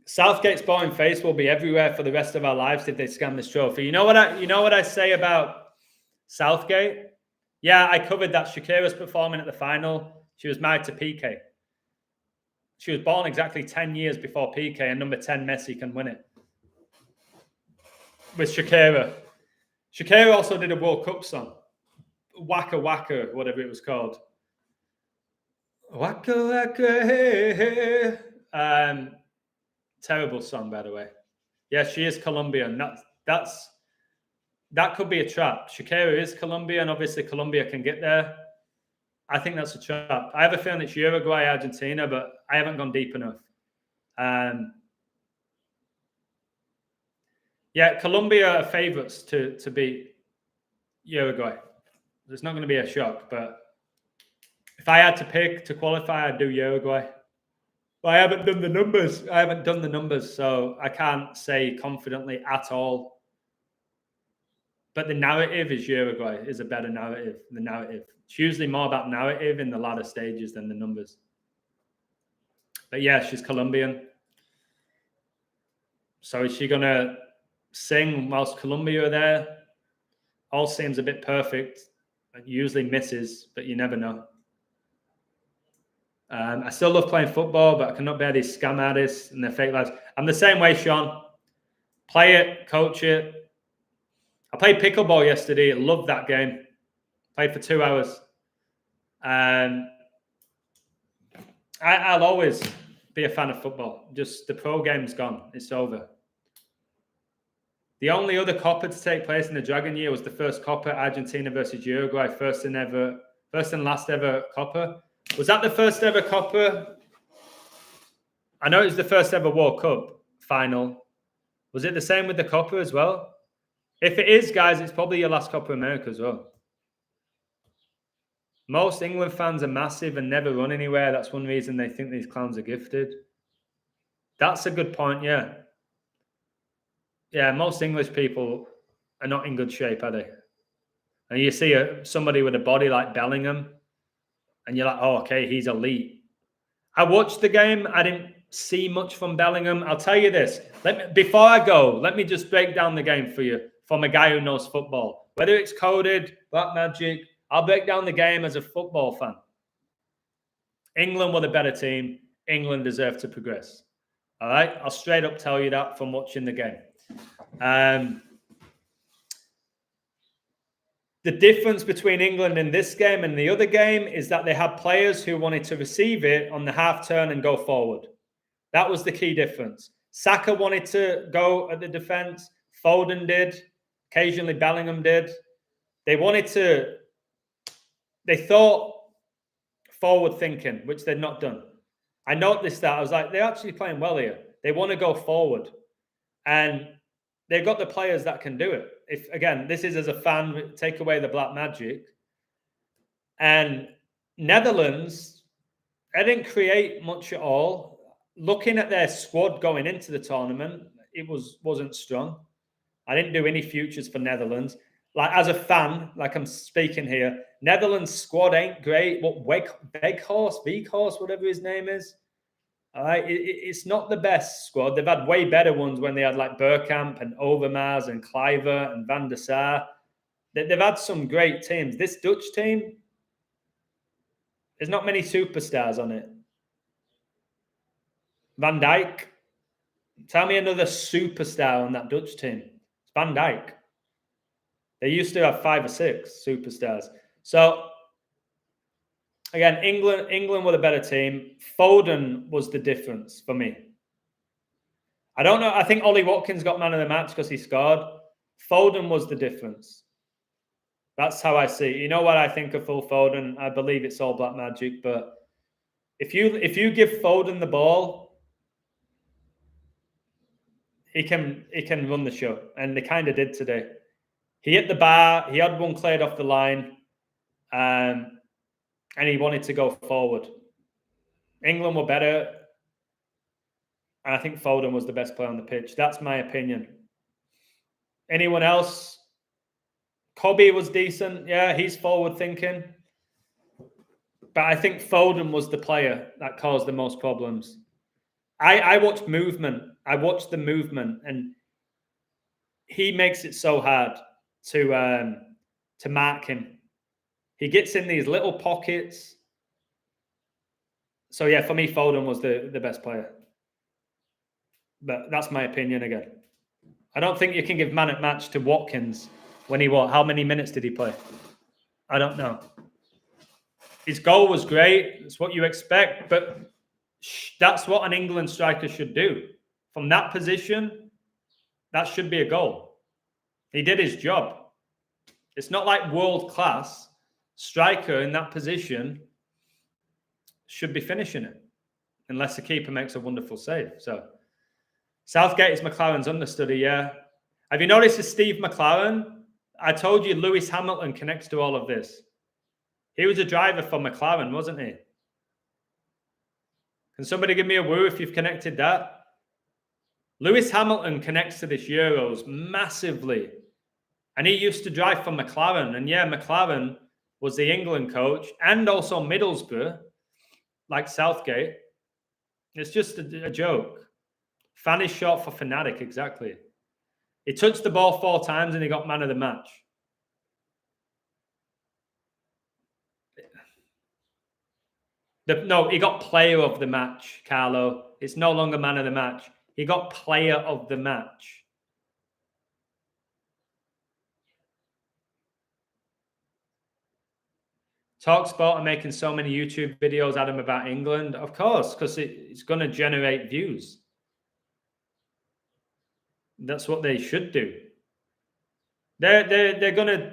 Southgate's boring face will be everywhere for the rest of our lives if they scam this trophy. You know what I say about Southgate? Yeah, I covered that Shakira's performing at the final. She was married to Piqué. She was born exactly 10 years before Piqué, and number 10 Messi can win it. With Shakira. Shakira also did a World Cup song. Waka Waka, whatever it was called. Waka Waka, hey, hey. Terrible song, by the way. Yeah, she is Colombian. That could be a trap. Shakira is Colombian. Obviously, Colombia can get there. I think that's a trap. I have a feeling it's Uruguay, Argentina, but I haven't gone deep enough. Yeah, Colombia are favourites to beat Uruguay. It's not going to be a shock, but if I had to pick to qualify, I'd do Uruguay. But I haven't done the numbers. So I can't say confidently at all. But the narrative is Uruguay is a better narrative. The narrative. It's usually more about narrative in the latter stages than the numbers. But yeah, she's Colombian. So is she going to sing whilst Colombia are there? All seems a bit perfect. It usually misses, but you never know. I still love playing football, but I cannot bear these scam artists and their fake lives. I'm the same way, Sean. Play it, coach it. I played pickleball yesterday. Loved that game. Played for 2 hours. I'll always be a fan of football. Just the pro game's gone. It's over. The only other Copa to take place in the Dragon year was the first Copa, Argentina versus Uruguay, first and last ever Copa. Was that the first ever Copa? I know it was the first ever World Cup final. Was it the same with the Copa as well? If it is, guys, it's probably your last Copa America as well. Most England fans are massive and never run anywhere. That's one reason they think these clowns are gifted. That's a good point, yeah. Yeah, most English people are not in good shape, are they? And you see somebody with a body like Bellingham, and you're like, oh, okay, he's elite. I watched the game. I didn't see much from Bellingham. I'll tell you this. Before I go, let me just break down the game for you from a guy who knows football. Whether it's coded, black magic, I'll break down the game as a football fan. England were the better team. England deserved to progress. All right? I'll straight up tell you that from watching the game. The difference between England in this game and the other game is that they had players who wanted to receive it on the half turn and go forward. That was the key difference. Saka wanted to go at the defense. Foden did. Occasionally Bellingham did. They thought forward thinking, which they'd not done. I noticed that. I was like, they're actually playing well here. They want to go forward. And they've got the players that can do it. If, again, this is as a fan, take away the black magic. And Netherlands, they didn't create much at all. Looking at their squad going into the tournament, it wasn't strong. I didn't do any futures for Netherlands. Like, as a fan, like I'm speaking here, Netherlands squad ain't great. What Weghorst, whatever his name is. All right, it's not the best squad. They've had way better ones when they had like Bergkamp and Overmars and Kluivert and Van der Sar. They've had some great teams. This Dutch team, there's not many superstars on it. Van Dijk. Tell me another superstar on that Dutch team. It's Van Dijk. They used to have 5 or 6 superstars. So, again, England were the better team. Foden was the difference for me. I don't know. I think Ollie Watkins got man of the match because he scored. Foden was the difference. That's how I see it. You know what I think of Phil Foden? I believe it's all black magic, but if you give Foden the ball, he can run the show, and they kind of did today. He hit the bar. He had one cleared off the line, and he wanted to go forward. England were better, and I think Foden was the best player on the pitch. That's my opinion. Anyone else? Kobe was decent. Yeah, he's forward thinking. But I think Foden was the player that caused the most problems. I watched movement. I watched the movement, and he makes it so hard to mark him. He gets in these little pockets. So yeah, for me, Foden was the best player. But that's my opinion again. I don't think you can give man at match to Watkins when he what? How many minutes did he play? I don't know. His goal was great. It's what you expect, but that's what an England striker should do. From that position, that should be a goal. He did his job. It's not like world-class striker in that position should be finishing it, unless the keeper makes a wonderful save. So Southgate is McLaren's understudy, yeah. Have you noticed with Steve McLaren? I told you Lewis Hamilton connects to all of this. He was a driver for McLaren, wasn't he? Can somebody give me a woo if you've connected that? Lewis Hamilton connects to this Euros massively. And he used to drive for McLaren. And yeah, McLaren was the England coach and also Middlesbrough, like Southgate. It's just a joke. Fan is short for fanatic, exactly. He touched the ball 4 times and he got man of the match. No, he got player of the match, Carlo. It's no longer man of the match. He got player of the match. TalkSport are making so many YouTube videos, Adam, about England. Of course, because it's going to generate views. That's what they should do. They're going to...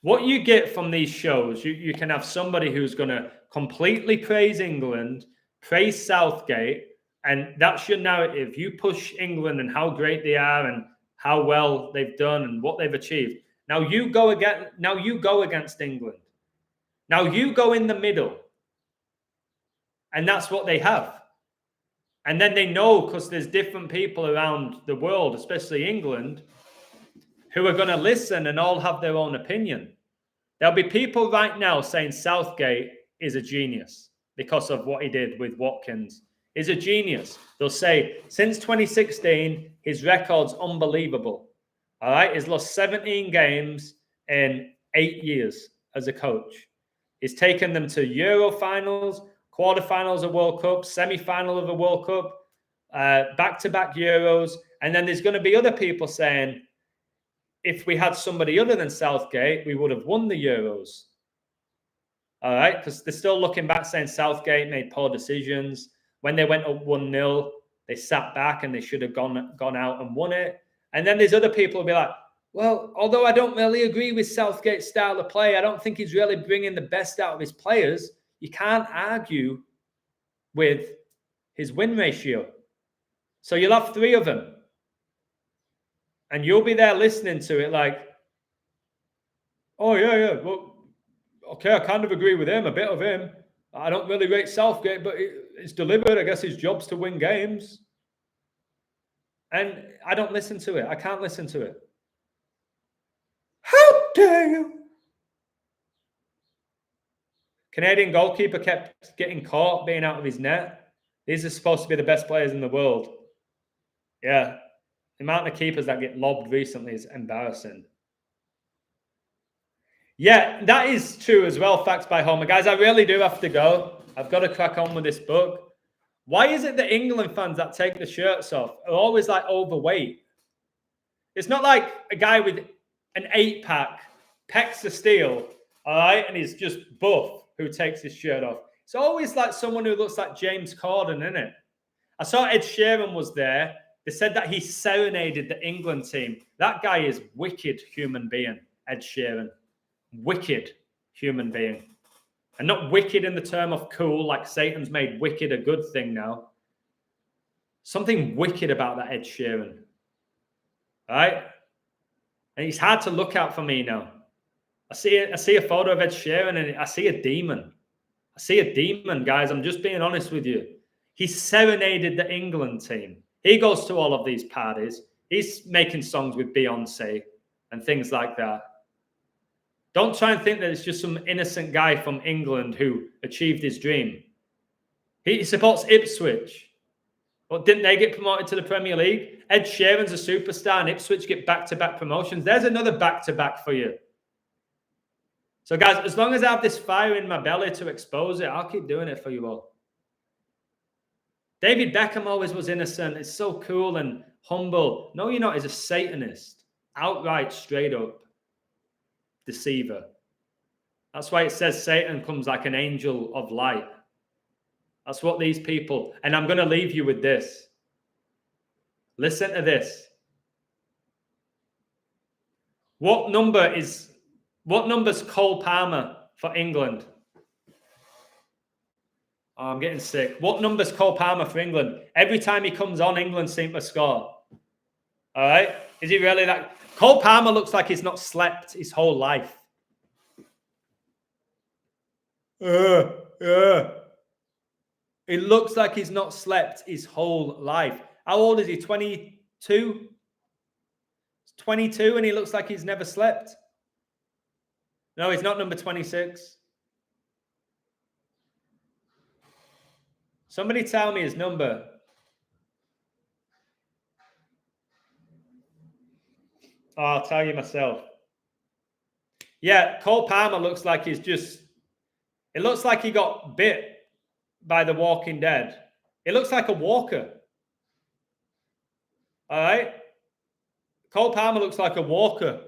What you get from these shows, you can have somebody who's going to completely praise England, praise Southgate, and that's your narrative. You push England and how great they are and how well they've done and what they've achieved. Now you go against England. Now you go in the middle. And that's what they have. And then they know, because there's different people around the world, especially England, who are going to listen and all have their own opinion. There'll be people right now saying Southgate is a genius because of what he did with Watkins. He's a genius. They'll say, since 2016, his record's unbelievable. All right? He's lost 17 games in 8 years as a coach. He's taken them to Euro finals, quarterfinals of World Cup, semi-final of a World Cup, back-to-back Euros. And then there's going to be other people saying, if we had somebody other than Southgate, we would have won the Euros. All right? Because they're still looking back saying Southgate made poor decisions. When they went up 1-0, they sat back and they should have gone out and won it. And then there's other people who'll be like, well, although I don't really agree with Southgate's style of play, I don't think he's really bringing the best out of his players. You can't argue with his win ratio. So you'll have 3 of them. And you'll be there listening to it like, oh, yeah, well, okay, I kind of agree with him, a bit of him. I don't really rate Southgate, but it's delivered. I guess his job's to win games. And I don't listen to it. I can't listen to it. How dare you? Canadian goalkeeper kept getting caught, being out of his net. These are supposed to be the best players in the world. Yeah. The amount of keepers that get lobbed recently is embarrassing. Yeah, that is true as well. Facts by Homer. Guys, I really do have to go. I've got to crack on with this book. Why is it that England fans that take the shirts off are always like overweight? It's not like a guy with an 8-pack, pecs of steel, all right, and he's just buff who takes his shirt off. It's always like someone who looks like James Corden, isn't it? I saw Ed Sheeran was there. They said that he serenaded the England team. That guy is wicked human being, Ed Sheeran. wicked human being. And not wicked in the term of cool, like Satan's made wicked a good thing now. Something wicked about that Ed Sheeran. Right? And he's hard to look at for me now. I see a photo of Ed Sheeran and I see a demon. I see a demon, guys. I'm just being honest with you. He serenaded the England team. He goes to all of these parties. He's making songs with Beyonce and things like that. Don't try and think that it's just some innocent guy from England who achieved his dream. He supports Ipswich. But didn't they get promoted to the Premier League? Ed Sheeran's a superstar and Ipswich get back-to-back promotions. There's another back-to-back for you. So, guys, as long as I have this fire in my belly to expose it, I'll keep doing it for you all. David Beckham always was innocent. It's so cool and humble. No, you're not. He's a Satanist. Outright, straight up deceiver. That's why it says Satan comes like an angel of light. That's what these people... And I'm going to leave you with this. Listen to this. What number's Cole Palmer for England? Oh, I'm getting sick. What number's Cole Palmer for England? Every time he comes on, England seem to score. All right? Is he really that? Cole Palmer looks like he's not slept his whole life. He looks like he's not slept his whole life. How old is he? 22? He's 22 and he looks like he's never slept. No, he's not number 26. Somebody tell me his number. Oh, I'll tell you myself. Yeah, Cole Palmer looks like he's just... It looks like he got bit by the Walking Dead. It looks like a walker. All right? Cole Palmer looks like a walker.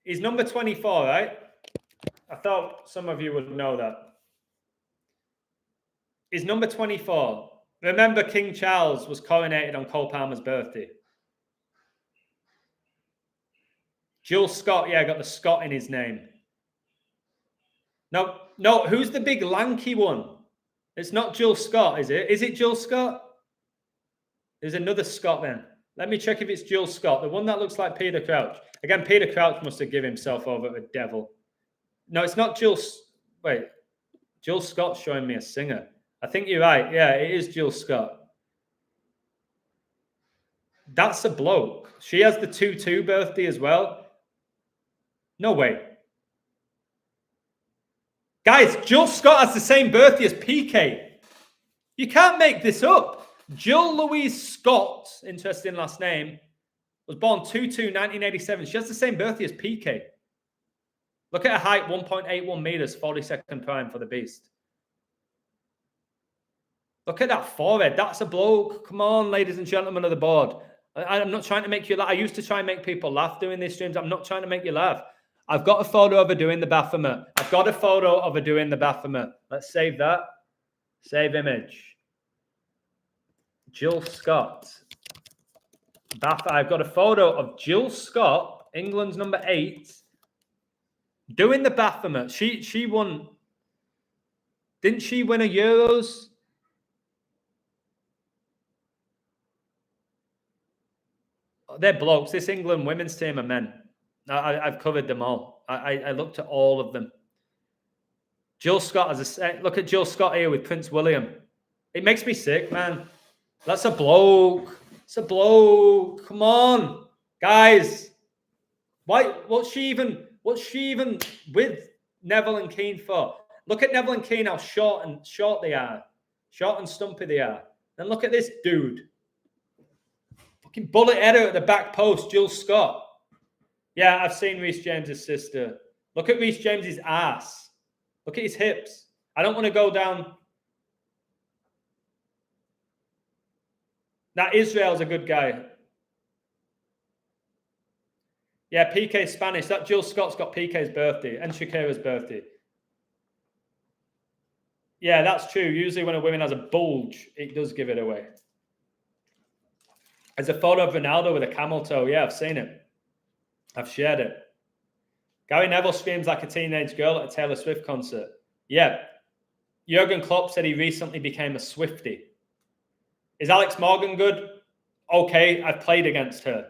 He's number 24, right? I thought some of you would know that. He's number 24. Remember, King Charles was coronated on Cole Palmer's birthday. Jill Scott, yeah, got the Scott in his name. No, who's the big lanky one? It's not Jill Scott, is it? Is it Jill Scott? There's another Scott then. Let me check if it's Jill Scott, the one that looks like Peter Crouch. Again, Peter Crouch must have given himself over to the devil. No, it's not Jill. Wait, Jill Scott's showing me a singer. I think you're right. Yeah, it is Jill Scott. That's a bloke. She has the 2-2 birthday as well. No way. Guys, Jill Scott has the same birthday as PK. You can't make this up. Jill Louise Scott, interesting last name, was born 2-2, 1987. She has the same birthday as PK. Look at her height, 1.81 meters, 42nd prime for the beast. Look at that forehead. That's a bloke. Come on, ladies and gentlemen of the board. I'm not trying to make you laugh. I used to try and make people laugh doing these streams. I'm not trying to make you laugh. I've got a photo of her doing the Baphomet. I've got a photo of her doing the Baphomet. Let's save that. Save image. Jill Scott. I've got a photo of Jill Scott, England's number 8, doing the Baphomet. She won. Didn't she win a Euros? They're blokes. This England women's team are men. I've covered them all. I looked at all of them. Jill Scott has a look at Jill Scott here with Prince William. It makes me sick, man. That's a bloke. It's a bloke. Come on, guys. Why? What's she even with Neville and Keane for? Look at Neville and Keane, how short they are, short and stumpy they are. Then look at this dude. Fucking bullet header at the back post, Jill Scott. Yeah, I've seen Reece James's sister. Look at Reece James's ass. Look at his hips. I don't want to go down. That Israel's a good guy. Yeah, PK's Spanish. That Jill Scott's got PK's birthday and Shakira's birthday. Yeah, that's true. Usually when a woman has a bulge, it does give it away. There's a photo of Ronaldo with a camel toe. Yeah, I've seen it. I've shared it. Gary Neville screams like a teenage girl at a Taylor Swift concert. Yeah. Jurgen Klopp said he recently became a Swiftie. Is Alex Morgan good? Okay, I've played against her.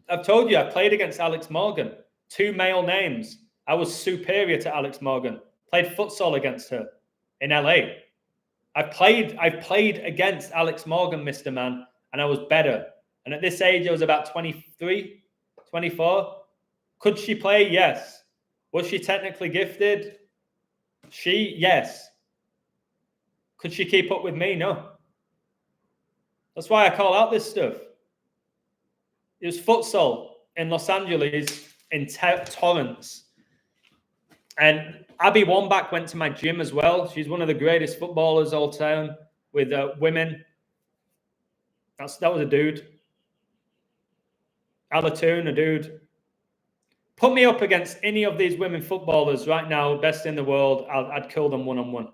I've told you, I played against Alex Morgan. 2 male names. I was superior to Alex Morgan. Played futsal against her in LA. I've played against Alex Morgan, Mr. Man, and I was better. And at this age, I was about 23, 24. Could she play? Yes. Was she technically gifted? Yes. Could she keep up with me? No. That's why I call out this stuff. It was futsal in Los Angeles, in Torrance. And Abby Wambach went to my gym as well. She's one of the greatest footballers all time with women. That was a dude. Alatoon, a dude. Put me up against any of these women footballers right now, best in the world. I'd kill them one-on-one.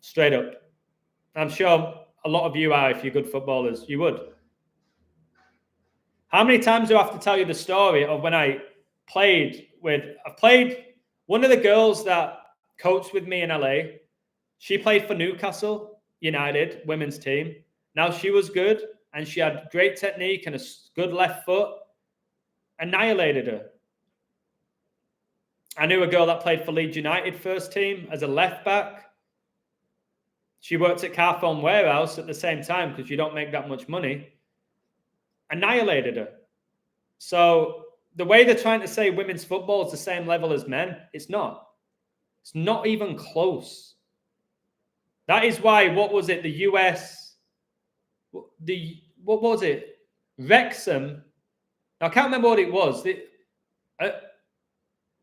Straight up. I'm sure a lot of you are if you're good footballers. You would. How many times do I have to tell you the story of when I played one of the girls that coached with me in LA. She played for Newcastle United women's team. Now she was good and she had great technique and a good left foot. Annihilated her. I knew a girl that played for Leeds United first team as a left back. She worked at Carphone Warehouse at the same time because you don't make that much money. Annihilated her. So the way they're trying to say women's football is the same level as men, it's not. It's not even close. That is why, what was it? The US, what was it? Wrexham. I can't remember what it was.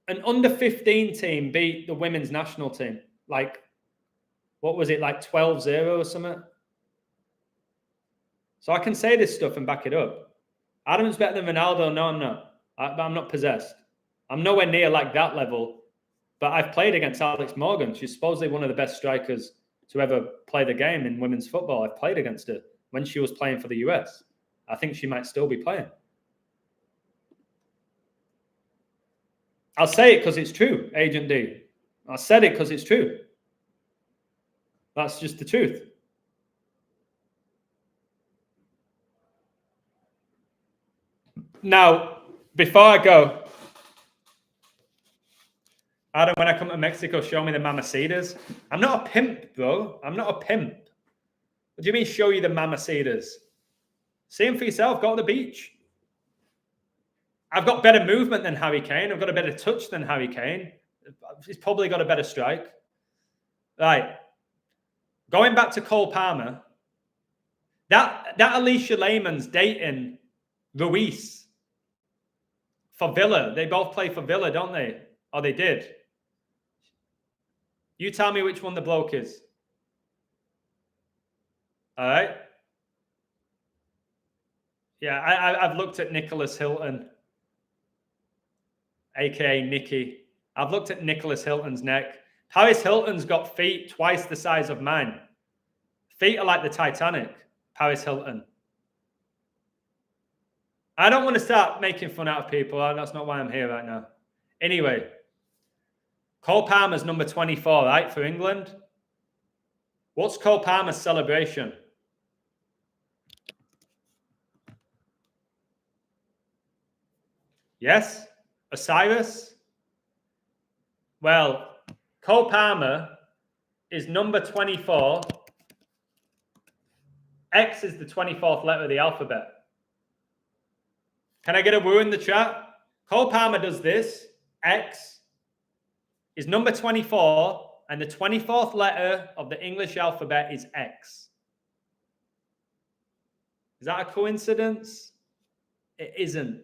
An under-15 team beat the women's national team. Like, what was it? Like 12-0 or something? So I can say this stuff and back it up. Adam's better than Ronaldo. No, I'm not. I'm not possessed. I'm nowhere near like that level. But I've played against Alex Morgan. She's supposedly one of the best strikers to ever play the game in women's football. I've played against her when she was playing for the US. I think she might still be playing. I'll say it because it's true, Agent D. I said it because it's true. That's just the truth. Now, before I go, Adam, when I come to Mexico, show me the mamacitas. I'm not a pimp, bro. I'm not a pimp. What do you mean show you the mamacitas? See them for yourself. Go to the beach. I've got better movement than Harry Kane. I've got a better touch than Harry Kane. He's probably got a better strike. Right. Going back to Cole Palmer, that Alicia Lehman's dating Ruiz for Villa. They both play for Villa, don't they? Oh, they did. You tell me which one the bloke is. All right. Yeah, I've looked at Nicholas Hilton, a.k.a. Nicky. I've looked at Nicholas Hilton's neck. Paris Hilton's got feet twice the size of mine. Feet are like the Titanic, Paris Hilton. I don't want to start making fun out of people. That's not why I'm here right now. Anyway, Cole Palmer's number 24, right, for England. What's Cole Palmer's celebration? Yes? Osiris? Well, Cole Palmer is number 24. X is the 24th letter of the alphabet. Can I get a woo in the chat? Cole Palmer does this. X is number 24, and the 24th letter of the English alphabet is X. Is that a coincidence? It isn't.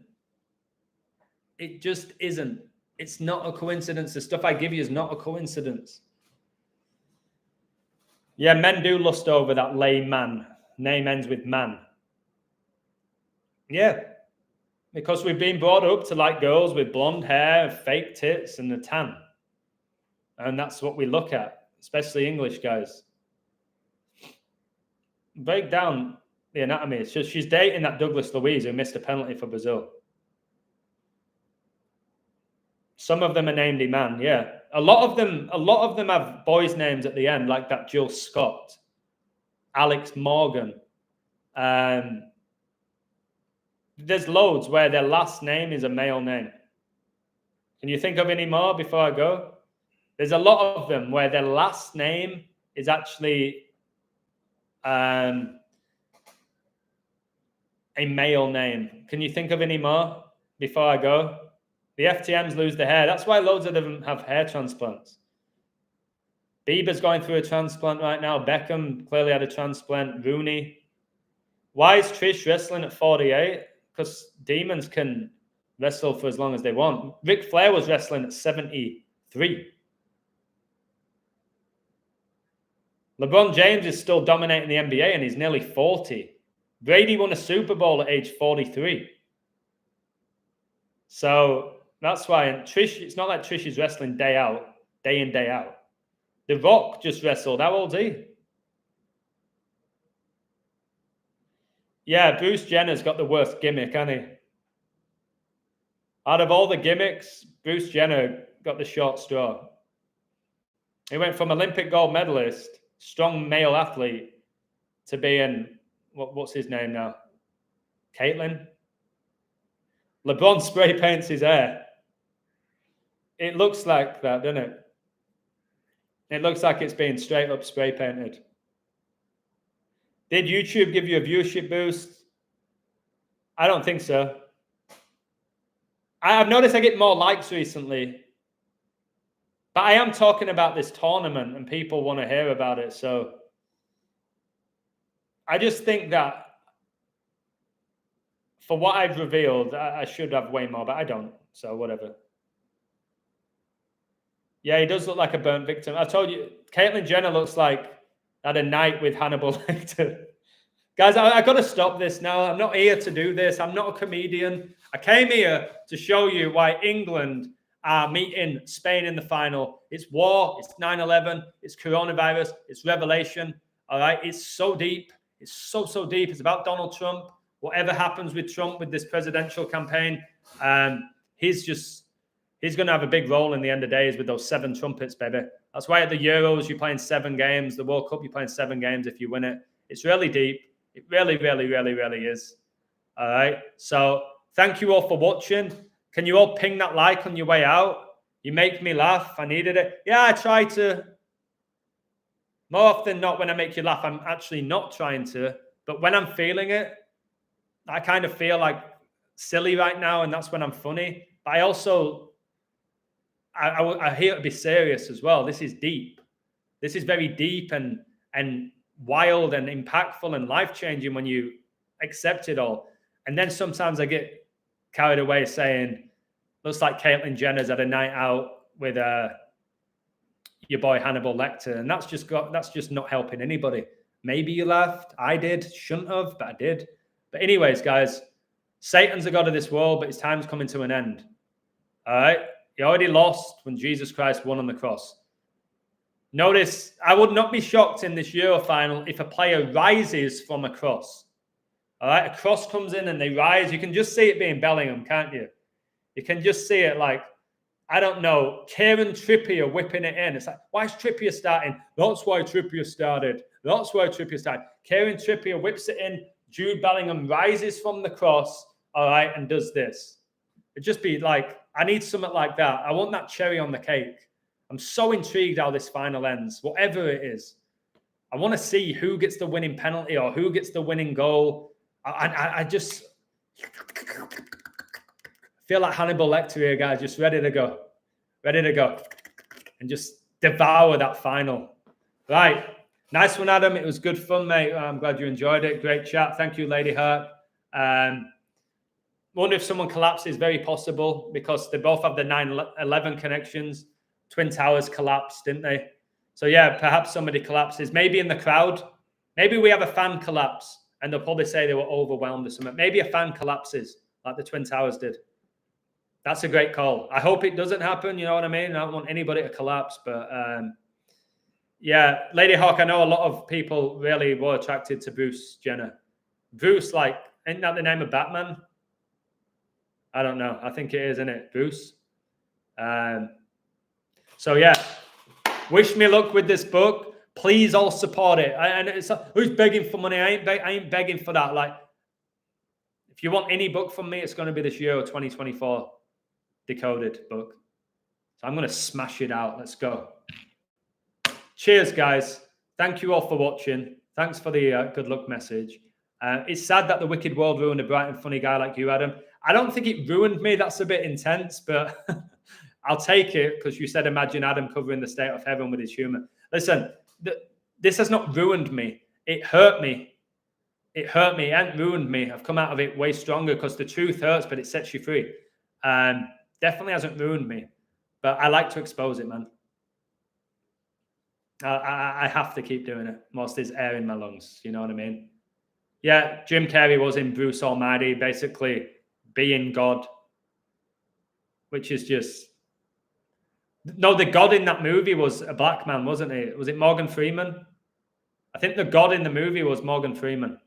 It just isn't. It's not a coincidence. The stuff I give you is not a coincidence. Yeah, men do lust over that lame man. Name ends with man. Yeah. Because we've been brought up to like girls with blonde hair, fake tits, and a tan. And that's what we look at, especially English guys. Break down the anatomy. It's just she's dating that Douglas Luiz who missed a penalty for Brazil. Some of them are named Iman, yeah. A lot of them have boys' names at the end, like that Jill Scott, Alex Morgan. There's loads where their last name is a male name. Can you think of any more before I go? There's a lot of them where their last name is actually a male name. Can you think of any more before I go? The FTMs lose their hair. That's why loads of them have hair transplants. Bieber's going through a transplant right now. Beckham clearly had a transplant. Rooney. Why is Trish wrestling at 48? Because demons can wrestle for as long as they want. Ric Flair was wrestling at 73. LeBron James is still dominating the NBA and he's nearly 40. Brady won a Super Bowl at age 43. So that's why. And Trish, it's not like Trish is wrestling day in, day out. The Rock just wrestled. How old's he? Yeah, Bruce Jenner's got the worst gimmick, hasn't he? Out of all the gimmicks, Bruce Jenner got the short straw. He went from Olympic gold medalist, strong male athlete, to being, what's his name now? Caitlyn? LeBron spray paints his hair. It looks like that, doesn't it? It looks like it's being straight up spray painted. Did YouTube give you a viewership boost? I don't think so. I've noticed I get more likes recently. But I am talking about this tournament and people want to hear about it. So I just think that for what I've revealed, I should have way more, but I don't. So whatever. Yeah, he does look like a burnt victim. I told you, Caitlyn Jenner looks like at a night with Hannibal Lecter. Guys, I got to stop this now. I'm not here to do this. I'm not a comedian. I came here to show you why England are meeting Spain in the final. It's war. It's 9/11. It's coronavirus. It's revelation. All right. It's so deep. It's so deep. It's about Donald Trump. Whatever happens with Trump with this presidential campaign, he's going to have a big role in the end of days with those 7 trumpets, baby. That's why at the Euros, you're playing 7 games. The World Cup, you're playing 7 games if you win it. It's really deep. It really is. All right. So thank you all for watching. Can you all ping that like on your way out? You make me laugh. I needed it. Yeah, I try to. More often than not, when I make you laugh, I'm actually not trying to. But when I'm feeling it, I kind of feel like silly right now, and that's when I'm funny. But I also, I hear it be serious as well. This is deep. This is very deep and wild and impactful and life-changing when you accept it all. And then sometimes I get carried away saying, looks like Caitlyn Jenner's had a night out with your boy Hannibal Lecter. And that's just not helping anybody. Maybe you laughed. I did. Shouldn't have, but I did. But anyways, guys, Satan's the god of this world, but his time's coming to an end. All right? He already lost when Jesus Christ won on the cross. Notice, I would not be shocked in this Euro final if a player rises from a cross. All right? A cross comes in and they rise. You can just see it being Bellingham, can't you? You can just see it like, I don't know, Kieran Trippier whipping it in. It's like, why is Trippier starting? That's why Trippier started. That's why Trippier started. Kieran Trippier whips it in. Jude Bellingham rises from the cross, all right, and does this. It'd just be like, I need something like that. I want that cherry on the cake. I'm so intrigued how this final ends, whatever it is. I want to see who gets the winning penalty or who gets the winning goal. I just feel like Hannibal Lecter here, guys, just ready to go, and just devour that final. Right. Nice one, Adam. It was good fun, mate. I'm glad you enjoyed it. Great chat. Thank you, Lady Heart. Wonder if someone collapses. Very possible because they both have the 9/11 connections. Twin Towers collapsed, didn't they? So, yeah, perhaps somebody collapses. Maybe in the crowd. Maybe we have a fan collapse and they'll probably say they were overwhelmed or something. Maybe a fan collapses like the Twin Towers did. That's a great call. I hope it doesn't happen. You know what I mean? I don't want anybody to collapse, but... yeah, Lady Hawk, I know a lot of people really were attracted to Bruce Jenner. Bruce, like, isn't that the name of Batman? I don't know. I think it is, isn't it? Bruce? So yeah, wish me luck with this book. Please all support it. And it's who's begging for money? I ain't begging for that. Like, if you want any book from me, it's going to be this year 2024 Decoded book. So I'm going to smash it out. Let's go. Cheers, guys. Thank you all for watching. Thanks for the good luck message. It's sad that the wicked world ruined a bright and funny guy like you, Adam. I don't think it ruined me. That's a bit intense, but I'll take it because you said, imagine Adam covering the state of heaven with his humor. Listen, this has not ruined me. It hurt me. It hurt me. It hasn't ruined me. I've come out of it way stronger because the truth hurts, but it sets you free. Definitely hasn't ruined me, but I like to expose it, man. I have to keep doing it whilst there's air in my lungs. You know what I mean? Yeah, Jim Carrey was in Bruce Almighty, basically being God, which is just... No, the God in that movie was a black man, wasn't he? Was it Morgan Freeman? I think the God in the movie was Morgan Freeman.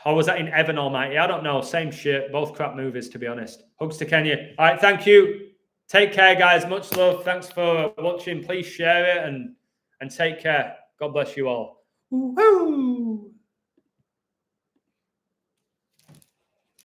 Or was that in Evan Almighty? I don't know. Same shit. Both crap movies, to be honest. Hugs to Kenya. All right, thank you. Take care, guys. Much love. Thanks for watching. Please share it and take care. God bless you all. Woo-hoo!